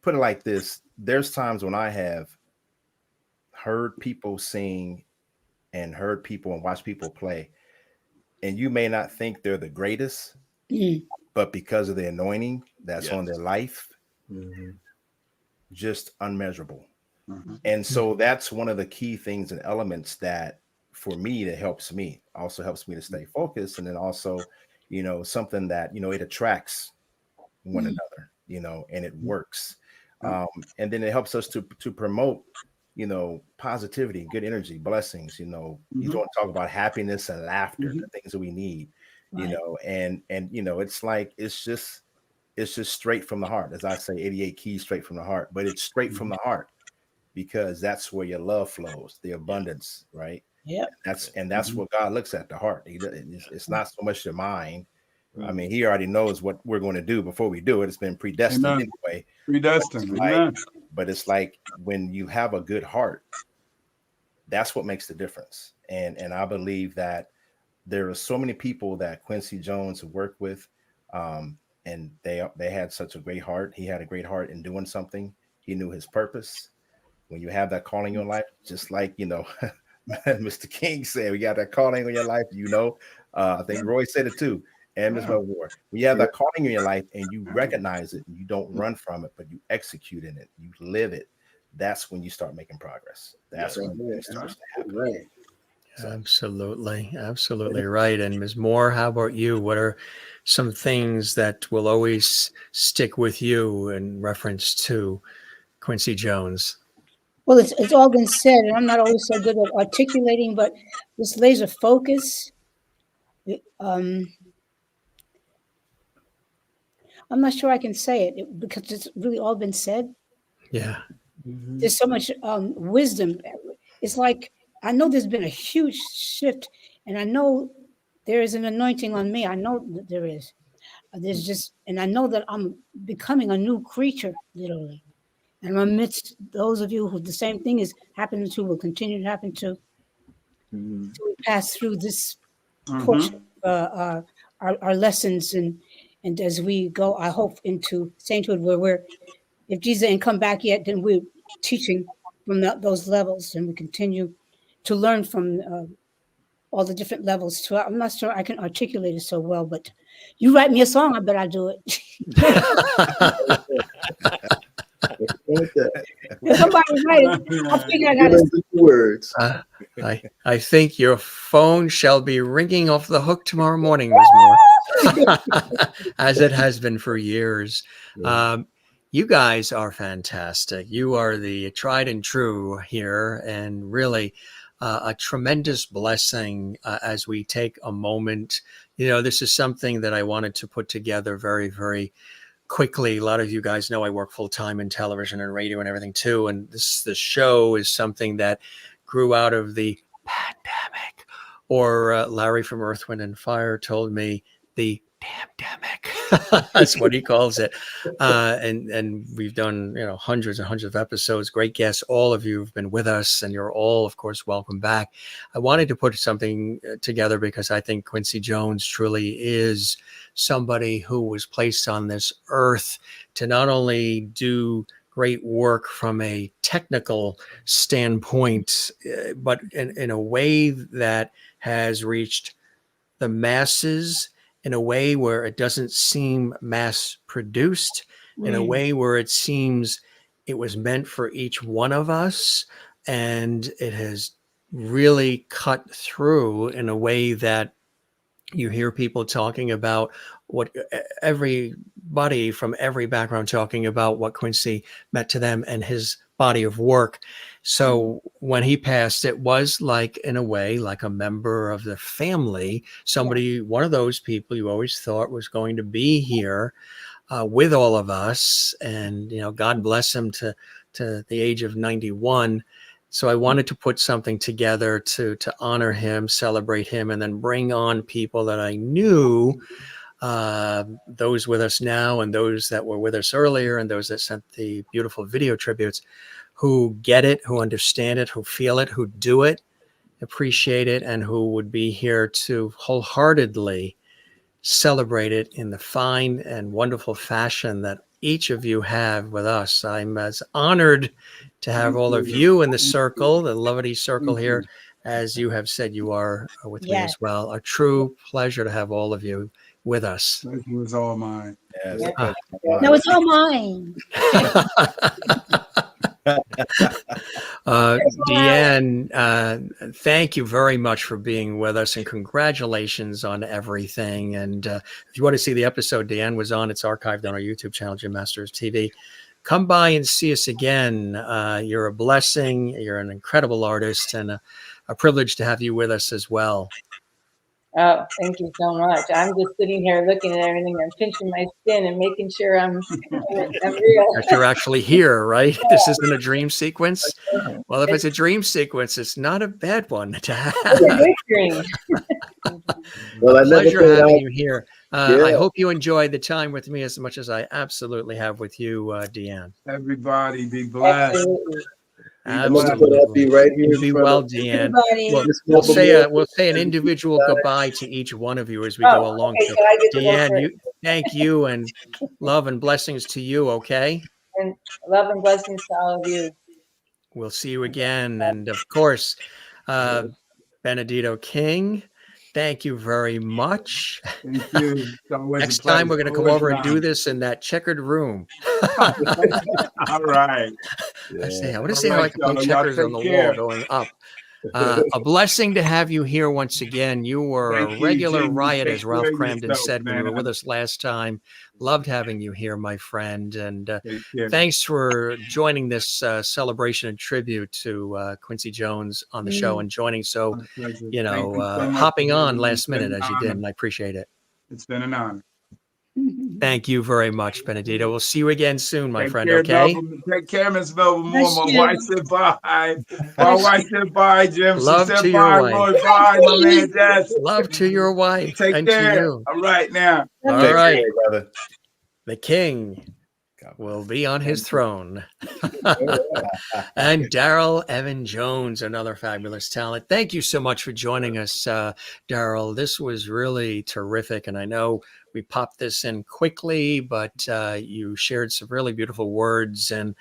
put it like this. There's times when I have heard people sing and heard people and watched people play, and you may not think they're the greatest, but because of the anointing that's on their life, just unmeasurable. And so that's one of the key things and elements that for me, that helps me, also helps me to stay focused. And then also, you know, something that, you know, it attracts one another, you know, and it works. And then it helps us to promote, you know, positivity, good energy, blessings, you know, you don't talk about happiness and laughter, the things that we need, you know, and, you know, it's like, it's just straight from the heart. As I say, 88 keys straight from the heart, but it's straight from the heart because that's where your love flows, the abundance, right? Yeah. That's what God looks at, the heart. It's not so much the mind. I mean, he already knows what we're going to do before we do it. It's been predestined anyway. Predestined. But it's like when you have a good heart, that's what makes the difference. And I believe that there are so many people that Quincy Jones worked with, and they had such a great heart. He had a great heart in doing something. He knew his purpose. When you have that calling in your life, just like, you know, Mr. King said, we got that calling in your life, you know. I think Roy said it too. And Ms. Melba Moore, when you have that calling in your life and you recognize it and you don't run from it, but you execute in it, you live it, that's when you start making progress. That's when it starts to happen. Absolutely right. And Ms. Moore, how about you? What are some things that will always stick with you in reference to Quincy Jones? Well, it's all been said, and I'm not always so good at articulating, but this laser focus, I'm not sure I can say it because it's really all been said. Yeah. There's so much wisdom. It's like, I know there's been a huge shift, and I know there is an anointing on me. I know that there is. There's just, and I know that I'm becoming a new creature, literally. And amidst those of you who the same thing is happening to, will continue to happen to, we pass through this portion our lessons, and as we go, I hope, into sainthood, where if Jesus ain't come back yet, then we're teaching from those levels, and we continue to learn from all the different levels too. I'm not sure I can articulate it so well, but you write me a song, I bet I'll do it. Somebody write it. I'll figure out how to words. I think your phone shall be ringing off the hook tomorrow morning, Ms. Moore, as it has been for years. You guys are fantastic. You are the tried and true here, and really a tremendous blessing as we take a moment. You know, this is something that I wanted to put together very, very quickly. A lot of you guys know I work full time in television and radio and everything too. And the show is something that grew out of the pandemic, or Larry from Earth, Wind and Fire told me the damn-demic. That's what he calls it. And we've done, hundreds and hundreds of episodes, great guests. All of you have been with us, and you're all, of course, welcome back. I wanted to put something together because I think Quincy Jones truly is somebody who was placed on this earth to not only do great work from a technical standpoint, but in a way that has reached the masses, in a way where it doesn't seem mass produced, in a way where it seems it was meant for each one of us. And it has really cut through in a way that you hear people talking about what everybody from every background talking about what Quincy meant to them and his body of work. So when he passed, it was like, in a way, like a member of the family, somebody, one of those people you always thought was going to be here with all of us. And, God bless him to the age of 91. So I wanted to put something together to honor him, celebrate him, and then bring on people that I knew, those with us now and those that were with us earlier and those that sent the beautiful video tributes, who get it, who understand it, who feel it, who do it, appreciate it, and who would be here to wholeheartedly celebrate it in the fine and wonderful fashion that each of you have with us. I'm as honored to have all of you in the circle, the Lovity circle here, as you have said you are with me as well. A true pleasure to have all of you with us. It was all mine. No, it's all mine. DeeAnn, thank you very much for being with us, and congratulations on everything. And if you want to see the episode DeeAnn was on, it's archived on our YouTube channel, Jim Masters TV. Come by and see us again. You're a blessing. You're an incredible artist, and a privilege to have you with us as well. Oh, thank you so much. I'm just sitting here looking at everything. I'm pinching my skin and making sure I'm real. That you're actually here, right? This isn't a dream sequence. Well, if it's a dream sequence, it's not a bad one to have. It's a good dream. Well, I never Pleasure thought having I'd- you here. Yeah. I hope you enjoyed the time with me as much as I absolutely have with you, DeeAnn. Everybody be blessed. Absolutely. Absolutely. I'll be right here. You be well, DeeAnn. Everybody. We'll say an individual goodbye to each one of you as we go along. Okay, So, so I get to go DeeAnn, first. thank you, and love and blessings to you. Okay. And love and blessings to all of you. We'll see you again. And of course, Benidito King, thank you very much. Thank you. It's always a Next time we're pleasure. going to come Always over an and do honor. this in that checkered room. All right. I want to All see how I right, can play y'all. checkers Y'all on the take wall care. going up. A blessing to have you here once again. You were Thank a you, regular Jim. You riot, take as Ralph care of Cramden yourself, said when you were man. with us last time. Loved having you here, my friend. And Take care. thanks for joining this celebration and tribute to Quincy Jones on the show and joining so, My pleasure. Thank you so much hopping for on having me. last It's been minute an as you did. honor. And I appreciate it. It's been an honor. Thank you very much, Benedito. We'll see you again soon, my Take friend. care, Okay. Take care, Miss Melba Moore. Bless My you. wife said bye. My wife said bye, Jim. She Love said to your bye, wife. Roy. Bye, my man, Jess. Love to your wife Take and to care. you. All right now. All Take right. care, brother. The King. will be on his throne. And Daryl Evan Jones, another fabulous talent. Thank you so much for joining us, Daryl. This was really terrific. And I know we popped this in quickly, but you shared some really beautiful words. And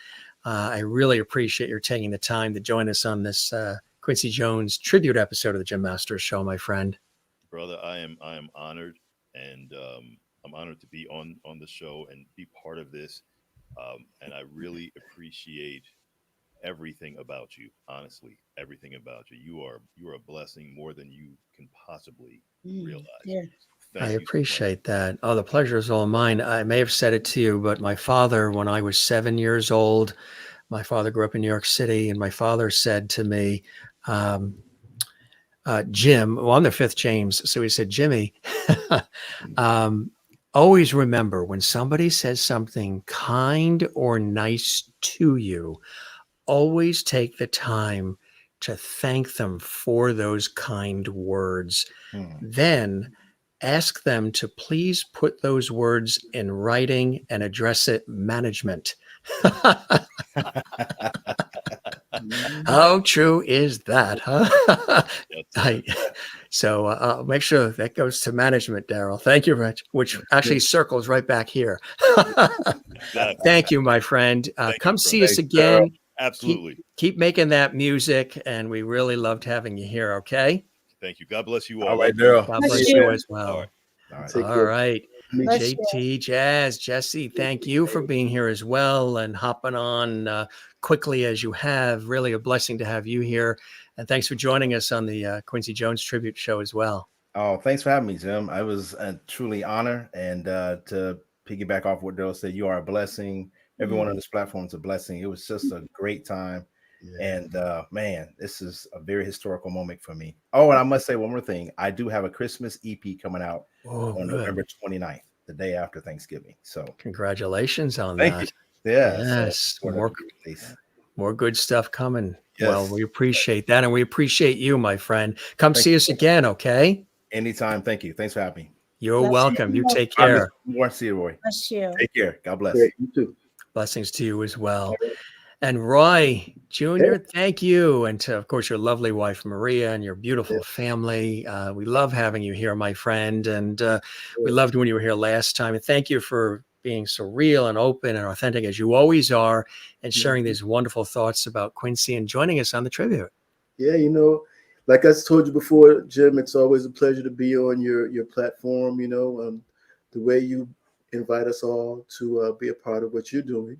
I really appreciate your taking the time to join us on this Quincy Jones tribute episode of the Jim Masters Show, my friend. Brother, I am honored, and I'm honored to be on the show and be part of this. And I really appreciate everything about you. Honestly, everything about you. You are a blessing more than you can possibly realize. Yeah. I appreciate that. Oh, the pleasure is all mine. I may have said it to you, but my father, when I was 7 years old, my father grew up in New York City, and my father said to me, Jim, well, I'm the fifth James. So he said, Jimmy, always remember when somebody says something kind or nice to you, always take the time to thank them for those kind words. Then ask them to please put those words in writing and address it management. How true is that, huh? So I'll make sure that goes to management, Daryl. Thank you, Rich, which actually circles right back here. Thank you, my friend. Come see us again. Absolutely. Keep making that music, and we really loved having you here, okay? Thank you. God bless you all. All right, Daryl. God bless you as well. All right. All right. JTJazz, Jesse, thank you for being here as well and hopping on quickly as you have. Really a blessing to have you here. And thanks for joining us on the Quincy Jones tribute show as well. Oh, thanks for having me, Jim. I was truly honored. And to piggyback off what Daryl said, you are a blessing. Everyone on this platform is a blessing. It was just a great time. And man, this is a very historical moment for me. Oh, and I must say one more thing. I do have a Christmas EP coming out on November 29th, the day after Thanksgiving. So congratulations on thank that. you. Yeah. Yes. So more good stuff coming. Yes. Well, we appreciate that. And we appreciate you, my friend. Come see us again, okay? Anytime. Thank you. Thanks for having me. You're welcome. You take care. More see you, Roy. Bless you. Take care. God bless. Great. You too. Blessings to you as well. And Roy Jr., thank you. And to, of course, your lovely wife, Maria, and your beautiful family. We love having you here, my friend. And we loved when you were here last time. And thank you for being so real and open and authentic as you always are and sharing these wonderful thoughts about Quincy and joining us on the tribute. Yeah, you know, like I told you before, Jim, it's always a pleasure to be on your platform, you know, the way you invite us all to be a part of what you're doing,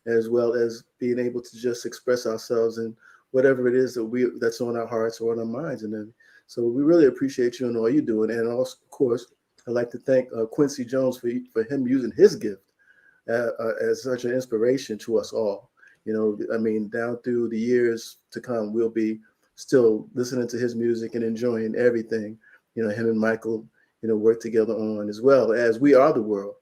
as well as being able to just express ourselves in whatever it is that's on our hearts or on our minds. And then, so we really appreciate you and all you're doing. And also, of course, I'd like to thank Quincy Jones for him using his gift as such an inspiration to us all. You know, I mean, down through the years to come, we'll be still listening to his music and enjoying everything, you know, him and Michael, you know, work together on, as well as We Are the World.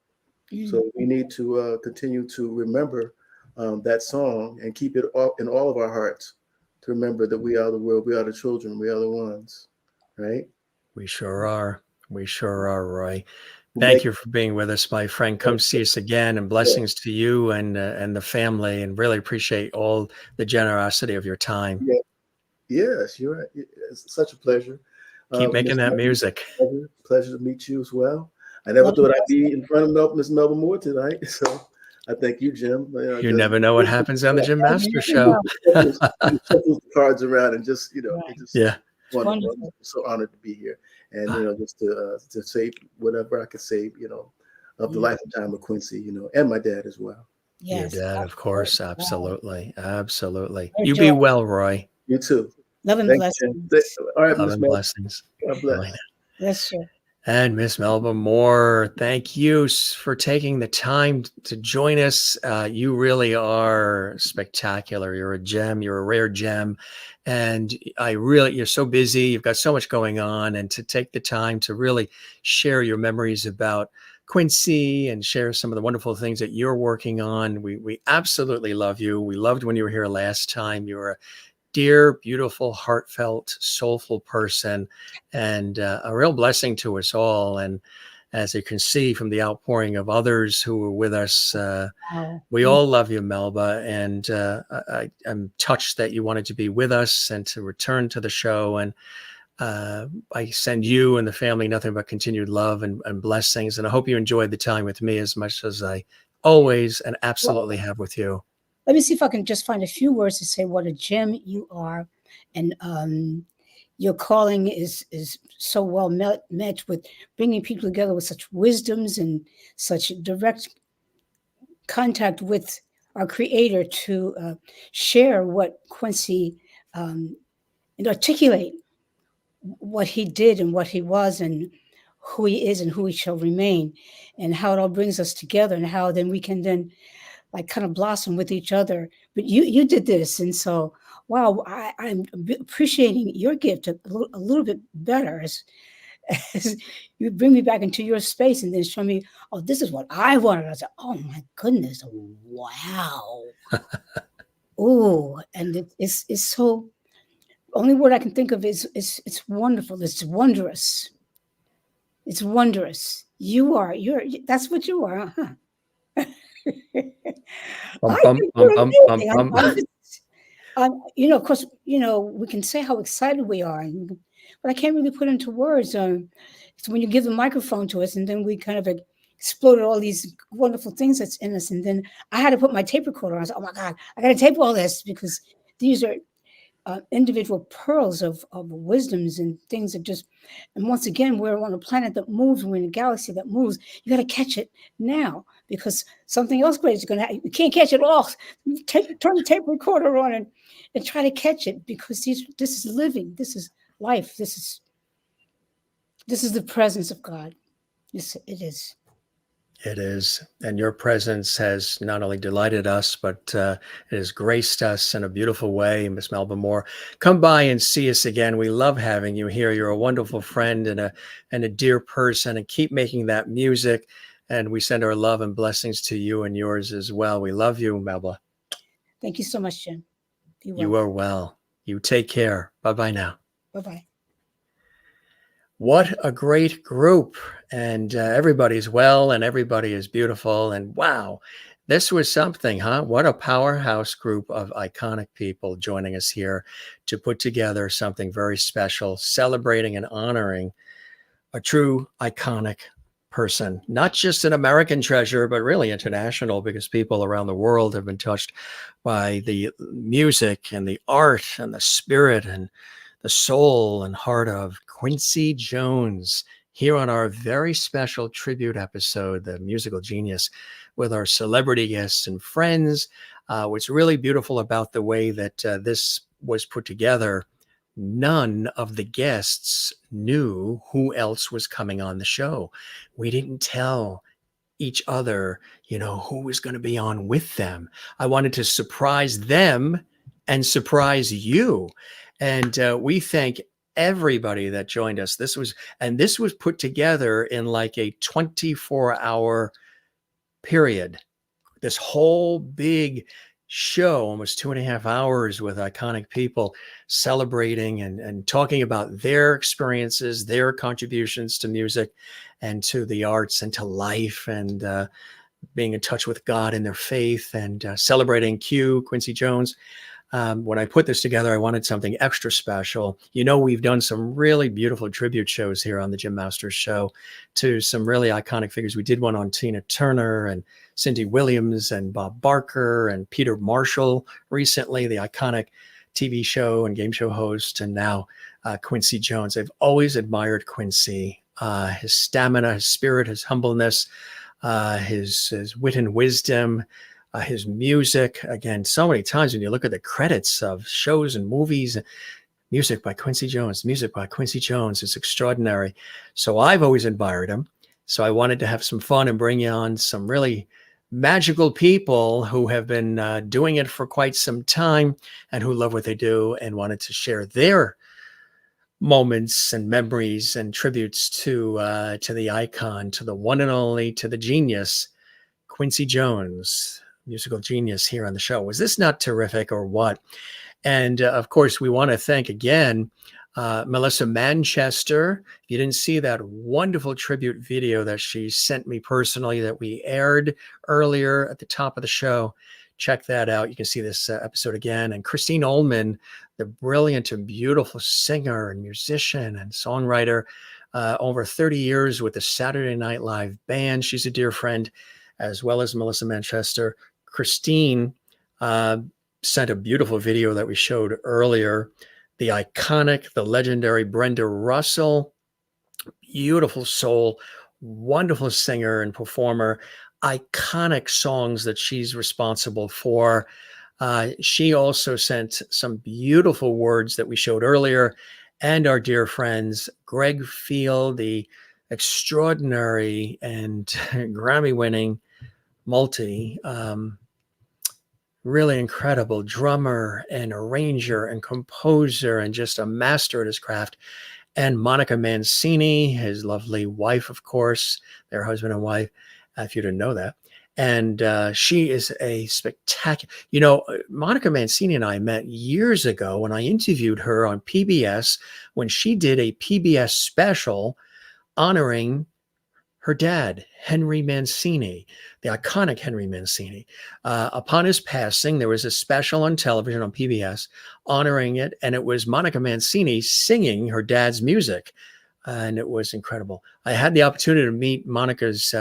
So we need to continue to remember that song and keep it in all of our hearts, to remember that we are the world, we are the children, we are the ones, right? We sure are. We sure are, Roy. Thank you for being with us, my friend. Come see us again, and blessings to you and the family, and really appreciate all the generosity of your time. Yeah. Yes, you're right. It's such a pleasure. Keep making that music. Pleasure to meet you as well. I never thought I'd be in front of Miss Melba Moore tonight, so I thank you, Jim. You never know what happens on the Jim Masters Show. The cards around and just, you know, yeah. Wonderful. I'm so honored to be here, and you know, just to say whatever I could say, you know, of the life and time of Quincy, you know, and my dad as well. Yes. Your dad, of course, absolutely, absolutely. You be well, Roy. You too. Love and blessings. All right, Love and blessings. God bless. Bless you. And Miss Melba Moore, thank you for taking the time to join us. You really are spectacular. You're a gem. You're a rare gem. And you're so busy. You've got so much going on. And to take the time to really share your memories about Quincy and share some of the wonderful things that you're working on. We absolutely love you. We loved when you were here last time. You were a dear, beautiful, heartfelt, soulful person, and a real blessing to us all. And as you can see from the outpouring of others who were with us. Wow. We all love you, Melba, and I'm touched that you wanted to be with us and to return to the show. And I send you and the family nothing but continued love and blessings. And I hope you enjoyed the time with me as much as I always and absolutely have with you. Let me see if I can just find a few words to say what a gem you are. And your calling is so well met with bringing people together with such wisdoms and such direct contact with our creator to share what Quincy and articulate what he did and what he was and who he is and who he shall remain, and how it all brings us together, and how then we can then like kind of blossom with each other. But you did this, and so wow, I'm appreciating your gift a little bit better as you bring me back into your space and then show me, oh, this is what I wanted. I said, oh my goodness, wow. Oh, and it's so. Only word I can think of is it's wonderful. It's wondrous. It's wondrous. You're that's what you are, huh? Of course, we can say how excited we are, but I can't really put into words. It's when you give the microphone to us, and then we kind of exploded all these wonderful things that's in us. And then I had to put my tape recorder on. I said, oh my God, I got to tape all this because these are individual pearls of wisdoms and things that just, and once again, we're on a planet that moves, we're in a galaxy that moves. You got to catch it now because something else great is going to happen. You can't catch it all. Turn the tape recorder on and try to catch it because this is living. This is life. This is the presence of God. Yes, it is. It is. And your presence has not only delighted us, but it has graced us in a beautiful way. Miss Melba Moore, come by and see us again. We love having you here. You're a wonderful friend and a dear person, and keep making that music. And we send our love and blessings to you and yours as well. We love you, Melba. Thank you so much, Jim. Be well. You are well. You take care. Bye-bye now. Bye-bye. What a great group. And everybody's well and everybody is beautiful. And wow, this was something, huh? What a powerhouse group of iconic people joining us here to put together something very special, celebrating and honoring a true iconic person, not just an American treasure, but really international, because people around the world have been touched by the music and the art and the spirit and the soul and heart of Quincy Jones here on our very special tribute episode, The Musical Genius, with our celebrity guests and friends. What's really beautiful about the way that this was put together, none of the guests knew who else was coming on the show. We didn't tell each other, who was going to be on with them. I wanted to surprise them and surprise you. And we thank everybody that joined us. This was put together in like a 24-hour period. This whole big show, almost 2.5 hours with iconic people celebrating and talking about their experiences, their contributions to music and to the arts and to life, and being in touch with God and their faith, and celebrating Quincy Jones. When I put this together, I wanted something extra special. We've done some really beautiful tribute shows here on the Jim Masters Show to some really iconic figures. We did one on Tina Turner and Cindy Williams and Bob Barker and Peter Marshall recently, the iconic TV show and game show host, and now Quincy Jones. I've always admired Quincy, his stamina, his spirit, his humbleness, his wit and wisdom, his music. Again, so many times when you look at the credits of shows and movies, music by Quincy Jones, it's extraordinary. So I've always admired him. So I wanted to have some fun and bring on some really magical people who have been doing it for quite some time and who love what they do and wanted to share their moments and memories and tributes to the icon, to the one and only, to the genius, Quincy Jones, musical genius, here on the show. Was this not terrific or what? And of course, we want to thank again Melissa Manchester. If you didn't see that wonderful tribute video that she sent me personally that we aired earlier at the top of the show, check that out. You can see this episode again. And Christine Ohlman, the brilliant and beautiful singer and musician and songwriter, over 30 years with the Saturday Night Live band. She's a dear friend, as well as Melissa Manchester. Christine sent a beautiful video that we showed earlier. The iconic, the legendary Brenda Russell, beautiful soul, wonderful singer and performer, iconic songs that she's responsible for. She also sent some beautiful words that we showed earlier, and our dear friends, Gregg Field, the extraordinary and Grammy-winning really incredible drummer and arranger and composer and just a master at his craft. And Monica Mancini, his lovely wife, of course, their husband and wife, if you didn't know that. And she is a spectacular, Monica Mancini and I met years ago when I interviewed her on PBS when she did a PBS special honoring her dad, Henry Mancini, the iconic Henry Mancini. Upon his passing, there was a special on television on PBS honoring it, and it was Monica Mancini singing her dad's music, and it was incredible. I had the opportunity to meet Monica's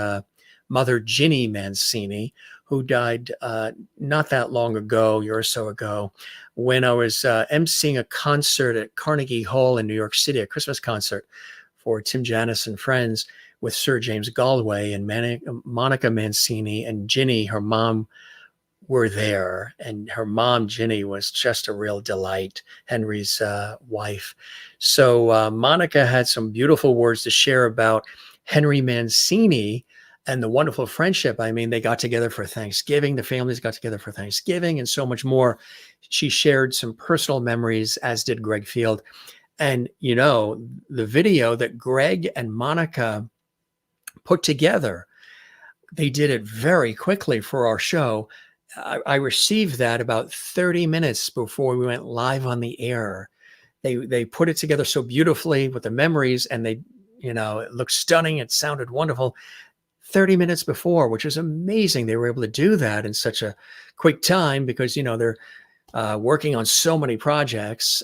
mother, Ginny Mancini, who died not that long ago, a year or so ago, when I was emceeing a concert at Carnegie Hall in New York City, a Christmas concert for Tim Janis and friends, with Sir James Galway, and Monica Mancini and Ginny, her mom, were there. And her mom, Ginny, was just a real delight, Henry's wife. So Monica had some beautiful words to share about Henry Mancini and the wonderful friendship. I mean, they got together for Thanksgiving. The families got together for Thanksgiving and so much more. She shared some personal memories, as did Gregg Field. And, the video that Gregg and Monica put together, they did it very quickly for our show. I received that about 30 minutes before we went live on the air. They put it together so beautifully with the memories, and it looked stunning. It sounded wonderful 30 minutes before, which is amazing. They were able to do that in such a quick time because, they're working on so many projects.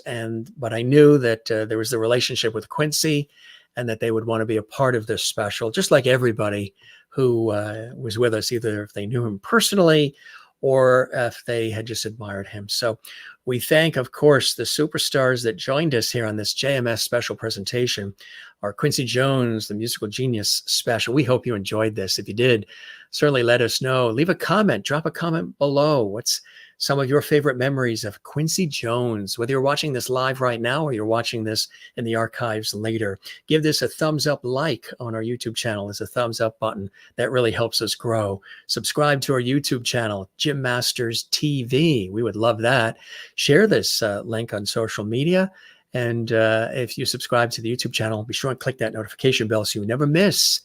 But I knew that there was the relationship with Quincy, and that they would want to be a part of this special, just like everybody who was with us, either if they knew him personally or if they had just admired him. So we thank, of course, the superstars that joined us here on this JMS special presentation, our Quincy Jones, the Musical Genius special. We hope you enjoyed this. If you did, certainly let us know. Leave a comment, drop a comment below. What's some of your favorite memories of Quincy Jones, whether you're watching this live right now or you're watching this in the archives later. Give this a thumbs up like on our YouTube channel. There's a thumbs up button. That really helps us grow. Subscribe to our YouTube channel, Jim Masters TV. We would love that. Share this link on social media. And if you subscribe to the YouTube channel, be sure and click that notification bell so you never miss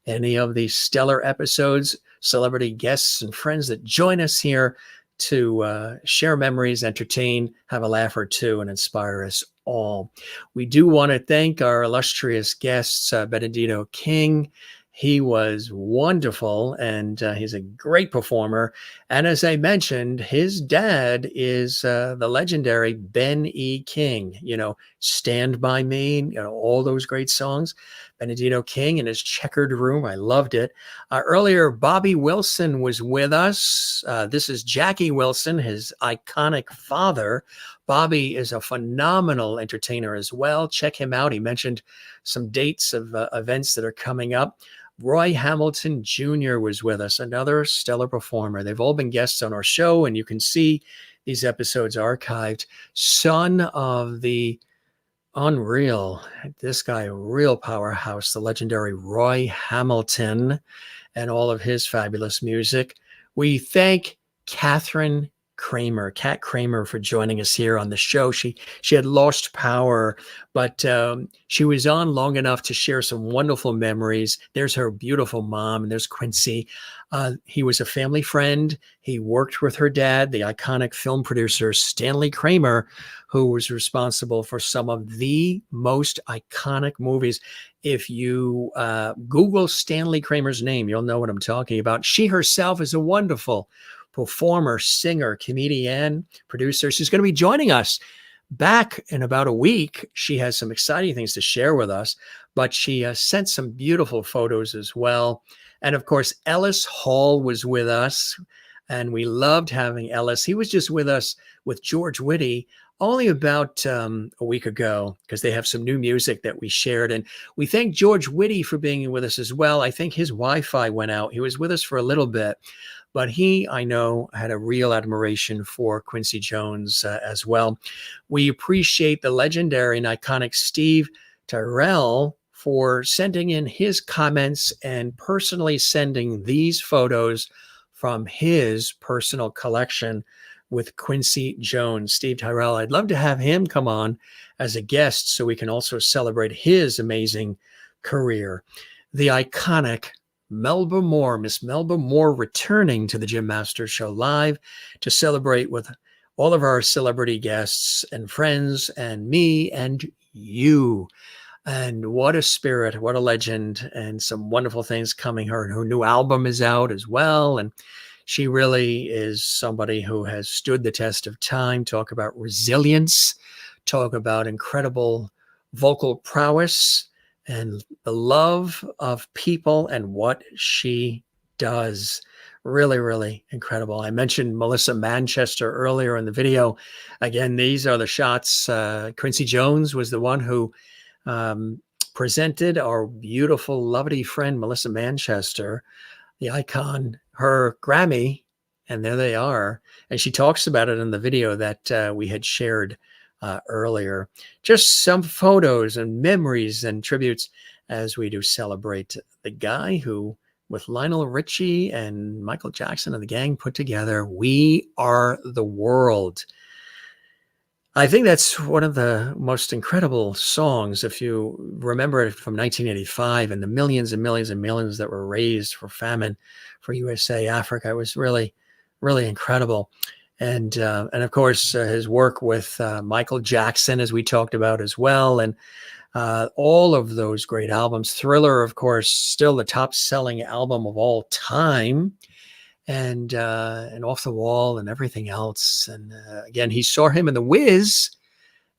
any of these stellar episodes, celebrity guests and friends that join us here to share memories, entertain, have a laugh or two, and inspire us all. We do want to thank our illustrious guests, Benidito King. He was wonderful, and he's a great performer. And as I mentioned, his dad is the legendary Ben E. King. Stand By Me, all those great songs. Benidito King in his checkered room. I loved it. Earlier, Bobby Wilson was with us. This is Jackie Wilson, his iconic father. Bobby is a phenomenal entertainer as well. Check him out. He mentioned some dates of events that are coming up. Roy Hamilton Jr. was with us, another stellar performer. They've all been guests on our show, and you can see these episodes archived. Son of the unreal, this guy, a real powerhouse, the legendary Roy Hamilton, and all of his fabulous music. We thank Katharine Kramer, Kat Kramer, for joining us here on the show. She had lost power, but she was on long enough to share some wonderful memories. There's her beautiful mom, and there's Quincy. He was a family friend. He worked with her dad, the iconic film producer Stanlley Kramer, who was responsible for some of the most iconic movies. If you Google Stanlley Kramer's name, you'll know what I'm talking about. She herself is a wonderful performer, singer, comedian, producer. She's going to be joining us back in about a week. She has some exciting things to share with us, but she sent some beautiful photos as well. And of course, Ellis Hall was with us, and we loved having Ellis. He was just with us with George Whitty only about a week ago, because they have some new music that we shared. And we thank George Whitty for being with us as well. I think his Wi-Fi went out. He was with us for a little bit, but he, I know, had a real admiration for Quincy Jones as well. We appreciate the legendary and iconic Steve Tyrell for sending in his comments and personally sending these photos from his personal collection with Quincy Jones. Steve Tyrell, I'd love to have him come on as a guest so we can also celebrate his amazing career. The iconic Melba Moore, Miss Melba Moore, returning to the Jim Masters Show live to celebrate with all of our celebrity guests and friends and me and you. And what a spirit, what a legend, and some wonderful things coming. Her new album is out as well. And she really is somebody who has stood the test of time. Talk about resilience, talk about incredible vocal prowess and the love of people and what she does. Really, really incredible. I mentioned Melissa Manchester earlier in the video. Again, these are the shots. Quincy Jones was the one who presented our beautiful, lovely friend, Melissa Manchester, the icon, her Grammy, and there they are. And she talks about it in the video that we had shared earlier. Just some photos and memories and tributes as we do celebrate the guy who, with Lionel Richie and Michael Jackson and the gang put together, We Are the World. I think that's one of the most incredible songs, if you remember it, from 1985, and the millions and millions and millions that were raised for famine for USA, Africa. It was really, really incredible. And of course, his work with Michael Jackson, as we talked about as well, and all of those great albums. Thriller, of course, still the top-selling album of all time. And Off the Wall and everything else. And again, he saw him in The Wiz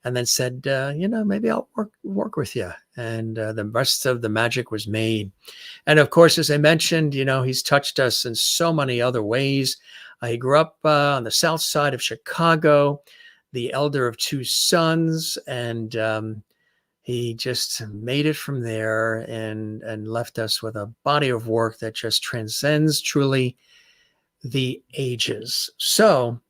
and then said, maybe I'll work with you. And the rest of the magic was made. And of course, as I mentioned, he's touched us in so many other ways. He grew up on the south side of Chicago, the elder of two sons, and he just made it from there and left us with a body of work that just transcends truly the ages. So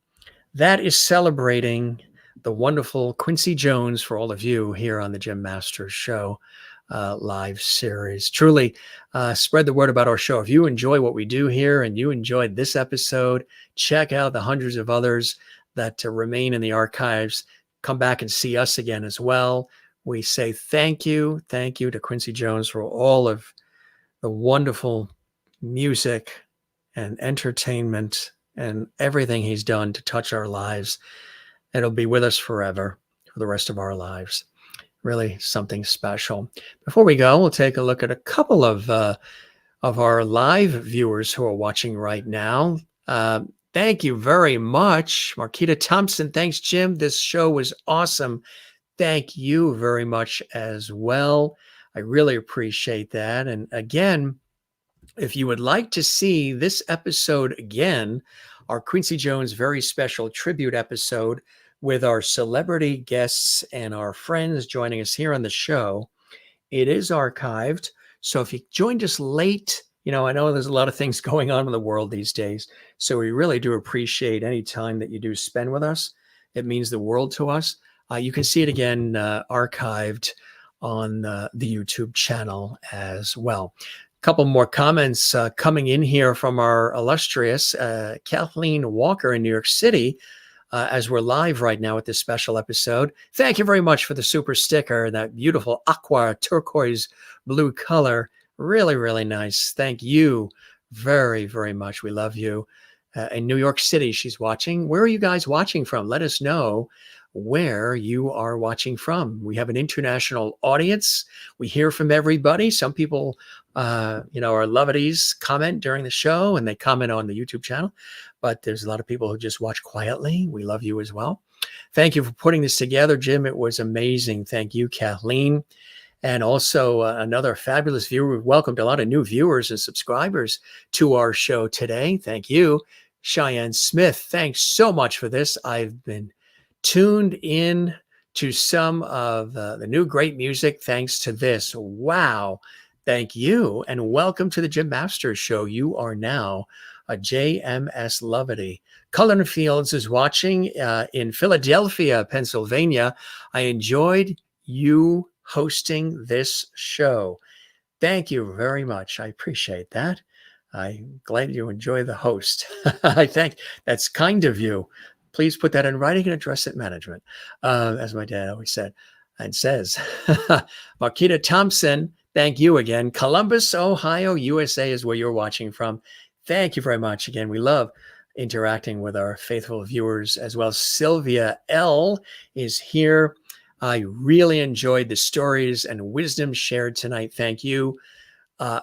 that is celebrating the wonderful Quincy Jones for all of you here on the Jim Masters Show live series. Truly spread the word about our show. If you enjoy what we do here and you enjoyed this episode, check out the hundreds of others that remain in the archives. Come back and see us again as well. We say thank you to Quincy Jones for all of the wonderful music and entertainment and everything he's done to touch our lives. It'll be with us forever for the rest of our lives. Really something special. Before we go, we'll take a look at a couple of our live viewers who are watching right now. Thank you very much. Marquita Thompson, thanks, Jim. This show was awesome. Thank you very much as well. I really appreciate that. And again, if you would like to see this episode again, our Quincy Jones very special tribute episode with our celebrity guests and our friends joining us here on the show, it is archived. So if you joined us late, I know there's a lot of things going on in the world these days. So we really do appreciate any time that you do spend with us. It means the world to us. You can see it again archived on the YouTube channel as well. couple more comments coming in here from our illustrious Kathleen Walker in New York City. As we're live right now with this special episode. Thank you very much for the super sticker, that beautiful aqua turquoise blue color. Really, really nice. Thank you very, very much. We love you. In New York City, she's watching. Where are you guys watching from? Let us know where you are watching from. We have an international audience. We hear from everybody. Some people, our lovities comment during the show, and they comment on the YouTube channel. But there's a lot of people who just watch quietly. We love you as well. Thank you for putting this together, Jim. It was amazing. Thank you, Kathleen. And also another fabulous viewer. We've welcomed a lot of new viewers and subscribers to our show today. Thank you, Cheyenne Smith. Thanks so much for this. I've been tuned in to some of the new great music thanks to this. Wow. Thank you. And welcome to the Jim Masters Show. You are now a JMS Lovity. Cullen Fields is watching in Philadelphia, Pennsylvania. I enjoyed you hosting this show. Thank you very much. I appreciate that. I'm glad you enjoy the host. I think that's kind of you. Please put that in writing and address it management, as my dad always said and says. Marquita Thompson, thank you again. Columbus, Ohio, USA is where you're watching from. Thank you very much. Again, we love interacting with our faithful viewers as well. Sylvia L. is here. I really enjoyed the stories and wisdom shared tonight. Thank you.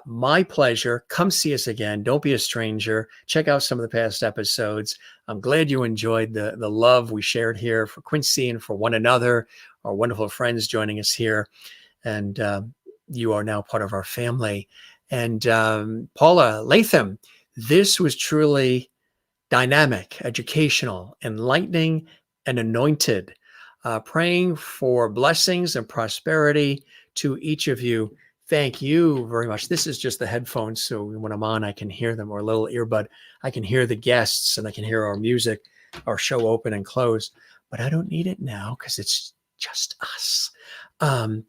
My pleasure. Come see us again. Don't be a stranger. Check out some of the past episodes. I'm glad you enjoyed the love we shared here for Quincy and for one another, our wonderful friends joining us here. And you are now part of our family. And Paula Latham, this was truly dynamic, educational, enlightening, and anointed. Praying for blessings and prosperity to each of you. Thank you very much. This is just the headphones, so when I'm on, I can hear them, or a little earbud. I can hear the guests, and I can hear our music, our show open and close. But I don't need it now because it's just us.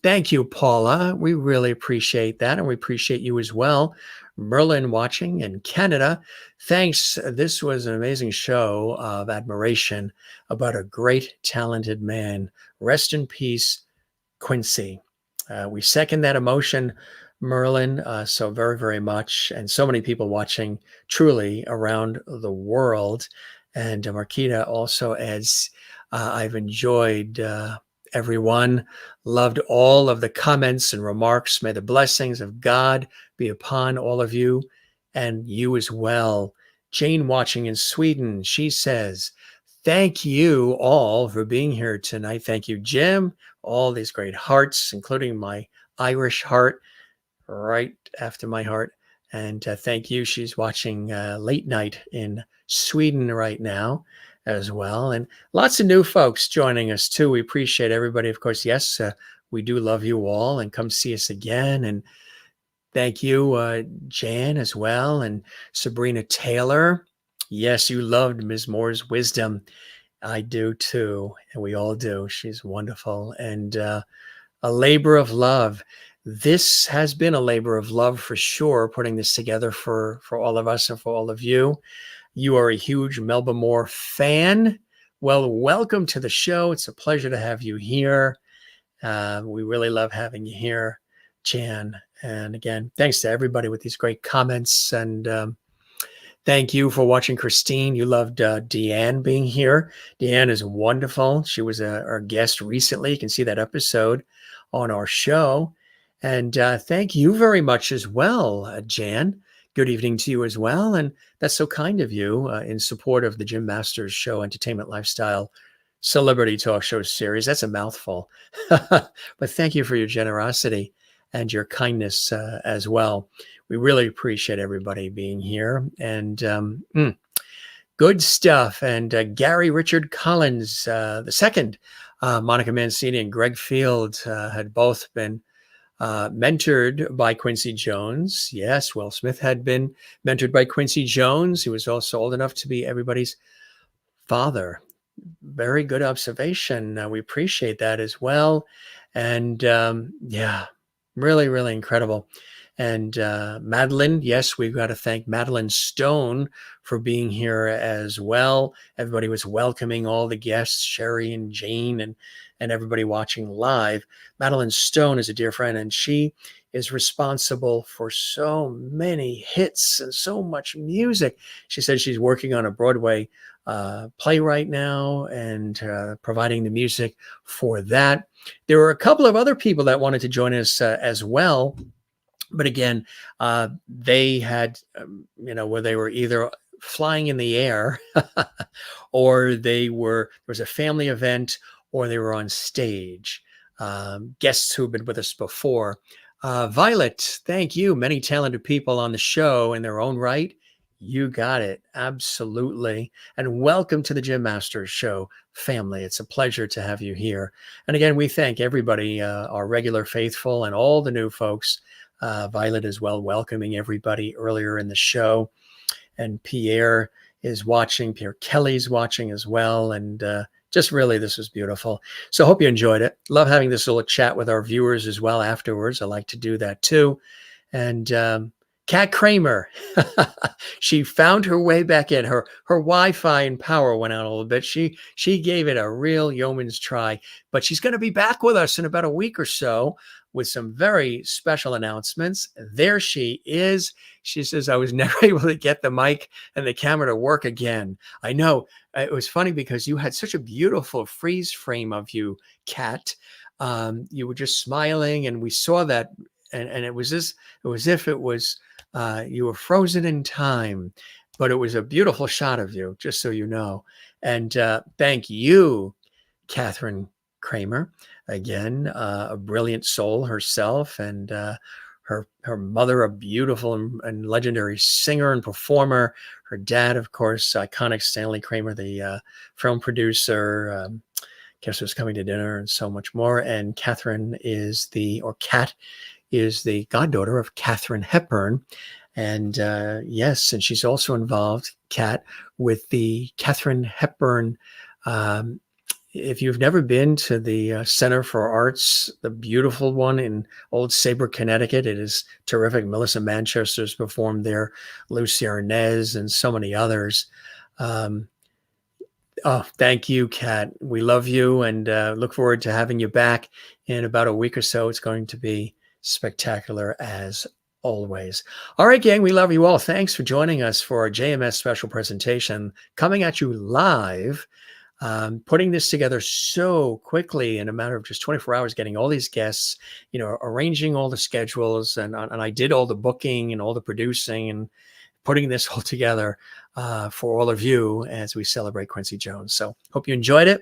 Thank you, Paula. We really appreciate that, and we appreciate you as well. Merlin watching in Canada. Thanks. This was an amazing show of admiration about a great, talented man. Rest in peace, Quincy. We second that emotion, Merlin, so very, very much. And so many people watching truly around the world. And Marquita also adds, I've enjoyed everyone, loved all of the comments and remarks. May the blessings of God be upon all of you and you as well. Jane watching in Sweden, she says, thank you all for being here tonight. Thank you, Jim. All these great hearts, including my Irish heart, right after my heart. And thank you. She's watching late night in Sweden right now as well. And lots of new folks joining us too. We appreciate everybody. Of course, yes, we do love you all, and come see us again. And thank you, Jan, as well. And Sabrina Taylor. Yes, you loved Ms. Moore's wisdom. I do too. And we all do. She's wonderful. And a labor of love. This has been a labor of love for sure, putting this together for all of us and for all of you. You are a huge Melba Moore fan. Well, welcome to the show. It's a pleasure to have you here. We really love having you here, Jan. And again, thanks to everybody with these great comments. And thank you for watching, Christine. You loved DeeAnn being here. DeeAnn is wonderful. She was our guest recently. You can see that episode on our show. And thank you very much as well, Jan. Good evening to you as well. And that's so kind of you in support of the Jim Masters Show Entertainment Lifestyle Celebrity Talk Show series. That's a mouthful. But thank you for your generosity and your kindness as well. We really appreciate everybody being here. And good stuff. And Gary Richard Collins, the second, Monica Mancini and Gregg Field had both been mentored by Quincy Jones. Yes, Will Smith had been mentored by Quincy Jones. He was also old enough to be everybody's father. Very good observation. We appreciate that as well. And yeah, really, really incredible. And Madeline, yes, we've got to thank Madeline Stone for being here as well. Everybody was welcoming all the guests, Sherry and Jane and everybody watching live. Madeline Stone is a dear friend, and she is responsible for so many hits and so much music. She says she's working on a Broadway play right now and providing the music for that. There were a couple of other people that wanted to join us as well. But again, they had, where they were either flying in the air or there was a family event or they were on stage. Guests who have been with us before. Violet, thank you. Many talented people on the show in their own right. You got it. Absolutely. And welcome to the Jim Masters Show family. It's a pleasure to have you here. And again, we thank everybody, our regular faithful and all the new folks. Violet as well, welcoming everybody earlier in the show. And Pierre is watching. Pierre Kelly's watching as well. And just really, this was beautiful. So hope you enjoyed it. Love having this little chat with our viewers as well afterwards. I like to do that too. And Kat Kramer, she found her way back in. Her Wi-Fi and power went out a little bit. She gave it a real yeoman's try, but she's going to be back with us in about a week or so with some very special announcements. There she is. She says, I was never able to get the mic and the camera to work again. I know. It was funny because you had such a beautiful freeze frame of you, Kat. You were just smiling and we saw that. And it was as if it was, you were frozen in time, but it was a beautiful shot of you, just so you know. And thank you, Katharine Kramer. Again, a brilliant soul herself, and her mother, a beautiful and legendary singer and performer. Her dad, of course, iconic Stanlley Kramer, the film producer, Guess Who's Coming to Dinner, and so much more. And Kat is the goddaughter of Katharine Hepburn. And yes, and she's also involved, Kat, with the Katharine Hepburn. If you've never been to the Center for Arts, the beautiful one in Old Sabre, Connecticut, it is terrific. Melissa Manchester's performed there, Lucy Arnaz, and so many others. Oh, thank you, Kat. We love you and look forward to having you back in about a week or so. It's going to be spectacular as always. All right, gang, we love you all. Thanks for joining us for our JMS special presentation, coming at you live. Putting this together so quickly in a matter of just 24 hours, getting all these guests, arranging all the schedules, and I did all the booking and all the producing and putting this all together for all of you as we celebrate Quincy Jones. So hope you enjoyed it.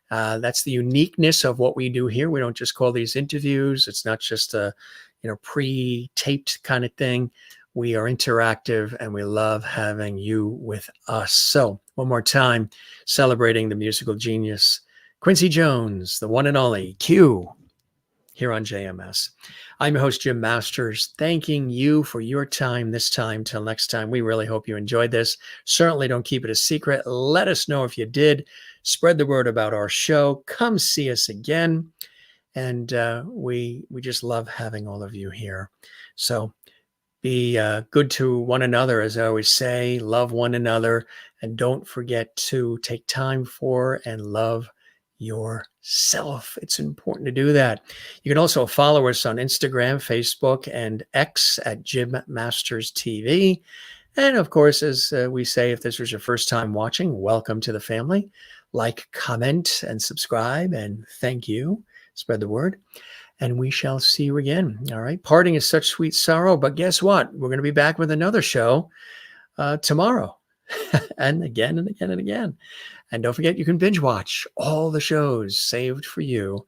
That's the uniqueness of what we do here. We don't just call these interviews. It's not just a pre-taped kind of thing. We are interactive and we love having you with us. So one more time, celebrating the musical genius, Quincy Jones, the one and only Q, here on JMS. I'm your host, Jim Masters, thanking you for your time this time. Till next time, we really hope you enjoyed this. Certainly don't keep it a secret. Let us know if you did. Spread the word about our show. Come see us again. And we just love having all of you here. So be good to one another, as I always say. Love one another. And don't forget to take time for and love yourself. It's important to do that. You can also follow us on Instagram, Facebook, and X at Jim Masters TV. And of course, as we say, if this was your first time watching, welcome to the family. Like, comment, and subscribe. And thank you. Spread the word. And we shall see you again. All right. Parting is such sweet sorrow. But guess what? We're going to be back with another show tomorrow. And again and again and again. And don't forget, you can binge watch all the shows saved for you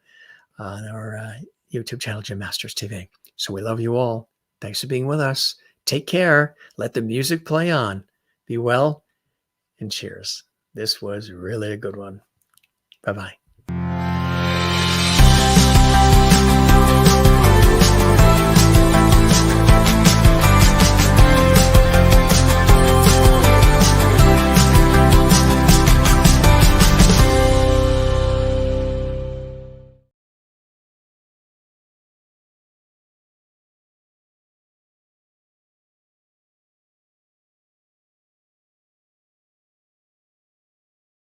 on our YouTube channel, Jim Masters TV. So we love you all. Thanks for being with us. Take care. Let the music play on. Be well and cheers. This was really a good one. Bye-bye.